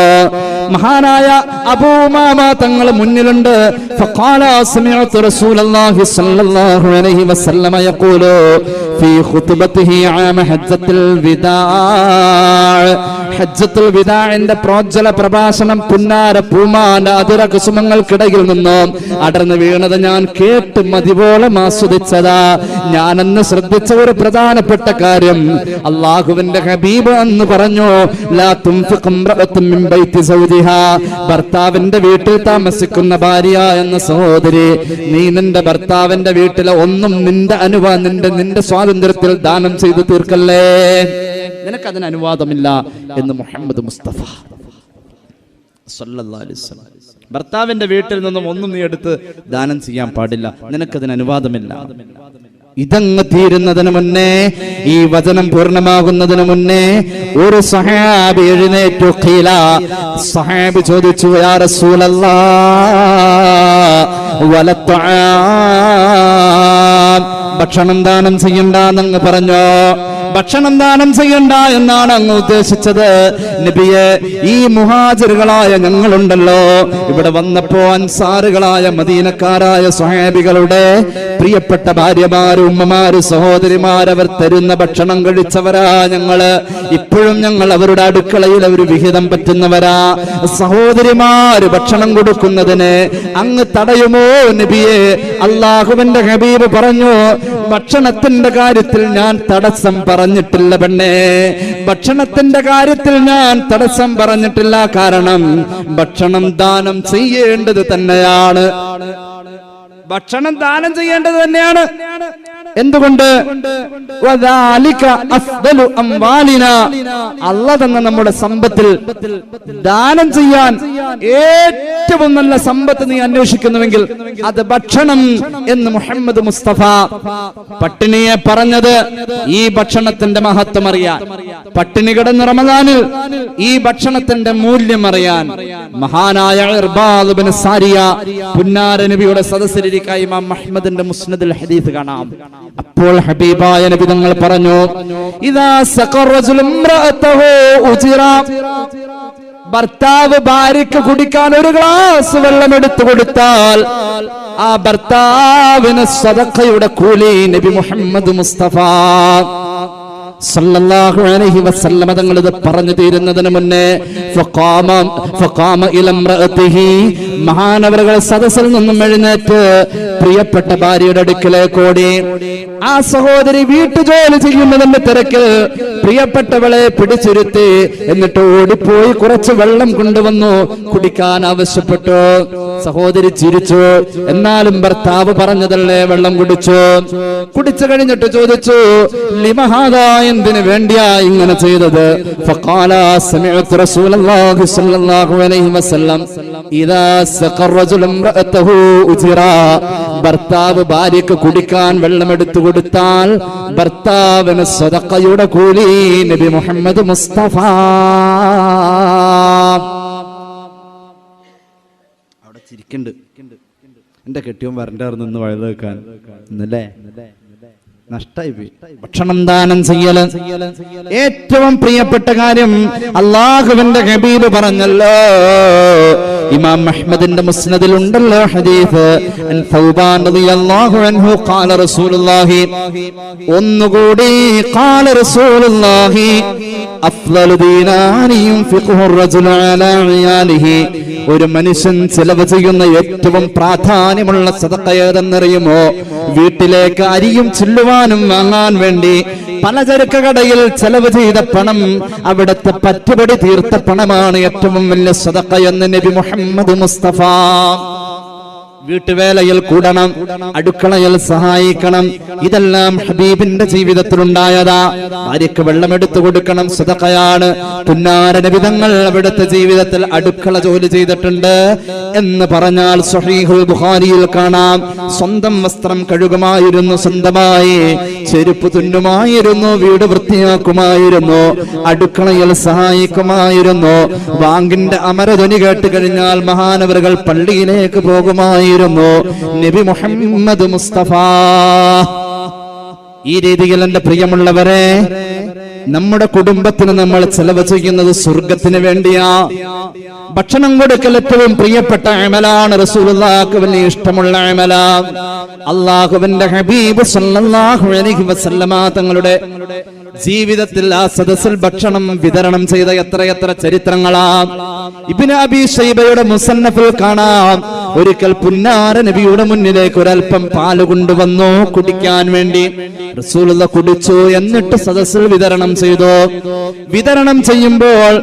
മഹാനായ അബൂ ഉമാമ തങ്ങൾ മുന്നിലുണ്ട്. ഫഖാല സമിഅതു റസൂലുള്ളാഹി സ്വല്ലല്ലാഹു അലൈഹി വസല്ലമ യഖൂലു ഫീ ഖുതുബതിഹി ആമ ഹജ്ജത്തുൽ വിദാ. ഹജ്ജത്തുൽ വിദാഇന്റെ പ്രോജ്വല പ്രഭാഷണം പുന്നാര പൂമാന്റെ അതിര കുസുമങ്ങൾക്കിടയിൽ നിന്നും അടർന്നു വീണത് ഞാൻ കേട്ട് മതിവോളം ആസ്വദിച്ചതാ. ഞാനെന്ന് ശ്രദ്ധിച്ച ഒരു പ്രധാനപ്പെട്ട കാര്യം, അല്ലാഹുവിന്റെ ഹബീബ് എന്ന് പറഞ്ഞു, ലാ തുൻഫിഖു ഇംറഅത്തുൻ മിൻ ബൈതി സൗജിഹാ. ഭർത്താവിന്റെ വീട്ടിൽ താമസിക്കുന്ന ഭാര്യ എന്ന സഹോദരി, നീ നിന്റെ ഭർത്താവിന്റെ വീട്ടിലെ ഒന്നും നിന്റെ സ്വാതന്ത്ര്യത്തിൽ ദാനം ചെയ്തു തീർക്കല്ലേ, നിനക്കതിന് അനുവാദമില്ല എന്ന് മുഹമ്മദ് മുസ്തഫ സല്ലല്ലാഹു അലൈഹി വസല്ലം. ഭർത്താവിന്റെ വീട്ടിൽ നിന്നും ഒന്നും നീ എടുത്ത് ദാനം ചെയ്യാൻ പാടില്ല, നിനക്കതിന് അനുവാദമില്ല. ഇതങ്ങ് തീരുന്നതിന് മുന്നേ, ഈ വചനം പൂർണ്ണമാകുന്നതിന് മുന്നേ ഒരു സഹാബി എഴുന്നേറ്റു. ഖീല, സഹാബി ചോദിച്ചു, യാ റസൂലല്ലാഹ് വലത്തആം, ഭക്ഷണം ദാനം ചെയ്യണ്ടെന്നങ്ങ് പറഞ്ഞോ? ഭക്ഷണം ദാനം ചെയ്യണ്ട എന്നാണ് അങ്ങ് ഉദ്ദേശിച്ചത്. നബിയെ, ഈ മുഹാജിറുകളായ ഞങ്ങളുണ്ടല്ലോ, ഇവിടെ വന്നപ്പോ അൻസാറുകളായ മദീനക്കാരായ സ്വഹാബികളുടെ പ്രിയപ്പെട്ട ഭാര്യമാര്, ഉമ്മമാര്, സഹോദരിമാരവർ തരുന്ന ഭക്ഷണം കഴിച്ചവരാ ഞങ്ങള്. ഇപ്പോഴും ഞങ്ങൾ അവരുടെ അടുക്കളയിൽ ഒരു വിഹിതം പറ്റുന്നവരാ. സഹോദരിമാര് ഭക്ഷണം കൊടുക്കുന്നതിന് അങ്ങ് തടയുമോ നബിയെ? അല്ലാഹുവിന്റെ ഹബീബ് പറഞ്ഞു, ഭക്ഷണത്തിന്റെ കാര്യത്തിൽ ഞാൻ തടസ്സം പറഞ്ഞിട്ടില്ല പെണ്ണേ, ഭക്ഷണത്തിന്റെ കാര്യത്തിൽ ഞാൻ തടസ്സം പറഞ്ഞിട്ടില്ല. കാരണം ഭക്ഷണം ദാനം ചെയ്യേണ്ടത് തന്നെയാണ്, ഭക്ഷണം ദാനം ചെയ്യേണ്ടത് തന്നെയാണ്. എന്തുകൊണ്ട്? അല്ലാഹു തന്ന നമ്മുടെ സമ്പത്തിൽ ദാനം ചെയ്യാൻ ഏറ്റവും നല്ല സമ്പത്ത് നീ അന്വേഷിക്കുന്നുവെങ്കിൽ അത് ഭക്ഷണം എന്ന് മുഹമ്മദ് മുസ്തഫ പട്ടിണിയെ പറഞ്ഞത് ഈ ഭക്ഷണത്തിന്റെ മഹത്വം അറിയാൻ, പട്ടിണി കിടന്ന റമദാനിൽ ഈ ഭക്ഷണത്തിന്റെ മൂല്യം അറിയാൻ മഹാനായ ഇർബാദ് ഇബ്നു സാരിയ പുന്നാര നബിയുടെ സദസ്സിലിരിക്കുക ഇമാം അഹ്മദിന്റെ മുസ്നദിൽ ഹദീസ് കാണാം. അപ്പോൾ ഹബീബായ നബി തങ്ങൾ പറഞ്ഞു, ഇദാ സഖറ റജുലു ഇംറഅതഹു ഉജിറ, ഭർത്താവ് ഭാര്യയ്ക്ക് കുടിക്കാൻ ഒരു ഗ്ലാസ് വെള്ളം എടുത്തു കൊടുത്താൽ ആ ഭർത്താവിന് സദഖയുടെ കൂലി നബി മുഹമ്മദ് മുസ്തഫ സല്ലല്ലാഹു അലൈഹി വസല്ലമ തങ്ങൾ ഇത് പറഞ്ഞു തീരുന്നതിന് മുന്നേ ഫഖാമ ഇലംറഅതിഹി, മഹാനവറുകൾ സദസ്സിൽ നിന്നും എഴുന്നേറ്റ് പ്രിയപ്പെട്ട ഭാര്യയുടെ അടുക്കലേക്ക് ഓടി. ആ സഹോദരി വീട്ടുജോലി ചെയ്യുന്നതിന്റെ തിരക്ക് പ്രിയപ്പെട്ടവളെ പിടിച്ചിരുത്തി, എന്നിട്ട് ഓടിപ്പോയി കുറച്ച് വെള്ളം കൊണ്ടുവന്നു കുടിക്കാൻ ആവശ്യപ്പെട്ടു. സഹോദരി ചിരിച്ചു, എന്നാലും ഭർത്താവ് പറഞ്ഞതല്ലേ വെള്ളം കുടിച്ചു. കുടിച്ചു കഴിഞ്ഞിട്ട് ചോദിച്ചു, ലിമഹാദാ, എന്തിനു വേണ്ടിയാ ഇങ്ങനെ ചെയ്തത്? ഫഖാല സമിഅതു റസൂലുള്ളാഹി സ്വല്ലല്ലാഹു അലൈഹി വസല്ലം ഇദാ സഖറ റജുലു ഇംറഅതഹു ഉജിറ, ഭർത്താവ് ഭാര്യയ്ക്ക് കുടിക്കാൻ വെള്ളം എടുത്തു കൊടുത്താൽ ഭർത്താവിന് സദഖയുടെ കൂലി നബി മുഹമ്മദ് മുസ്തഫ. അവിടെ ചിരിക്കണ്ട്, എന്റെ കെട്ടിയോൻ വരണ്ടായിരുന്നു ഇന്ന് വഴുത വെക്കാൻ ഇന്നല്ലേ, നഷ്ടായി പോയി. ഭക്ഷണം ദാനം ചെയ്യല് ഏറ്റവും പ്രിയപ്പെട്ട കാര്യം. അല്ലാഹുവിന്റെ ഹബീബ് പറഞ്ഞല്ലോ, ഇമാം അഹ്മദിന്റെ മുസ്നദിൽ ഉണ്ടല്ലോ ഹദീസ്, അൻ തൗബാൻ റളിയല്ലാഹു അൻഹു ഖാല റസൂലുള്ളാഹി, ഒന്നുകൂടി ഖാല റസൂലുള്ളാഹി അഫ്ളലു ദീനാരി യുൻഫിഖുഹു അർ-റജുലു അലാ ഇയാലിഹി, ഒരു മനുഷ്യൻ ചെലവ് ചെയ്യുന്ന ഏറ്റവും പ്രാധാന്യമുള്ള സദഖ ഏതെന്നറിയുമോ? വീട്ടിലേക്ക് അരിയും ചില്ലുവാനും വാങ്ങാൻ വേണ്ടി പലചരക്ക് കടയിൽ ചെലവ് ചെയ്ത പണം, അവിടുത്തെ പറ്റുപടി തീർത്ത പണമാണ് ഏറ്റവും വലിയ സദഖ എന്ന് നബി മുഹമ്മദ് മുസ്തഫ. വീട്ടുവേലയിൽ കൂടണം, അടുക്കളയിൽ സഹായിക്കണം, ഇതെല്ലാം ഹബീബിന്റെ ജീവിതത്തിൽ ഉണ്ടായതാ. ഭാര്യയ്ക്ക് വെള്ളമെടുത്തു കൊടുക്കണം, സദഖയാണ്. പുന്നാര നബി തങ്ങൾ അവിടുത്തെ ജീവിതത്തിൽ അടുക്കള ജോലി ചെയ്തിട്ടുണ്ട് എന്ന് പറഞ്ഞാൽ സ്വഹീഹുൽ ബുഖാരിയിൽ കാണാം. സ്വന്തം വസ്ത്രം കഴുകുമായിരുന്നു, സ്വന്തമായി ചെരുപ്പ് തുന്നുമായിരുന്നു, വീട് വൃത്തിയാക്കുമായിരുന്നു, അടുക്കളയിൽ സഹായിക്കുമായിരുന്നു. ബാങ്കിന്റെ അമരധ്വനി കേട്ട് കഴിഞ്ഞാൽ മഹാനവറുകൾ പള്ളിയിലേക്ക് പോകുമായിരുന്നു. നബി മുഹമ്മദ് മുസ്തഫ. ഈ രീതിയിൽ എന്റെ പ്രിയമുള്ളവരെ, നമ്മുടെ കുടുംബത്തിന് നമ്മൾ ചെലവ് ചെയ്യുന്നത് സ്വർഗത്തിന് വേണ്ടിയാ. ഭക്ഷണം കൊടുക്കൽ ഏറ്റവും പ്രിയപ്പെട്ട അമലാണ്, റസൂലുള്ളാഹിക്ക് വലിയ ഇഷ്ടമുള്ള അമലാ. അല്ലാഹുവിന്റെ ഹബീബ് സല്ലല്ലാഹു അലൈഹി വസല്ലമ തങ്ങളുടെ ജീവിതത്തിൽ ആ സദസ്സിൽ ഭക്ഷണം വിതരണം ചെയ്ത എത്രയെത്ര ചരിത്രങ്ങളാ. ഇബ്നു അബീ ശൈബയുടെ മുസന്നഫിൽ കാണാം, ഒരിക്കൽ പുന്നാര നബിയുടെ മുന്നിലേക്ക് ഒരൽപ്പം പാല് കൊണ്ടുവന്നു കുടിക്കാൻ വേണ്ടി. റസൂലുള്ളാഹി കുടിച്ചു, എന്നിട്ട് സദസ്സിൽ വിതരണം ചെയ്തു. വിതരണം ചെയ്യുമ്പോൾ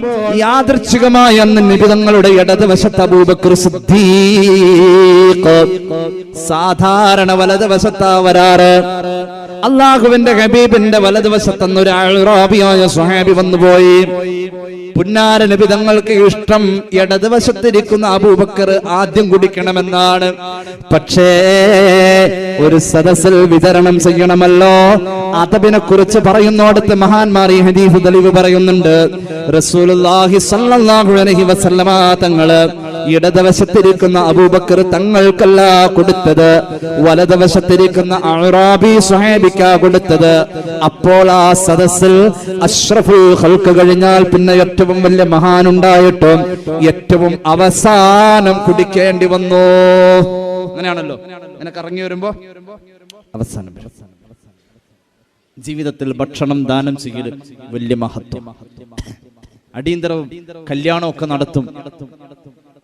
യാദൃച്ഛികമായി അന്ന് നബി തങ്ങളുടെ ഇടതുവശത്ത് അബൂബക്കർ സിദ്ദീഖ്, സാധാരണ വലതുവശത്താ വരാറ്. അല്ലാഹുവിന്റെ ഹബീബിന്റെ വലതുവശത്തുനിന്ന് ഒരു അഅ്റാബിയായ സ്വഹാബി വന്നുപോയി. പുന്നാര നബി തങ്ങൾക്ക് ഇഷ്ടം ഇടതുവശത്തിരിക്കുന്ന അബൂബക്കർ ആദ്യം കുടിക്കണമെന്നാണ്. പക്ഷേ ഒരു സദസ്സിൽ വിതരണം ചെയ്യണമല്ലോ, അദബിനെ കുറിച്ച് പറയുന്നോടത്ത് മഹാന്മാർ ഈ ഹദീസ് തെളിവ് പറയുന്നുണ്ട്. റസൂലുള്ളാഹി സ്വല്ലല്ലാഹു അലൈഹി വസല്ലമ തങ്ങള് ഇടതുവശത്തിരിക്കുന്ന അബൂബക്കർ തങ്ങൾക്കല്ല കൊടുത്തത്, വലതുവശത്തിരിക്കുന്ന അഅ്റാബി സ്വഹാബിക്കാ കൊടുത്തത്. അപ്പോൾ ആ സദസ്സിൽ അഷ്റഫുൽ ഖൽഖ് കഴിഞ്ഞാൽ പിന്നെ ഏറ്റവും വലിയ മഹാനുണ്ടായിട്ടും ഏറ്റവും അവസാനം കുടിക്കേണ്ടി വന്നു. അങ്ങനെയാണല്ലോ, അങ്ങനെ കറങ്ങി വരുമ്പോ അവസാനം. ജീവിതത്തിൽ ഭക്ഷണം ദാനം ചെയ്യൽ വലിയ മഹത്വം. അടിയന്തരവും കല്യാണമൊക്കെ നടത്തും,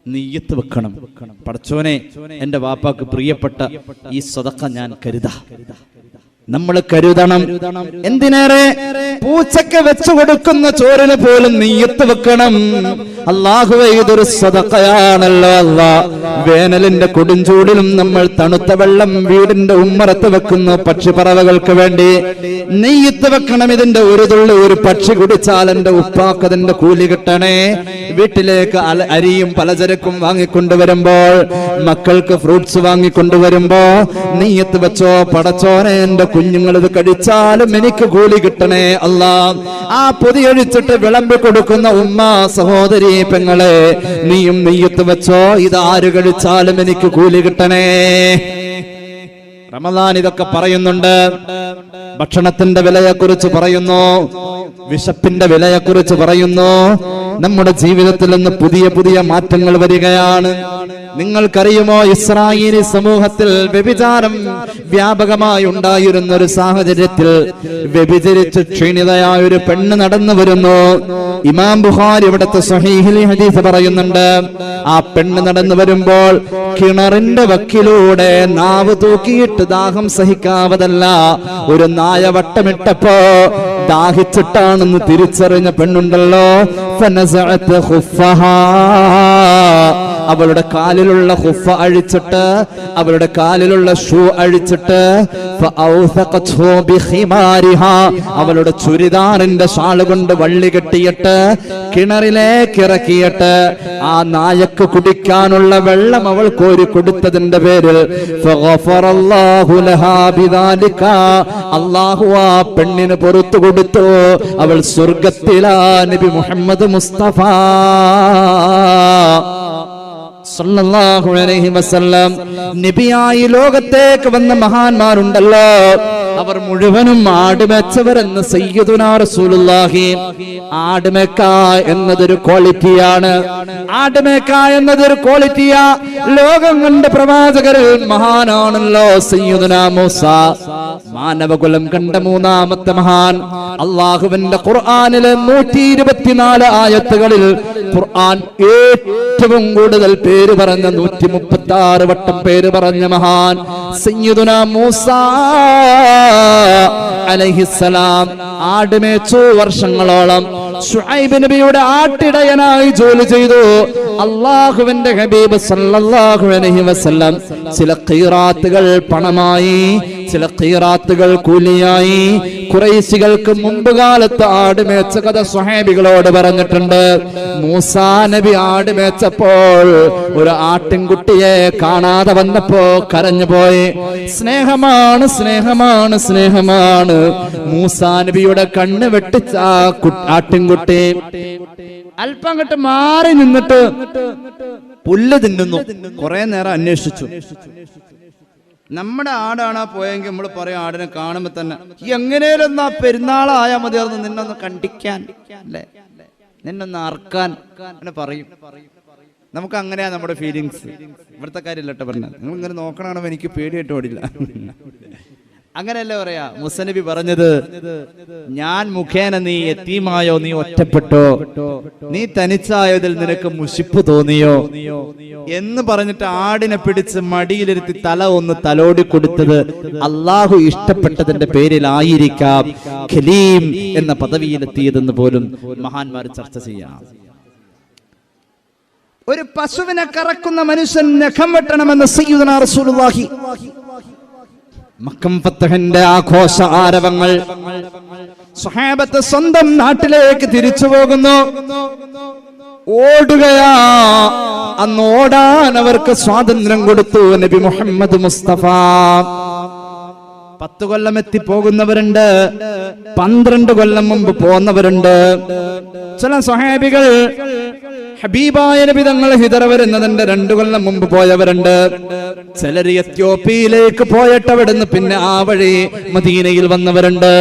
നിയ്യത്ത് വെക്കണം. പടച്ചോനെ, എന്റെ വാപ്പാക്ക് പ്രിയപ്പെട്ട ഈ സദഖ ഞാൻ കരുതാ. നമ്മൾ കരുതണം. എന്തിനേറെ പൂച്ചക്ക് വെച്ചു കൊടുക്കുന്ന ചോറിന് പോലും നിയ്യത്ത് വെക്കണം. അല്ലാഹുവേ ഇതൊരു സദഖയാണല്ലോ അല്ലാ. വേനലിന്റെ കൊടുംചൂടിലും നമ്മൾ തണുത്ത വെള്ളം വീടിന്റെ ഉമ്മറത്ത് വെക്കുന്നു പക്ഷിപ്പറവകൾക്ക് വേണ്ടി. നെയ്യത്ത് വെക്കണം, ഇതിന്റെ ഒരു തുള്ളി ഒരു പക്ഷി കുടിച്ചാൽ എന്റെ ഉപ്പാക്കതിന്റെ കൂലി കിട്ടണേ. വീട്ടിലേക്ക് അരിയും പലചരക്കും വാങ്ങിക്കൊണ്ടുവരുമ്പോൾ, മക്കൾക്ക് ഫ്രൂട്ട്സ് വാങ്ങിക്കൊണ്ടുവരുമ്പോ നെയ്യത്ത് വെച്ചോ, പടച്ചോനെ എന്റെ കുഞ്ഞുങ്ങൾ ഇത് കഴിച്ചാലും എനിക്ക് കൂലി കിട്ടണേ അല്ലാ. ആ പൊതിയൊഴിച്ചിട്ട് വിളമ്പി കൊടുക്കുന്ന ഉമ്മ, സഹോദരി, പെങ്ങളെ, നീയും നെയ്യത്ത് വെച്ചോ, ഇതാര് കഴിച്ചാലും എനിക്ക് കൂലി കിട്ടണേ. റമദാൻ ഇതൊക്കെ പറയുന്നുണ്ട്. ഭക്ഷണത്തിന്റെ വിലയെക്കുറിച്ച് പറയുന്നു, വിശപ്പിന്റെ വിലയെക്കുറിച്ച് പറയുന്നു. നമ്മുടെ ജീവിതത്തിൽ നിന്ന് പുതിയ പുതിയ മാറ്റങ്ങൾ വരികയാണ്. നിങ്ങൾക്കറിയുമോ, ഇസ്രായേലി സമൂഹത്തിൽ വ്യഭിചാരം വ്യാപകമായി ഉണ്ടായിരുന്ന ഒരു സാഹചര്യത്തിൽ വ്യഭിചരിച്ച് ക്ഷീണിതയായ ഒരു പെണ്ണ് നടന്നു വരുന്നു. ഇമാം ബുഖാരി ഇവിടുത്തെ സ്വഹീഹിൽ ഹദീസ് പറയുന്നുണ്ട്. ആ പെണ്ണ് നടന്നു വരുമ്പോൾ കിണറിന്റെ വക്കിലൂടെ നാവ് തൂക്കിയിട്ട് ദാഹം സഹിക്കാവതല്ല ഒരു നായ വട്ടമിട്ടപ്പോ ദാഹിച്ചിട്ടാണെന്ന് തിരിച്ചറിഞ്ഞ പെണ്ണുണ്ടല്ലോ, ഫനസഅത്ത് ഖുഫഹാ, അവളുടെ കാലിലുള്ള ഖുഫ അഴിച്ചിട്ട്, അവളുടെ കാലിലുള്ള ഷൂ അഴിച്ചിട്ട്, ഫഔസഖത്ഹു ബിഖിമാരിഹാ, അവളുടെ ചുരിദാറിന്റെ ഷാൾ കൊണ്ട് വള്ളി കെട്ടിയിട്ട് കിണറിലേക്ക് ഇറക്കിയിട്ട് ആ നായക്ക് കുടിക്കാനുള്ള വെള്ളം അവൾ കോരി കൊടുത്തതിന്റെ പേരിൽ ഫഗഫറല്ലാഹു ലഹാ ബിദാലിക, അല്ലാഹു ആ പെണ്ണിന് പുറത്തു കൊടുത്തു. അവൾ സ്വർഗ്ഗത്തിലാ. നബി മുഹമ്മദ് മുസ്തഫ സല്ലല്ലാഹു അലൈഹി വസല്ലം നബിയായി ലോകത്തേക്ക് വന്ന മഹാന്മാരുണ്ടല്ലോ, അവർ മുഴുവനും ആടുമേച്ചവരെന്ന് സയ്യിദുനാ റസൂലുള്ളാഹി. ആടുമേക്ക എന്നതൊരു ക്വാളിറ്റിയാണ്. ആടുമേക്ക എന്നതൊരു ക്വാളിറ്റിയാ. ലോകം കണ്ട പ്രവാചകരിൽ മഹാനാണല്ലോ സയ്യിദുനാ മൂസ. മാനവകുലം കണ്ട മൂന്നാമത്തെ മഹാൻ. അള്ളാഹുവിന്റെ ഖുർആനിലെ 124 ആയത്തുകളിൽ ഖുർആൻ ഏറ്റവും കൂടുതൽ പേര് പറഞ്ഞ 136 വട്ടം പേര് പറഞ്ഞ മഹാൻ സയ്യിദുനാ മൂസ അലൈഹിസ്സലാം. ആടുമേച്ചു വർഷങ്ങളോളം. ശുഐബ് നബിയുടെ ആട്ടിടയനായി ജോലി ചെയ്തു. അല്ലാഹുവിന്റെ ഹബീബ് സല്ലല്ലാഹു അലൈഹി വസല്ലം ചില ഖീറാത്തുകൾ പണമായി, ചില ഖീറാത്തുകൾ കൂലിയായി ഖുറൈശികൾക്ക് മുമ്പ് കാലത്ത് ആടുമേച്ച കഥ സ്വഹാബികളോട് പറഞ്ഞിട്ടുണ്ട്. മൂസാ നബി ആടുമേച്ചപ്പോൾ ഒരു ആട്ടിൻകുട്ടിയെ കാണാതെ വന്നപ്പോ കരഞ്ഞുപോയി. സ്നേഹമാണ്, സ്നേഹമാണ്, സ്നേഹമാണ്. മൂസാ നബിയുടെ കണ്ണ് വെട്ടിച്ച ആട്ടിൻകുട്ടി അല്പം അങ്ങോട്ട് മാറി നിന്നിട്ട് പുല്ല് തിന്നുന്നു. കുറെ നേരം അന്വേഷിച്ചു. നമ്മുടെ ആടാണ് പോയെങ്കിൽ നമ്മൾ പറയും, ആടിനെ കാണുമ്പോ തന്നെ എങ്ങനെയൊന്ന് ആ പെരുന്നാളായാൽ മതിയായിരുന്നു നിന്നൊന്ന് കണ്ടിക്കാൻ, അല്ലേ, നിന്നൊന്ന് അറക്കാൻ അങ്ങനെ പറയും. നമുക്ക് അങ്ങനെയാ നമ്മുടെ ഫീലിങ്സ്. ഇവിടുത്തെ കാര്യമില്ലട്ടോ പറഞ്ഞ, നിങ്ങൾ ഇങ്ങനെ നോക്കണമെന്ന് എനിക്ക് പേടിയായിട്ട് ഓടില്ല. അങ്ങനെയല്ലേ പറയാ. മുസനബി പറഞ്ഞത്, ഞാൻ മുഖേന നീ യതീമായോ, നീ ഒറ്റപ്പെട്ടോ, നീ തനിച്ചായതിൽ നിനക്ക് മുഷിപ്പ് തോന്നിയോ എന്ന് പറഞ്ഞിട്ട് ആടിനെ പിടിച്ച് മടിയിലിരുത്തി തല ഒന്ന് തലോടി കൊടുത്തത് അള്ളാഹു ഇഷ്ടപ്പെട്ടതിന്റെ പേരിലായിരിക്കാം ഖലീം എന്ന പദവിയിലെത്തിയതെന്ന് പോലും മഹാന്മാർ ചർച്ച ചെയ്യാം. ഒരു പശുവിനെ കറക്കുന്ന മനുഷ്യൻ നഖം വെട്ടണമെന്ന് സയ്യിദുനാ റസൂലുള്ളാഹി. മക്കം ഫത്ഹിന്റെ ആഘോഷ ആരവങ്ങൾ. സ്വഹാബത്ത് സ്വന്തം നാട്ടിലേക്ക് തിരിച്ചു പോകുന്നു. ഓടുകയാ. അന്ന് ഓടാൻ അവർക്ക് സ്വാതന്ത്ര്യം കൊടുത്തു നബി മുഹമ്മദ് മുസ്തഫ. 10 കൊല്ലം എത്തിപ്പോകുന്നവരുണ്ട്, 12 കൊല്ലം മുമ്പ് പോന്നവരുണ്ട്. ചില സ്വഹാബികൾ ഹബീബായ നബി തങ്ങൾ ഹിജറ വരുന്നതിന്റെ 2 കൊല്ലം മുമ്പ് പോയവരുണ്ട്. ചിലർ എത്യോപ്യയിലേക്ക് പോയിട്ട് അവിടുന്ന് പിന്നെ ആ വഴി മദീനയിൽ വന്നവരുണ്ട്.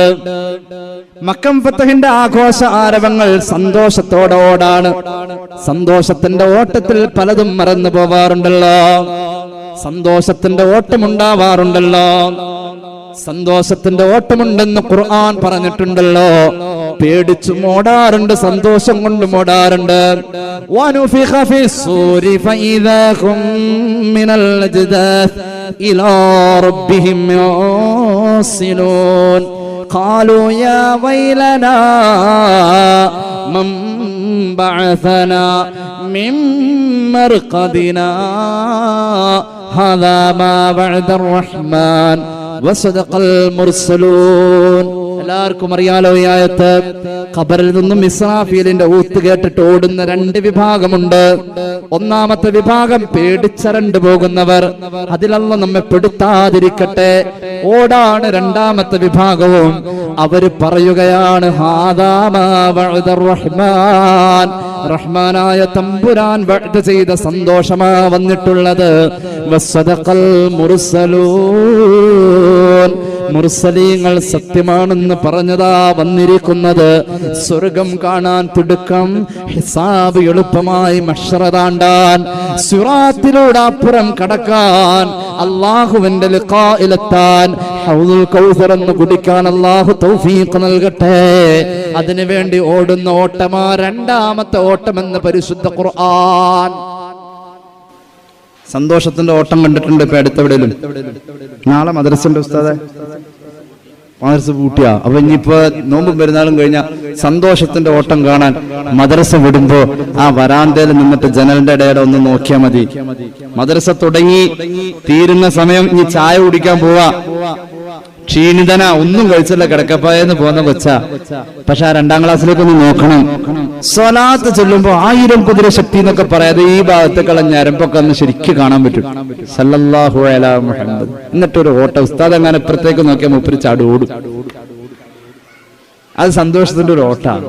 മക്കം ഫത്ഹിന്റെ ആഘോഷ ആരവങ്ങൾ സന്തോഷത്തോടെ ഓടാണ്. സന്തോഷത്തിന്റെ ഓട്ടത്തിൽ പലതും മറന്നു പോവാറുണ്ടല്ലോ. സന്തോഷത്തിന്റെ ഓട്ടമുണ്ടാവാറുണ്ടല്ലോ. സന്തോഷത്തിന്റെ ഓട്ടമുണ്ടെന്ന് ഖുർആൻ പറഞ്ഞിട്ടുണ്ടല്ലോ. പേടിച്ചും ഓടാറുണ്ട്, സന്തോഷം കൊണ്ടും ഓടാറുണ്ട്. വനുഫിഖ ഫിസ്സൂരി ഫഇദാ ഹും മിനൽ അജ്ദാസ് ഇലാ റബ്ബിഹിം യസിലൂൻ. ഖാലൂ യാ വൈലനാ മൻ ബഅസനാ മിൻ മർഖദിനാ ഹാദാ മാ വഅദർ റഹ്മാൻ വസദഖൽ മുർസലൂൻ. എല്ലാവർക്കും അറിയാലോ ഈ ആയത്ത്. ഖബറിൽ നിന്നും ഇസ്രാഫീലിന്റെ ഊത്ത് കേട്ടിട്ട് ഓടുന്ന രണ്ട് വിഭാഗമുണ്ട്. ഒന്നാമത്തെ വിഭാഗം പേടിച്ചരണ്ടു പോകുന്നവർ, അതിലല്ല നമ്മെ പെടുത്താതിരിക്കട്ടെ. ഓടാണ് രണ്ടാമത്തെ വിഭാഗവും. അവര് പറയുകയാണ് ഹാദാ മാ വഅദർ റഹ്മാൻ, റഹ്മാനായ തമ്പുരാൻ വഅദ ചെയ്ത സന്തോഷമാ വന്നിട്ടുള്ളത്. വസദഖൽ മുർസലൂൻ, മുർസലീങ്ങൾ സത്യമാണെന്ന് പറഞ്ഞതാ വന്നിരിക്കുന്നത്. സ്വർഗം കാണാൻ തിടുക്കം, ഹിസാബ് എളുപ്പമായി മഹ്ശറ താണ്ടാൻ, സിറാത്തിലൂടെ അപ്പുറം കടക്കാൻ, അല്ലാഹുവിന്റെ ലിഖായിലെത്താൻ, ഹൗദുൽ കൗസർ എന്ന് കുടിക്കാൻ അല്ലാഹു തൗഫീഖ് നൽകട്ടെ. അതിനുവേണ്ടി ഓടുന്ന ഓട്ടമാ രണ്ടാമത്തെ ഓട്ടമെന്ന് പരിശുദ്ധ ഖുർആൻ. സന്തോഷത്തിന്റെ ഓട്ടം കണ്ടിട്ടുണ്ട് ഇപ്പൊ അടുത്തെവിടെയും. നാളെ മദ്രസന്റെ ഉസ്താദെ മദ്രസ പൂട്ടിയാ. അപ്പൊ ഇനിയിപ്പോ നോമ്പും പെരുന്നാളും കഴിഞ്ഞ സന്തോഷത്തിന്റെ ഓട്ടം കാണാൻ മദ്രസ വിടുമ്പോ ആ വരാന്തയിൽ നിന്നിട്ട് ജനലിന്റെ ഇടയുടെ ഒന്ന് നോക്കിയാൽ മതി. മദ്രസ തുടങ്ങി തീരുന്ന സമയം ഇനി ചായ കുടിക്കാൻ പോവാ, ക്ഷീണിതന, ഒന്നും കഴിച്ചില്ല, കിടക്കപ്പായെന്ന് പോകുന്ന കൊച്ച. പക്ഷെ ആ 2ാം ക്ലാസ്സിലേക്ക് ഒന്ന് നോക്കണം. സ്വലാത്ത് ചൊല്ലുമ്പോ 1000 കുതിര ശക്തി എന്നൊക്കെ പറയാതെ ഈ ഭാഗത്തേക്കുള്ള ഞരമ്പൊക്കെ ഒന്ന് ശരിക്കും കാണാൻ പറ്റും. സല്ലല്ലാഹു അലാ മുഹമ്മദ്. എന്നിട്ടൊരു ഓട്ടം. ഉസ്താദ് അങ്ങനെ ഇപ്പുറത്തേക്ക് നോക്കിയാൽ മൂപ്പര് ചാടും. അത് സന്തോഷത്തിന്റെ ഒരു ഓട്ടാണ്.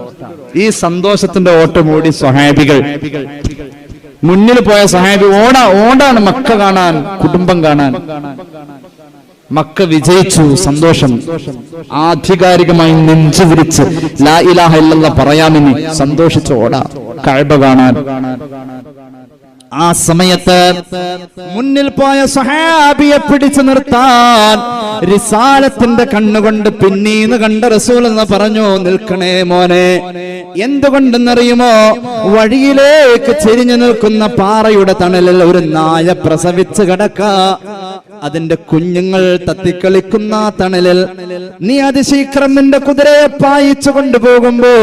ഈ സന്തോഷത്തിന്റെ ഓട്ടം ഓടി സ്വഹാബികൾ, മുന്നിൽ പോയ സ്വഹാബി ഓടാണ് മക്ക കാണാൻ, കുടുംബം കാണാൻ. മക്ക വിജയിച്ചു, സന്തോഷം. ആധികാരികമായി നെഞ്ചു വിരിച്ച് ലാ ഇലാഹ ഇല്ലല്ലാഹ് പറയാമെന്ന് സന്തോഷിച്ച് ഓടാ കഅബ കാണാൻ. ആ സമയത്ത് മുന്നിൽ പോയ സ്വഹാബിയെ പിടിച്ചു നിർത്താൻ റിസാലത്തിന്റെ കണ്ണുകൊണ്ട് പിന്നീന്ന് കണ്ട റസൂൽ എന്ന് പറഞ്ഞു, നിൽക്കണേ മോനെ. എന്തുകൊണ്ടെന്നറിയുമോ? വഴിയിലേക്ക് ചെരിഞ്ഞു നിൽക്കുന്ന പാറയുടെ തണലിൽ ഒരു നായ പ്രസവിച്ച് കിടക്ക. അതിന്റെ കുഞ്ഞുങ്ങൾ തത്തിക്കളിക്കുന്ന തണലിൽ നീ അതിശീഘ്രം നിന്റെ കുതിരയെ പായിച്ചു കൊണ്ടുപോകുമ്പോ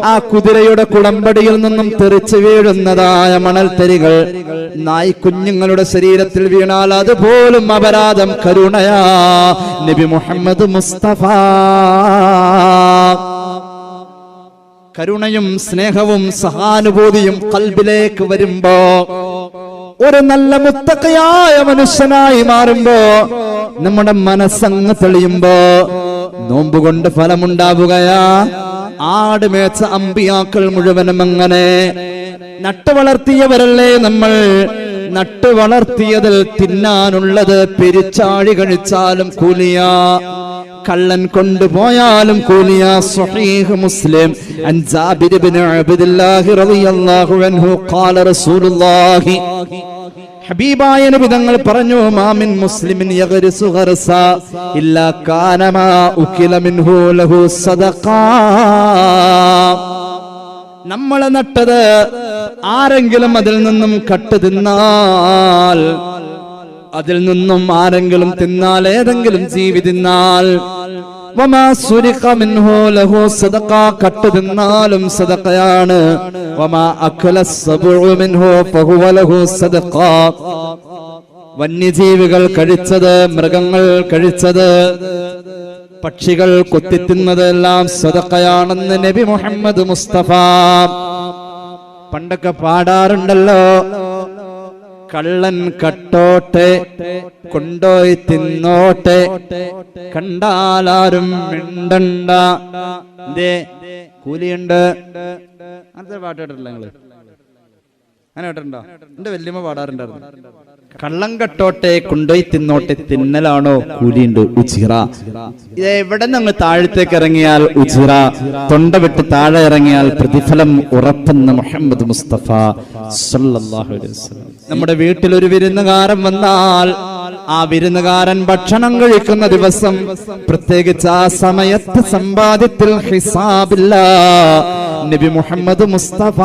ആ കുതിരയുടെ കുളമ്പടിയിൽ നിന്നും തെറിച്ചു വീഴുന്നതായ മണൽത്തരികൾ നായ്ക്കുഞ്ഞുങ്ങളുടെ ശരീരത്തിൽ വീണാൽ അതുപോലും അപരാധം കരുണയാ നബി മുഹമ്മദ് മുസ്തഫ. കരുണയും സ്നേഹവും സഹാനുഭൂതിയും ഖൽബിലേക്ക് വരുമ്പോ, ഒരു നല്ല മുത്തഖിയായ മനുഷ്യനായി മാറുമ്പോ, നമ്മുടെ മനസ്സങ്ങ് തെളിയുമ്പോ നോമ്പുകൊണ്ട് ഫലമുണ്ടാവുകയാ. ആട് മേച്ച അമ്പിയാക്കൾ മുഴുവനും അങ്ങനെ നട്ടുവളർത്തിയവരല്ലേ നമ്മൾ. നട്ടുവളർത്തിയതിൽ തിന്നാനുള്ളത് പെരിച്ചാഴി കഴിച്ചാലും കൂലിയാ, കള്ളൻ കൊണ്ടുപോയാലും കൂലിയാ. സ്വഹീഹ് മുസ്ലിം അൻ ജാബിർ ഇബ്നു അബ്ദുല്ലാഹി റളിയല്ലാഹു അൻഹു ഖാല റസൂലുള്ളാഹി, ഹബീബായ നബി തങ്ങൾ പറഞ്ഞു, മാമിൻ മുസ്ലിമിൻ യഗ്രിസു ഗർസ ഇല്ലാ കാന മാ ഉകില മിൻഹു ലഹു സദഖാ. നമ്മൾ നട്ടത് ആരെങ്കിലും അതിൽ നിന്നും കട്ട് തിന്നാൽ, അതിൽ നിന്നും ആരെങ്കിലും തിന്നാൽ, ഏതെങ്കിലും ജീവി തിന്നാൽ, വമാ സുരിഖ മിൻഹു ലഹു സദഖ, കട്ട് തിന്നാലും സദഖയാണ്. വമാ അഖല സബഉ മിൻഹു ഫഹുവ ലഹു സദഖ, വന്യജീവികൾ കഴിച്ചത്, മൃഗങ്ങൾ കഴിച്ചത്, പക്ഷികൾ കൊത്തിത്തിന്നതെല്ലാം സദഖയാണെന്ന് നബി മുഹമ്മദ് മുസ്തഫ. പണ്ടൊക്കെ പാടാറുണ്ടല്ലോ, കള്ളൻ കട്ടോട്ടെ കൊണ്ടോയി തിന്നോട്ടെ കണ്ടാലാരും മിണ്ടണ്ട, കൂലിയുണ്ട്. അങ്ങനത്തെ പാട്ട് കേട്ടിട്ടില്ല നിങ്ങള്? അങ്ങനെ കേട്ടിട്ടുണ്ടോ? എന്റെ വല്യമ്മ പാടാറുണ്ടായിരുന്നു. കള്ളം കട്ടോട്ടെ കൊണ്ടോയി തിന്നോട്ടെ, തിന്നലാണോ കൂലിയുണ്ട്, ഉജിറ. ഇത് എവിടെ നിന്ന് താഴത്തേക്ക് ഇറങ്ങിയാൽ ഉജിറ, തൊണ്ട വിട്ട് താഴെ ഇറങ്ങിയാൽ പ്രതിഫലം ഉറപ്പെന്ന് മുഹമ്മദ് മുസ്തഫ സല്ലല്ലാഹു അലൈഹി വസല്ലം. നമ്മുടെ വീട്ടിൽ ഒരു വിരുന്നുകാരൻ വന്നാൽ ആ വിരുന്നുകാരൻ ഭക്ഷണം കഴിക്കുന്ന ദിവസം, പ്രത്യേകിച്ച് ആ സമയത്ത് സമ്പാദ്യത്തിൽ ഹിസാബില്ല. നബി മുഹമ്മദ് മുസ്തഫ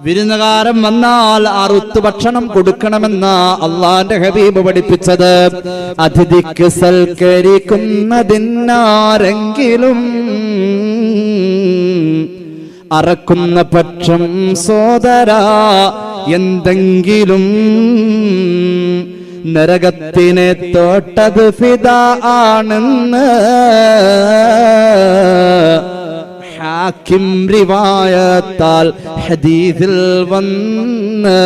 വിരുന്നുകാരൻ വന്നാൽ അറുത്ത് ഭക്ഷണം കൊടുക്കണമെന്ന അള്ളാന്റെ ഹബീബ് പഠിപ്പിച്ചത്. അതിഥിക്ക് സൽക്കരിക്കുന്നതിനാരെങ്കിലും അറക്കുന്ന പക്ഷം സോദരാ എന്തെങ്കിലും നരകത്തിനെ തോട്ടത് ഫിദാ ആണെന്ന് ഹാക്കിം റിവായത്താൽ ഹദീസിൽ വന്ന്.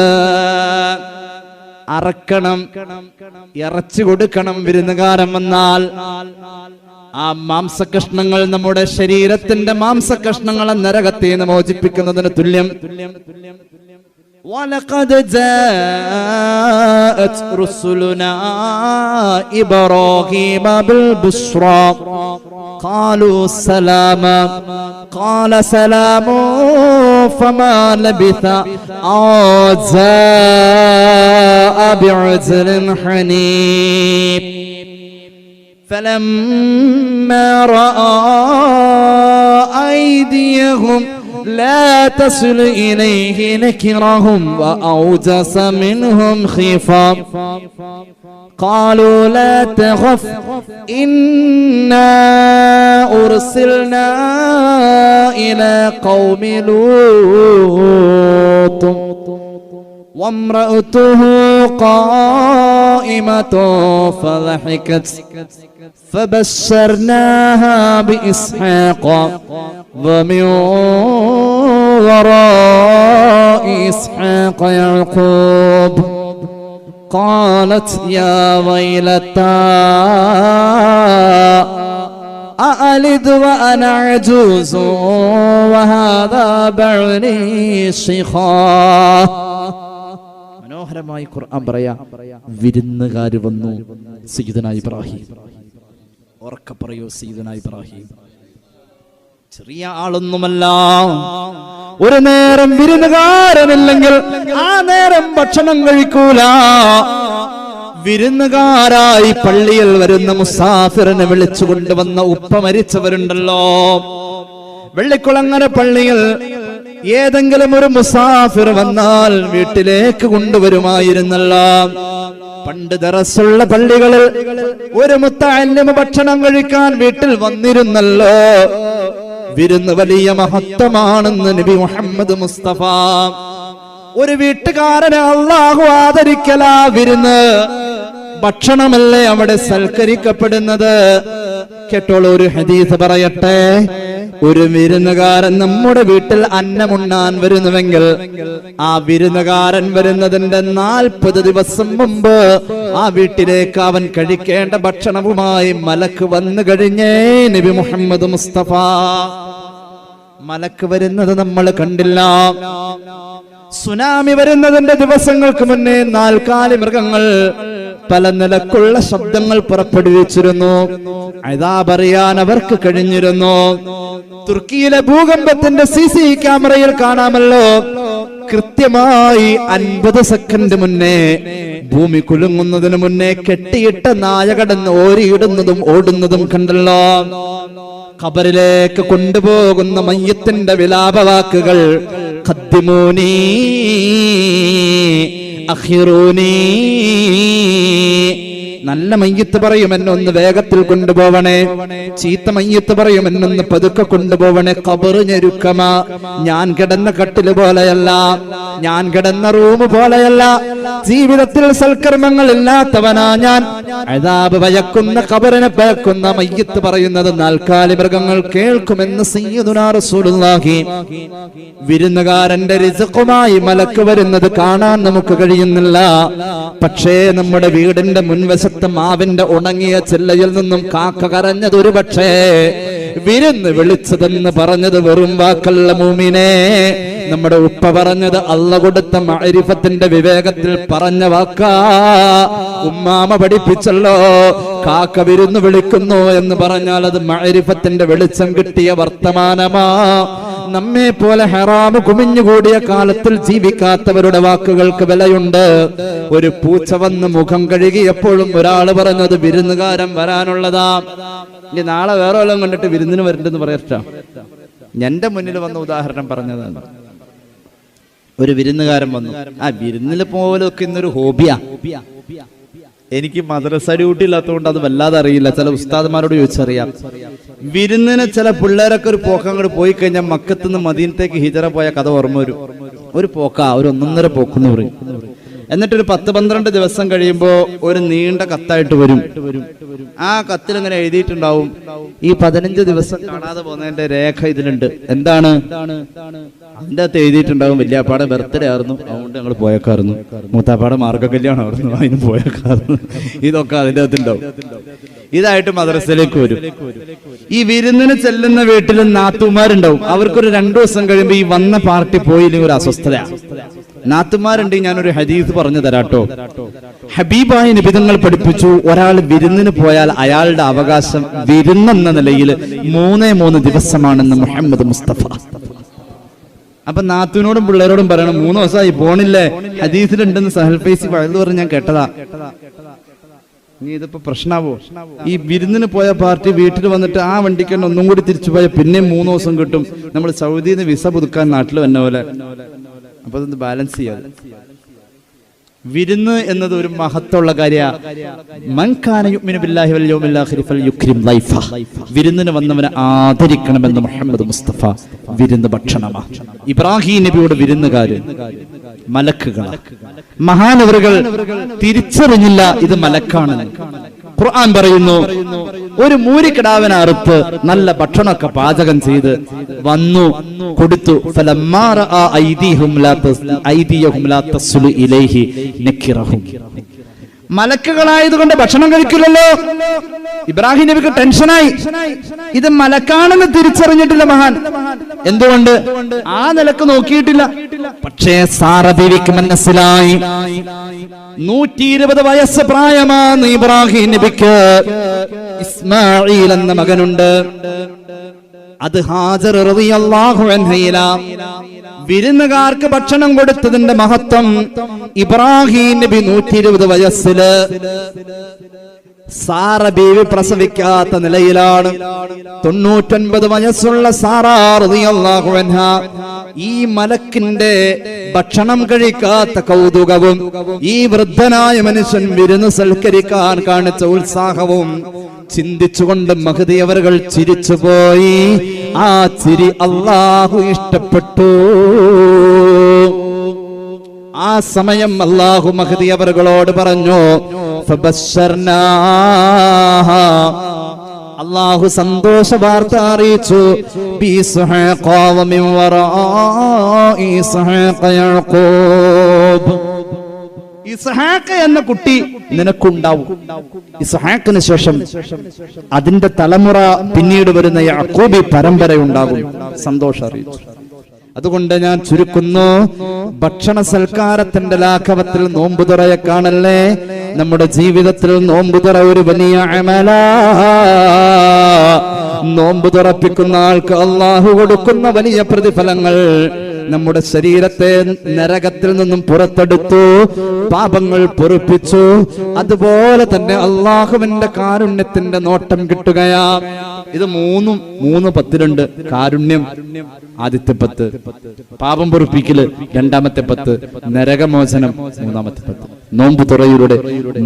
അറക്കണം, ഇറച്ചി കൊടുക്കണം വിരുന്നുകാരൻ വന്നാൽ. ആ മാംസകഷ്ണങ്ങൾ നമ്മുടെ ശരീരത്തിന്റെ മാംസകഷ്ണങ്ങളെ നരകത്തെ നിന്ന് മോചിപ്പിക്കുന്നതിന് തുല്യം. وَلَقَدْ جَاءَتْ رُسُلُنَا إِبْرَاهِيمَ بِالْبُشْرَى قَالُوا سَلَامًا قَالَ سَلَامٌ فَمَا لَبِثَ أَن جَاءَ بِعِجْلٍ حَنِيذٍ فَلَمَّا رَأَى أَيْدِيَهُمْ لا تصل إليه نكرهم وأوجس منهم خيفة قالوا لا تخف إنا أرسلنا إلى قوم لوط وامرأته قائمة فضحكت فبشرناها بإسحاق ومن وراء إسحاق يعقوب قالت يا ويلتى أألد وأنا عجوز وهذا بعلي شيخا. മനോഹരമായി ഖുർആൻ പറയാ, വിരുന്നുകാര് വന്നു സയ്യിദുനാ ഇബ്രാഹിം. ഉറക്കെ പറയൂ, സയ്യിദുനാ ഇബ്രാഹിം ചെറിയ ആളൊന്നുമല്ല. ഒരു നേരം വിരുന്നുകാരനില്ലെങ്കിൽ ആ നേരം ഭക്ഷണം കഴിക്കൂല. വിരുന്നുകാരായി പള്ളിയിൽ വരുന്ന മുസാഫിറിനെ വിളിച്ചു കൊണ്ടുവന്ന ഉപ്പ മരിച്ചവരുണ്ടല്ലോ. വെള്ളിക്കുളങ്ങര പള്ളിയിൽ ഏതെങ്കിലും ഒരു മുസാഫിർ വന്നാൽ വീട്ടിലേക്ക് കൊണ്ടുവരുമായിരുന്നല്ലോ. പണ്ട് ദറസുള്ള പള്ളികളിൽ ഒരു മുത്തഅല്ലിം ഭക്ഷണം കഴിക്കാൻ വീട്ടിൽ വന്നിരുന്നല്ലോ. വിരുന്ന് വലിയ മഹത്വമാണെന്ന് നബി മുഹമ്മദ് മുസ്തഫ. ഒരു വീട്ടുകാരനെ അല്ലാഹു ആദരിക്കലാ വിരുന്ന്. ഭക്ഷണമല്ലേ അവിടെ സൽക്കരിക്കപ്പെടുന്നത്. കേട്ടോളൂ, ഒരു ഹദീസ് പറയട്ടെ. ഒരു വിരുന്നുകാരൻ നമ്മുടെ വീട്ടിൽ അന്നമുണ്ണാൻ വരുന്നുവെങ്കിൽ ആ വിരുന്നുകാരൻ വരുന്നതിന്റെ 40 ദിവസം മുമ്പ് ആ വീട്ടിലേക്ക് അവൻ കഴിക്കേണ്ട ഭക്ഷണവുമായി മലക്ക് വന്നു കഴിഞ്ഞേ നബി മുഹമ്മദ് മുസ്തഫ. മലക്ക് വരുന്നത് നമ്മൾ കണ്ടില്ല. സുനാമി വരുന്നതിന്റെ ദിവസങ്ങൾക്ക് മുന്നേ 4 കാലി മൃഗങ്ങൾ പല നിലക്കുള്ള ശബ്ദങ്ങൾ പുറപ്പെടുവിച്ചിരുന്നു. അദാബ് അറിയാൻ അവർക്ക് കഴിഞ്ഞിരുന്നു. തുർക്കിയിലെ ഭൂകമ്പത്തിന്റെ CC ക്യാമറയിൽ കാണാമല്ലോ. കൃത്യമായി 50 സെക്കൻഡ് മുന്നേ, ഭൂമി കുലുങ്ങുന്നതിന് മുന്നേ കെട്ടിയിട്ട നായ കടന്ന് ഓരിയിടുന്നതും ഓടുന്നതും കണ്ടല്ലോ. ഖബറിലേക്ക് കൊണ്ടുപോകുന്ന മയ്യത്തിന്റെ വിലാപവാക്കുകൾ, ഖദ്ദിമൂനി അഖിറൂനി. നല്ല മയ്യത്ത് പറയും, എന്നൊന്ന് വേഗത്തിൽ കൊണ്ടുപോവണേ. ചീത്ത മയ്യത്ത് പറയും, എന്നൊന്ന് പതുക്കെ കൊണ്ടുപോവണേ. ഖബറ് ഞെരുക്കമാ. ഞാൻ കിടന്ന കട്ടില് പോലെയല്ല, ഞാൻ കിടന്ന റൂം പോലെയല്ല. ജീവിതത്തിൽ സൽക്കർമ്മങ്ങൾ ഇല്ലാത്തവനാ ഞാൻ. അദാബ് ഭയക്കുന്ന, ഖബറിനെ ഭയക്കുന്ന മയ്യത്ത് പറയുന്നത് 4 കാലി മൃഗങ്ങൾ കേൾക്കുമെന്ന് സയ്യിദുനാ റസൂലുള്ളാഹി. വിരുന്നുകാരന്റെ റിസ്ഖുമായി മലക്ക് വരുന്നത് കാണാൻ നമുക്ക് കഴിയുന്നില്ല. പക്ഷേ നമ്മുടെ വീടിന്റെ മുൻവശത്ത് മാവിന്റെ ഉണങ്ങിയ ചില്ലയിൽ നിന്നും കാക്ക കരഞ്ഞത് ഒരു പക്ഷേ വിരുന്ന് വിളിച്ചതെന്ന് പറഞ്ഞത് വെറും വാക്കല്ല മൂമിനെ. നമ്മുടെ ഉപ്പ പറഞ്ഞത് അള്ള കൊടുത്ത മഅരിഫത്തിന്റെ വിവേകത്തിൽ പറഞ്ഞ വാക്കാ. ഉമ്മാമ പഠിപ്പിച്ചല്ലോ, കാക്ക വിരുന്ന് വിളിക്കുന്നു എന്ന് പറഞ്ഞാൽ അത് മഅരിഫത്തിന്റെ വെളിച്ചം കിട്ടിയ വർത്തമാനമാ. നമ്മെ പോലെ ഹറാമ് കുമിഞ്ഞുകൂടിയ കാലത്തിൽ ജീവിക്കാത്തവരുടെ വാക്കുകൾക്ക് വിലയുണ്ട്. ഒരു പൂച്ച വന്ന് മുഖം കഴുകിയപ്പോഴും ഒരാൾ പറഞ്ഞത് വിരുന്നുകാരൻ വരാനുള്ളതാ. ഇനി നാളെ വേറെ വല്ലതും കണ്ടിട്ട് വിരുന്നിന് വരണ്ടെന്ന് പറയട്ടാ. എന്റെ മുന്നിൽ വന്ന ഉദാഹരണം പറഞ്ഞതാണ്. ഒരു വിരുന്നുകാരൻ വന്നു. ആ വിരുന്നിൽ പോലൊക്കെ ഇന്നൊരു ഹോബിയാ. എനിക്ക് മദ്രസ ഡ്യൂട്ടി ഇല്ലാത്തതുകൊണ്ട് അത് വല്ലാതെ അറിയില്ല. ചില ഉസ്താദ്മാരോട് ചോദിച്ചറിയാം. വിരുന്നിന് ചില പിള്ളേരൊക്കെ ഒരു പോക്ക അങ്ങോട്ട് പോയി കഴിഞ്ഞാൽ മക്കത്തുനിന്ന് മദീനത്തേക്ക് ഹിജറ പോയ കഥ ഓർമ്മ വരും. ഒരു പോക്കാ, ഒരു 1.5 പോക്കെന്ന് പറയും. എന്നിട്ടൊരു 10-12 ദിവസം കഴിയുമ്പോ ഒരു നീണ്ട കത്തായിട്ട് വരും. ആ കത്തിൽ ഇങ്ങനെ എഴുതിയിട്ടുണ്ടാവും, ഈ 15 ദിവസം കാണാതെ പോകുന്നതിന്റെ രേഖ ഇതിലുണ്ട്. എന്താണ് അതിൻ്റെ അകത്ത് എഴുതിയിട്ടുണ്ടാവും, വല്യാപ്പാടെ ബർത്ത്ഡേ ആയിരുന്നു, അതുകൊണ്ട് ഞങ്ങൾ പോയേക്കായിരുന്നു. മൂത്താപ്പാടെ മാർഗ കല്യാണം ആയിരുന്നു, അതിന് പോയേക്കായിരുന്നു. ഇതൊക്കെ അതിൻ്റെ അകത്തുണ്ടാവും. ഇതായിട്ട് മദ്രസയിലേക്ക് വരും. ഈ വിരുന്നിന് ചെല്ലുന്ന വീട്ടിൽ നാത്തുമാരുണ്ടാവും. അവർക്കൊരു 2 ദിവസം കഴിയുമ്പോൾ ഈ വന്ന പാർട്ടി പോയില്ലെങ്കിൽ ഒരു അസ്വസ്ഥതയാണ്. നാത്തുമാരുണ്ട്. ഞാനൊരു ഹദീസ് പറഞ്ഞു തരാട്ടോ. ഹബീബായ നിബിതങ്ങൾ പഠിപ്പിച്ചു, ഒരാൾ വിരുന്നിന് പോയാൽ അയാളുടെ അവകാശം വിരുന്നെന്ന നിലയിൽ 3 ദിവസമാണെന്ന് മുഹമ്മദ് മുസ്തഫ. അപ്പൊ നാത്തുവിനോടും പിള്ളേരോടും പറയണം, 3 ദിവസമായി പോണില്ലേ, ഹദീസിലുണ്ടെന്ന് സഹൽ ഫൈസി വഴുതു പറഞ്ഞ് ഞാൻ കേട്ടതാ. നീ ഇതിപ്പോ പ്രശ്നാവോ? ഈ വിരുന്നിന് പോയ പാർട്ടി വീട്ടിൽ വന്നിട്ട് ആ വണ്ടിക്ക് തന്നെ ഒന്നും കൂടി തിരിച്ചു പോയാൽ പിന്നെയും 3 ദിവസം കിട്ടും. നമ്മൾ സൗദിയിൽ നിന്ന് വിസ പുതുക്കാൻ നാട്ടിൽ വന്ന പോലെ. അപ്പൊ അതൊന്ന് ബാലൻസ് ചെയ്യാം. വിരുന്ന് എന്നത് ഒരു മഹത്വമുള്ള കാര്യമാണ്. വിരുന്നിന് വന്നവനെ ആദരിക്കണമെന്ന് മുഹമ്മദ് മുസ്തഫ. വിരുന്ന് ഭക്ഷണമാണ്. ഇബ്രാഹിം നബിയുടെ വിരുന്നുകാര് മലക്കുകളാണ്. മഹാനവറുകൾ തിരിച്ചറിഞ്ഞില്ല ഇത് മലക്കാണെന്ന്. ഖുർആൻ പറയുന്നു, ഒരു മൂരിക്കിടാവിനെ അറുത്ത് നല്ല ഭക്ഷണമൊക്കെ പാചകം ചെയ്ത് വന്നു കൊടുത്തു. മലക്കുകളായതുകൊണ്ട് ഭക്ഷണം കഴിക്കില്ലല്ലോ. ഇബ്രാഹിം നബിക്ക് ടെൻഷനായി. ഇത് മലക്കാണെന്ന് തിരിച്ചറിഞ്ഞിട്ടില്ല മഹാൻ. എന്തുകൊണ്ട്? ആ നിലക്ക് നോക്കിയിട്ടില്ല. പക്ഷേ സാറ ബീവിക്ക് മനസ്സിലായി. 120 വയസ്സ് പ്രായമാണ് ഇബ്രാഹിം നബിക്ക്. ഇസ്മായിൽ എന്ന മകനുണ്ട്. അത് ഹാജർ റളിയല്ലാഹു അൻഹയില. വിരുന്നുകാർക്ക് ഭക്ഷണം കൊടുത്തതിന്റെ മഹത്വം. ഇബ്രാഹിം നബി 120 വയസ്സില് സാറ ബീവി പ്രസവിക്കാത്ത നിലയിലാണ്. 99 വയസ്സുള്ള സാറ റളിയല്ലാഹു അൻഹ ഈ മലക്കിന്റെ ഭക്ഷണം കഴിക്കാത്ത കൗതുകവും ഈ വൃദ്ധനായ മനുഷ്യൻ വിരുന്ന് സൽക്കരിക്കാൻ കാണിച്ച ഉത്സാഹവും ചിന്തിച്ചുകൊണ്ട് മഹദി അവர்கள் ചിരിച്ചുപോയി. ആ ചിരി അല്ലാഹു ഇഷ്ടപ്പെട്ടു. ആ സമയം അല്ലാഹു മഹദി അവர்களോട് പറഞ്ഞു, അല്ലാഹു സന്തോഷ വാർത്ത അറിയിച്ചു. ഇസ്ഹാഖ് എന്ന കുട്ടി നിനക്കുണ്ടാവും. ഇസ്ഹാഖിന് ശേഷം അതിന്റെ തലമുറ പിന്നീട് വരുന്ന യാക്കൂബി പരമ്പരയുണ്ടാകും. സന്തോഷം അറിയിച്ചു. അതുകൊണ്ട് ഞാൻ ചുരുക്കുന്നു, ഭക്ഷണ സൽക്കാരത്തിന്റെ ലാഘവത്തിൽ നോമ്പുതുറയെ കാണല്ലേ. നമ്മുടെ ജീവിതത്തിൽ നോമ്പുതുറ ഒരു വലിയ അമലാ. നോമ്പ് തുറപ്പിക്കുന്ന ആൾക്ക് അല്ലാഹു കൊടുക്കുന്ന വലിയ പ്രതിഫലങ്ങൾ. നമ്മുടെ ശരീരത്തെ നരകത്തിൽ നിന്നും പുറത്തെടുത്തു, പാപങ്ങൾ പൊറുപ്പിച്ചു. അതുപോലെ തന്നെ അല്ലാഹുവിന്റെ കാരുണ്യത്തിന്റെ നോട്ടം കിട്ടുകയാ. ഇത് 3 പത്തിലുണ്ട്. കാരുണ്യം ആദ്യത്തെ 10, പാപം പൊറുപ്പിക്കല് 2ാമത്തെ 10, നരകമോചനം 3ാമത്തെ 10. നോമ്പ് തുറയിലൂടെ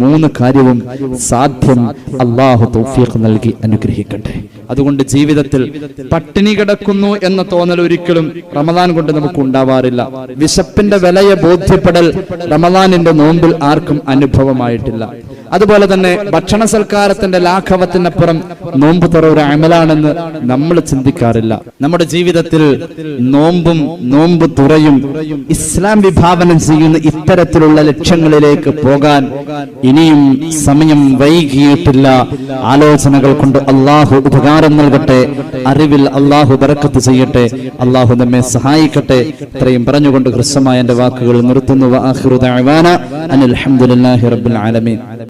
3 കാര്യവും സാധ്യം. അല്ലാഹു തൗഫീഖ് നൽകി അനുഗ്രഹിക്കട്ടെ. അതുകൊണ്ട് ജീവിതത്തിൽ പട്ടിണി കിടക്കുന്നു എന്ന തോന്നൽ ഒരിക്കലും റമദാൻ കൊണ്ട് നമുക്ക് ഉണ്ടാവാറില്ല. വിശപ്പിന്റെ വിലയെ ബോധ്യപ്പെടൽ റമദാനിന്റെ നോമ്പിൽ ആർക്കും അനുഭവമായിട്ടില്ല. അതുപോലെ തന്നെ ഭക്ഷണ സൽക്കാരത്തിന്റെ ലാഘവത്തിനപ്പുറം നോമ്പ് തുറ ഒരു അമലാണെന്ന് നമ്മൾ ചിന്തിക്കാറില്ല. നമ്മുടെ ജീവിതത്തിൽ നോമ്പും നോമ്പ് തുറയും ഇസ്ലാം വിഭാവനം ചെയ്യുന്ന ഇത്തരത്തിലുള്ള ലക്ഷ്യങ്ങളിലേക്ക് പോകാൻ ഇനിയും സമയം വൈകിയിട്ടില്ല. ആലോചനകൾ കൊണ്ട് അല്ലാഹു ഉപകാരം നൽകട്ടെ. അറിവിൽ അല്ലാഹു ബറക്കത്ത് ചെയ്യട്ടെ. അല്ലാഹു നമ്മെ സഹായിക്കട്ടെ. ഇത്രയും പറഞ്ഞുകൊണ്ട് ഹ്രസ്വമായ എന്റെ വാക്കുകൾ നിർത്തുന്നു. വആഖിറു ദഅവാന അനിൽ ഹംദുലില്ലാഹി റബ്ബിൽ ആലമീൻ.